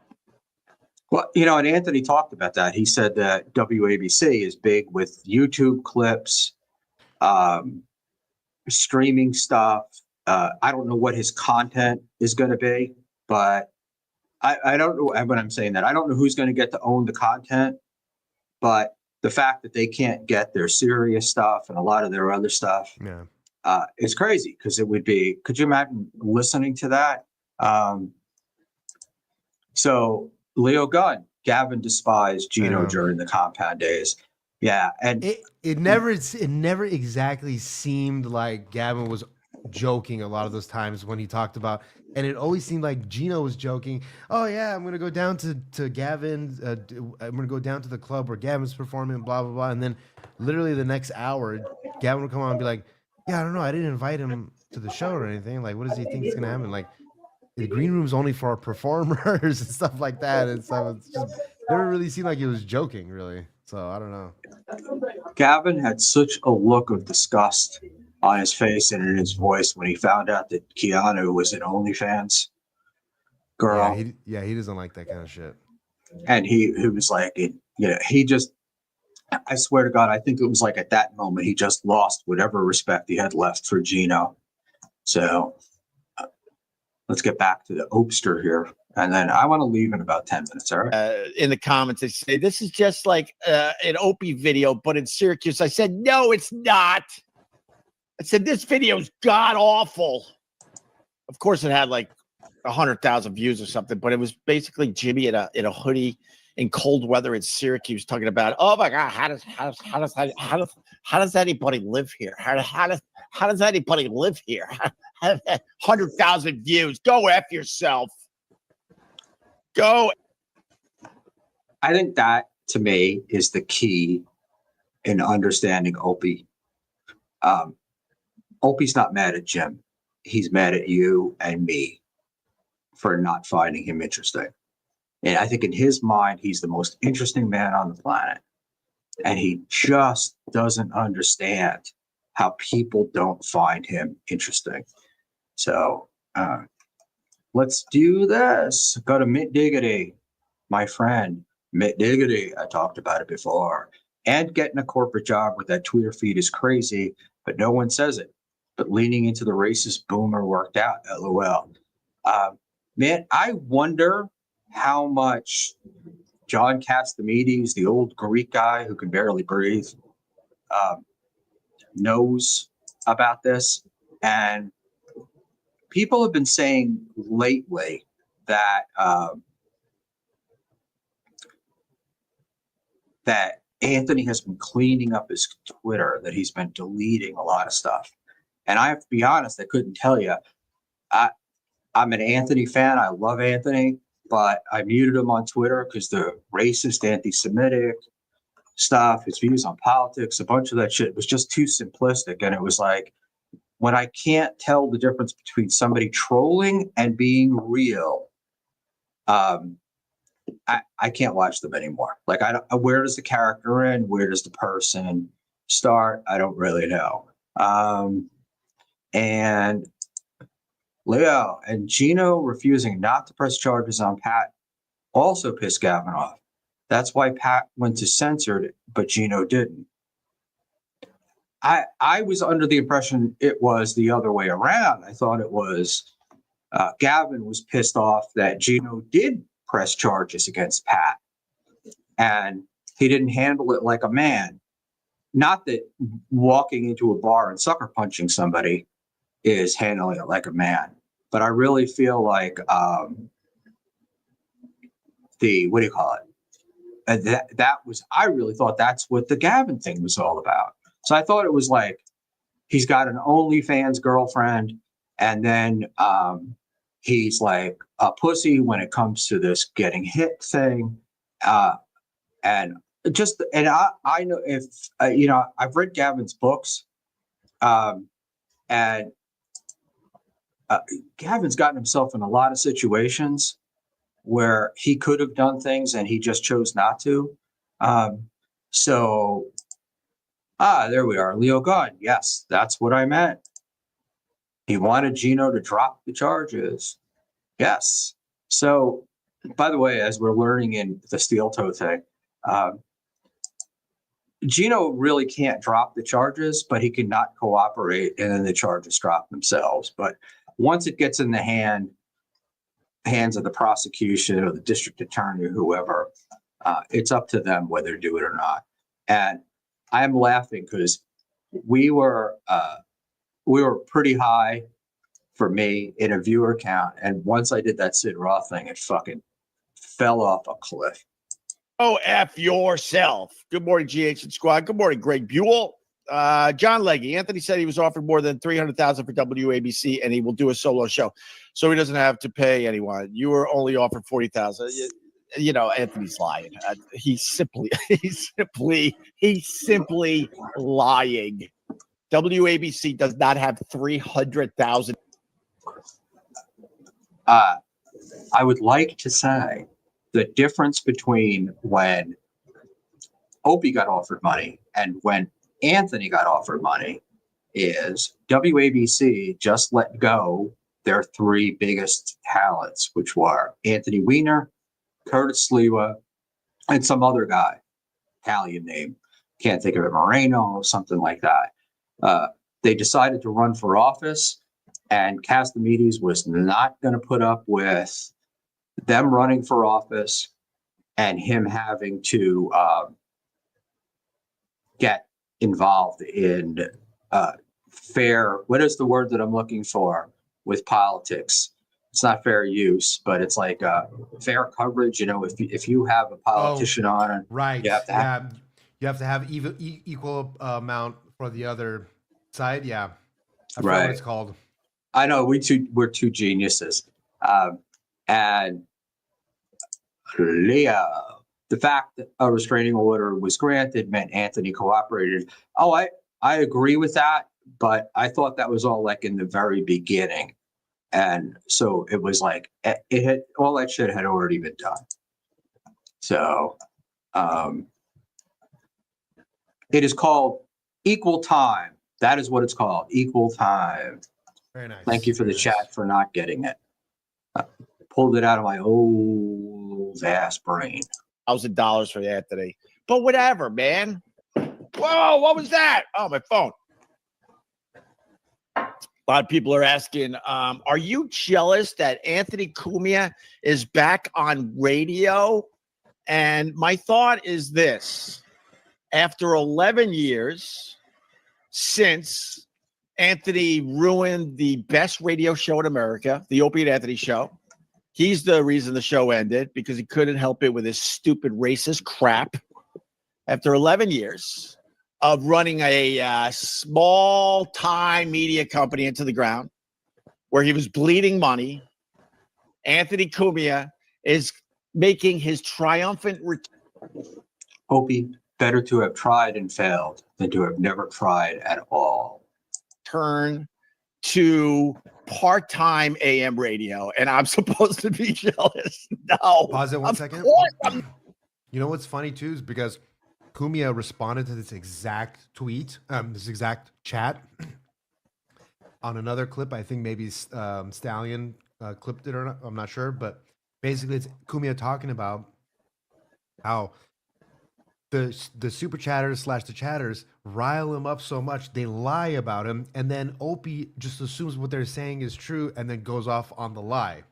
[SPEAKER 1] Well, and Anthony talked about that. He said that WABC is big with YouTube clips, streaming stuff. I don't know what his content is going to be, but I don't know when I'm saying that. I don't know who's going to get to own the content, but the fact that they can't get their serious stuff and a lot of their other stuff is crazy, because it would be, could you imagine listening to that? So Leo Gunn, Gavin despised Gino during the compound days. Yeah. And
[SPEAKER 2] it never exactly seemed like Gavin was joking a lot of those times when he talked about, and it always seemed like Gino was joking. Oh yeah, I'm gonna go down to Gavin. I'm gonna go down to the club where Gavin's performing, blah blah blah. And then literally the next hour, Gavin would come on and be like, "Yeah, I don't know. I didn't invite him to the show or anything. Like, what does he think is gonna happen? Like, the green room's only for our performers and stuff like that." And stuff. It's just never really seemed like he was joking, really. So I don't know.
[SPEAKER 1] Gavin had such a look of disgust on his face and in his voice when he found out that Keanu was an OnlyFans girl.
[SPEAKER 2] Yeah, he doesn't like that kind of shit.
[SPEAKER 1] And he was like, he just, I swear to God, I think it was like at that moment, he just lost whatever respect he had left for Gino. So let's get back to the Opster here. And then I want to leave in about 10 minutes. All right.
[SPEAKER 7] In the comments, they say, this is just like an Opie video, but in Syracuse. I said, no, it's not. I said, this video's god awful. Of course, it had like 100,000 views or something, but it was basically Jimmy in a hoodie in cold weather in Syracuse talking about, oh my God, how does anybody live here? How does anybody live here? 100,000 views. Go F yourself. Go.
[SPEAKER 1] I think that to me is the key in understanding Opie. Opie's not mad at Jim. He's mad at you and me for not finding him interesting. And I think in his mind, he's the most interesting man on the planet. And he just doesn't understand how people don't find him interesting. So let's do this. Go to Mint Diggity, my friend. Mint Diggity, I talked about it before. And getting a corporate job with that Twitter feed is crazy, but no one says it. But leaning into the racist boomer worked out, LOL. Man, I wonder how much John Castimedes, the old Greek guy who can barely breathe, knows about this. And people have been saying lately that that Anthony has been cleaning up his Twitter, that he's been deleting a lot of stuff. And I have to be honest, I couldn't tell you. I'm an Anthony fan. I love Anthony, but I muted him on Twitter because the racist, anti-Semitic stuff, his views on politics, a bunch of that shit was just too simplistic. And it was like, when I can't tell the difference between somebody trolling and being real, I can't watch them anymore. Like, where does the character end? Where does the person start? I don't really know. And Leo and Gino refusing not to press charges on Pat also pissed Gavin off. That's why Pat went to censored, but Gino didn't. I was under the impression it was the other way around. I thought it was Gavin was pissed off that Gino did press charges against Pat, and he didn't handle it like a man. Not that walking into a bar and sucker punching somebody is handling it like a man, but I really feel like what do you call it? That was, I really thought that's what the Gavin thing was all about. So I thought it was like he's got an OnlyFans girlfriend, and then he's like a pussy when it comes to this getting hit thing, and I know if I've read Gavin's books, and Gavin's gotten himself in a lot of situations where he could have done things and he just chose not to. There we are. Leo Gunn. Yes, that's what I meant. He wanted Gino to drop the charges. Yes. So, by the way, as we're learning in the steel toe thing, Gino really can't drop the charges, but he can not cooperate, and then the charges drop themselves. But once it gets in the hands of the prosecution or the district attorney or whoever, it's up to them whether to do it or not. And I'm laughing because we were pretty high for me in a viewer count, and once I did that Sid Roth thing, it fucking fell off a cliff.
[SPEAKER 7] Oh, F yourself. Good morning, GH and Squad. Good morning, Greg Buell. John Legge. Anthony said he was offered more than $300,000 for WABC, and he will do a solo show, so he doesn't have to pay anyone. You were only offered $40,000. You know, Anthony's lying. He's simply lying. WABC does not have 300,000.
[SPEAKER 1] I would like to say the difference between when Opie got offered money and when Anthony got offered money is WABC just let go their three biggest talents, which were Anthony Weiner, Curtis Sliwa, and some other guy, Italian name, can't think of it, Moreno, something like that. They decided to run for office, and Castimedes was not going to put up with them running for office and him having to get involved in fair, what is the word that I'm looking for, with politics? it's not fair use, but it's like fair coverage. You know, if you have a politician on, and
[SPEAKER 2] Right.
[SPEAKER 1] you have to have,
[SPEAKER 2] Yeah. You have to have equal amount for the other side. Yeah. I forgot what it's called.
[SPEAKER 1] I know we're two geniuses, and the fact that a restraining order was granted meant Anthony cooperated. Oh, I agree with that, but I thought that was all like in the very beginning, and so it was like it had all that shit had already been done. So, it is called equal time. That is what it's called, equal time.
[SPEAKER 2] Very nice.
[SPEAKER 1] Thank you for the chat for not getting it. Pulled it out of my old ass brain.
[SPEAKER 7] $1,000 for Anthony. But whatever, man. Whoa, what was that? Oh, my phone. A lot of people are asking, are you jealous that Anthony Cumia is back on radio? And my thought is this. After 11 years since Anthony ruined the best radio show in America, the Opie and Anthony show, he's the reason the show ended because he couldn't help it with his stupid racist crap. After 11 years of running a small-time media company into the ground where he was bleeding money, Anthony Cumia is making his triumphant return.
[SPEAKER 1] Opie, better to have tried and failed than to have never tried at all.
[SPEAKER 7] Turn to part-time AM radio, and I'm supposed to be jealous. No.
[SPEAKER 2] Pause it one
[SPEAKER 7] Of
[SPEAKER 2] second.
[SPEAKER 7] course I'm-
[SPEAKER 2] You know what's funny too is because Cumia responded to this exact tweet, this exact chat on another clip. I think maybe Stallion clipped it or not. I'm not sure, but basically it's Cumia talking about how the super chatters / the chatters rile him up so much they lie about him, and then Opie just assumes what they're saying is true and then goes off on the lie.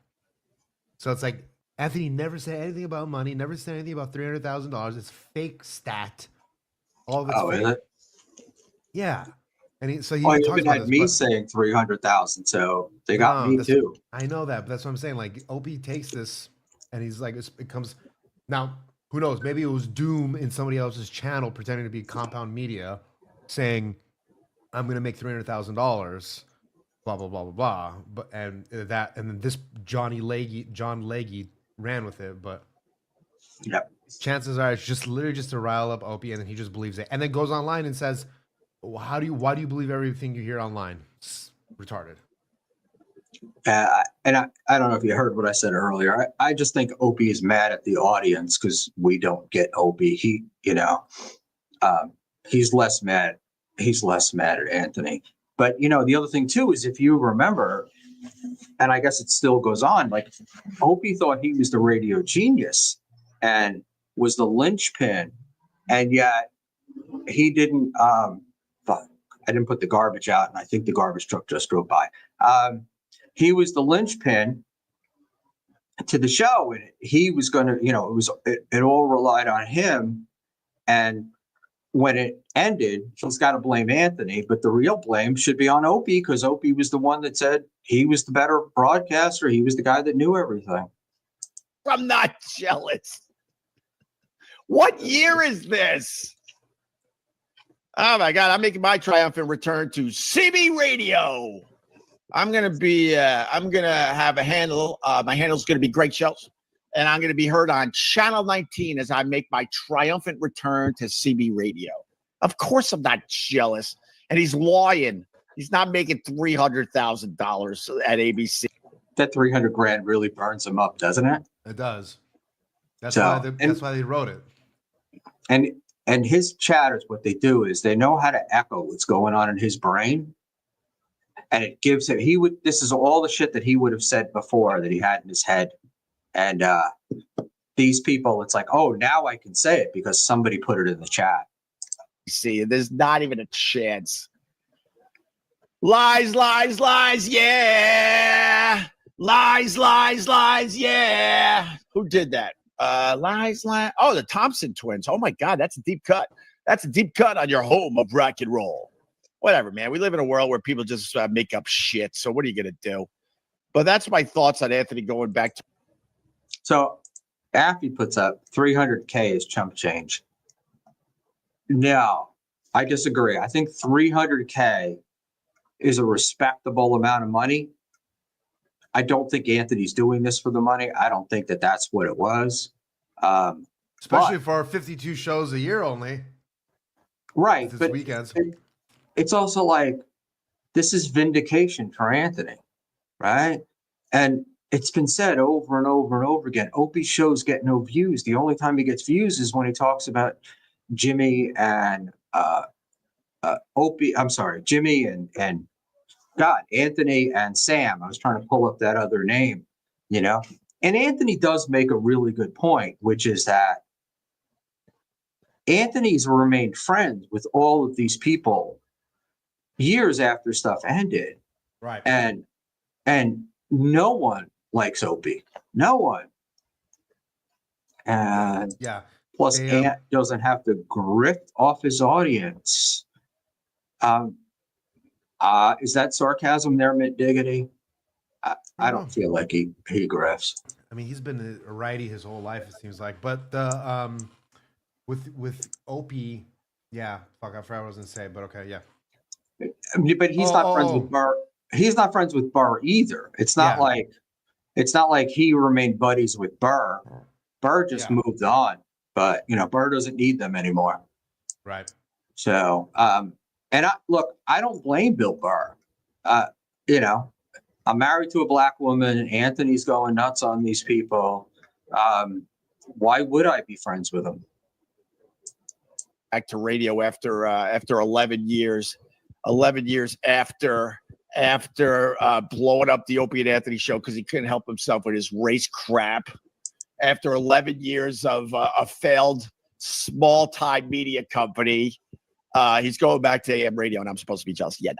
[SPEAKER 2] So it's like Anthony never said anything about money, never said anything about $300,000. It's fake stat. All of it's fake.
[SPEAKER 1] Is it?
[SPEAKER 2] Yeah. And he
[SPEAKER 1] He
[SPEAKER 2] talks
[SPEAKER 1] even
[SPEAKER 2] about
[SPEAKER 1] had
[SPEAKER 2] this,
[SPEAKER 1] me
[SPEAKER 2] but-
[SPEAKER 1] saying 300,000, so they got
[SPEAKER 2] No,
[SPEAKER 1] me
[SPEAKER 2] that's-
[SPEAKER 1] too.
[SPEAKER 2] I know that, but that's what I'm saying. Like Opie takes this and he's like, it comes now. Who knows? Maybe it was Doom in somebody else's channel pretending to be Compound Media, saying, "I'm going to make $300,000." Blah blah blah blah blah. But and then this John Leggy ran with it, but
[SPEAKER 1] Yep.
[SPEAKER 2] chances are it's just literally just to rile up Opie, and then he just believes it, and then goes online and says, why do you believe everything you hear online? It's retarded.
[SPEAKER 1] And I don't know if you heard what I said earlier. I just think Opie is mad at the audience because we don't get Opie. He, he's less mad. He's less mad at Anthony. But the other thing too is if you remember, and I guess it still goes on. Like Opie thought he was the radio genius and was the linchpin, and yet he didn't. Fuck, I didn't put the garbage out, and I think the garbage truck just drove by. He was the linchpin to the show, and he was going to, it all relied on him. And when it ended, he's got to blame Anthony, but the real blame should be on Opie because Opie was the one that said he was the better broadcaster. He was the guy that knew everything.
[SPEAKER 7] I'm not jealous. What year is this? Oh my God, I'm making my triumphant return to CB Radio. I'm going to have a handle. My handle's going to be Greg Shells, and I'm going to be heard on Channel 19 as I make my triumphant return to CB Radio. Of course, I'm not jealous. And he's lying. He's not making $300,000 at ABC.
[SPEAKER 1] That 300 grand really burns him up, doesn't it?
[SPEAKER 2] It does. That's
[SPEAKER 1] So,
[SPEAKER 2] that's why they wrote it.
[SPEAKER 1] And his chatters, what they do is they know how to echo what's going on in his brain. And it gives him, this is all the shit that he would have said before that he had in his head. And these people, it's like, oh, now I can say it because somebody put it in the chat.
[SPEAKER 7] See, there's not even a chance. Lies, lies, lies, yeah. Lies, lies, lies, yeah. Who did that? Lies, lies. Oh, the Thompson twins. Oh my God, that's a deep cut. That's a deep cut on your home of rock and roll. Whatever, man. We live in a world where people just make up shit. So what are you gonna do? But that's my thoughts on Anthony going back to.
[SPEAKER 1] So Affy puts up 300K as chump change. No, I disagree. I think 300K is a respectable amount of money. I don't think Anthony's doing this for the money. I don't think that that's what it was.
[SPEAKER 2] Especially
[SPEAKER 1] but-
[SPEAKER 2] for 52 shows a year only.
[SPEAKER 1] Right.
[SPEAKER 2] This
[SPEAKER 1] But
[SPEAKER 2] weekends.
[SPEAKER 1] it's also like, this is vindication for Anthony, right? And it's been said over and over and over again. Opie's shows get no views. The only time he gets views is when he talks about Jimmy and Opie. I'm sorry, Jimmy and God, Anthony and Sam. I was trying to pull up that other name, you know. And Anthony does make a really good point, which is that Anthony's remained friends with all of these people years after stuff ended.
[SPEAKER 2] Right.
[SPEAKER 1] And no one likes Opie. No one. And
[SPEAKER 2] Yeah.
[SPEAKER 1] plus,
[SPEAKER 2] They,
[SPEAKER 1] Ant doesn't have to grift off his audience. Is that sarcasm there, Mint Diggity? I don't feel like he grifts.
[SPEAKER 2] I mean, he's been a righty his whole life, it seems like. But the with Opie, yeah, fuck, I forgot what I was gonna say, but okay, yeah.
[SPEAKER 1] I mean, but he's not friends with Burr. He's not friends with Burr either. It's not like he remained buddies with Burr. Burr just moved on, but you know, Burr doesn't need them anymore.
[SPEAKER 2] Right.
[SPEAKER 1] So, and I don't blame Bill Burr. You know, I'm married to a black woman. Anthony's going nuts on these people. Why would I be friends with him?
[SPEAKER 7] Back to radio after 11 years. 11 years after blowing up the Opie and Anthony show because he couldn't help himself with his race crap. After 11 years of a failed small-time media company, he's going back to AM radio, and I'm supposed to be jealous. No,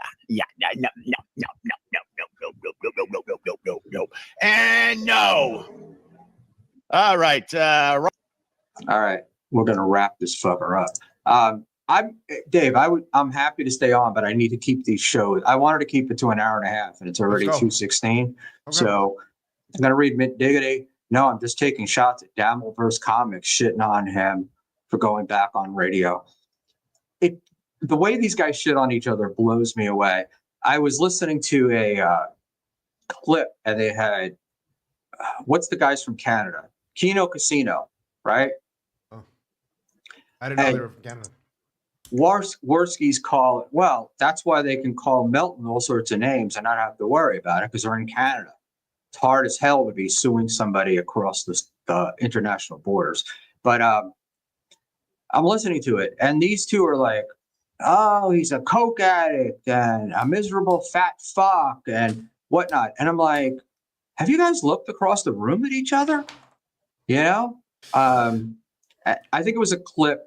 [SPEAKER 7] and no. All right.
[SPEAKER 1] All right. We're gonna wrap this fucker up. Dave. I'm happy to stay on, but I need to keep these shows. I wanted to keep it to an hour and a half, and it's already 2:16. Okay. So I'm gonna read Mint Diggity. No, I'm just taking shots at Dabbleverse Comics, shitting on him for going back on radio. The way these guys shit on each other blows me away. I was listening to a clip, and they had what's the guys from Canada? Kino Casino, right?
[SPEAKER 2] Oh. I didn't know they were from Canada.
[SPEAKER 1] Worskies call it, well, that's why they can call Melton all sorts of names and not have to worry about it because they're in Canada. It's hard as hell to be suing somebody across the international borders. But I'm listening to it, and these two are like, oh, he's a coke addict and a miserable fat fuck and whatnot. And I'm like, have you guys looked across the room at each other? You know, I think it was a clip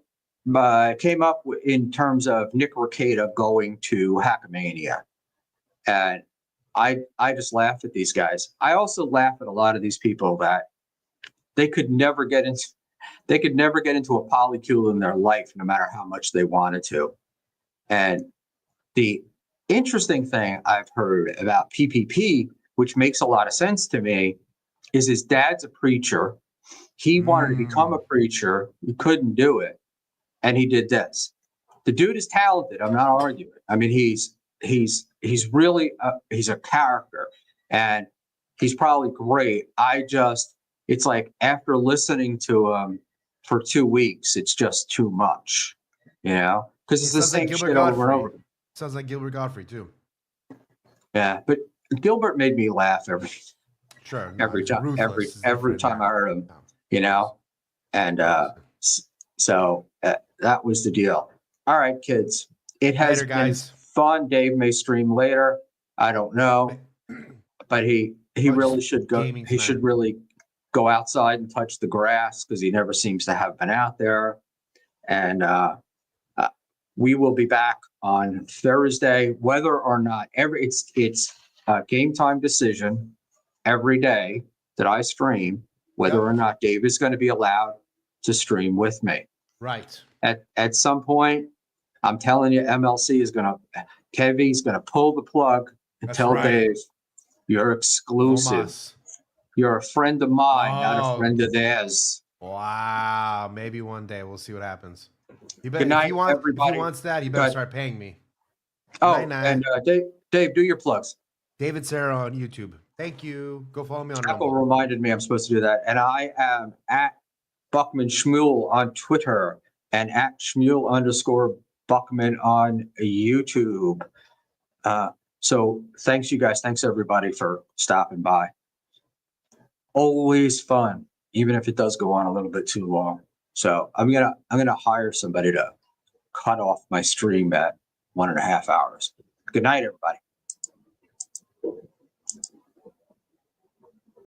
[SPEAKER 1] came up in terms of Nick Rekieta going to Hackamania. And I just laugh at these guys. I also laugh at a lot of these people that they could never get into a polycule in their life, no matter how much they wanted to. And the interesting thing I've heard about PPP, which makes a lot of sense to me, is his dad's a preacher. He wanted to become a preacher. He couldn't do it. And he did this. The dude is talented. I'm not arguing. I mean, he's really, he's a character and he's probably great. It's like after listening to him for 2 weeks, it's just too much, you know? Because it's the same shit over and over.
[SPEAKER 2] Sounds like Gilbert Godfrey too.
[SPEAKER 1] Yeah, but Gilbert made me laugh every
[SPEAKER 2] time
[SPEAKER 1] I heard him, you know, and so that was the deal. All right, kids, it has been fun. Dave may stream later. I don't know, but he really should go. He should really go outside and touch the grass because he never seems to have been out there. And we will be back on Thursday, whether or not it's a game time decision every day that I stream, whether or not Dave is going to be allowed to stream with me.
[SPEAKER 2] Right.
[SPEAKER 1] At some point, I'm telling you, MLC is Kevy's going to pull the plug and tell Dave, You're exclusive.
[SPEAKER 2] Omas.
[SPEAKER 1] You're a friend of mine, not a
[SPEAKER 2] Oh.
[SPEAKER 1] friend of theirs.
[SPEAKER 2] Wow. Maybe one day we'll see what happens. You
[SPEAKER 1] Good night,
[SPEAKER 2] if
[SPEAKER 1] everybody.
[SPEAKER 2] he wants that, he
[SPEAKER 1] Go
[SPEAKER 2] better
[SPEAKER 1] ahead.
[SPEAKER 2] start paying me.
[SPEAKER 1] Oh,
[SPEAKER 2] Night,
[SPEAKER 1] and Dave, do your plugs.
[SPEAKER 2] David Sarah on YouTube. Thank you. Go follow me on
[SPEAKER 1] Apple
[SPEAKER 2] Rumble.
[SPEAKER 1] reminded me I'm supposed to do that. And I am at Buckman Schmuel on Twitter and at Schmuel_Buckman on YouTube. So thanks, you guys. Thanks, everybody, for stopping by. Always fun, even if it does go on a little bit too long. So I'm gonna hire somebody to cut off my stream at 1.5 hours. Good night, everybody.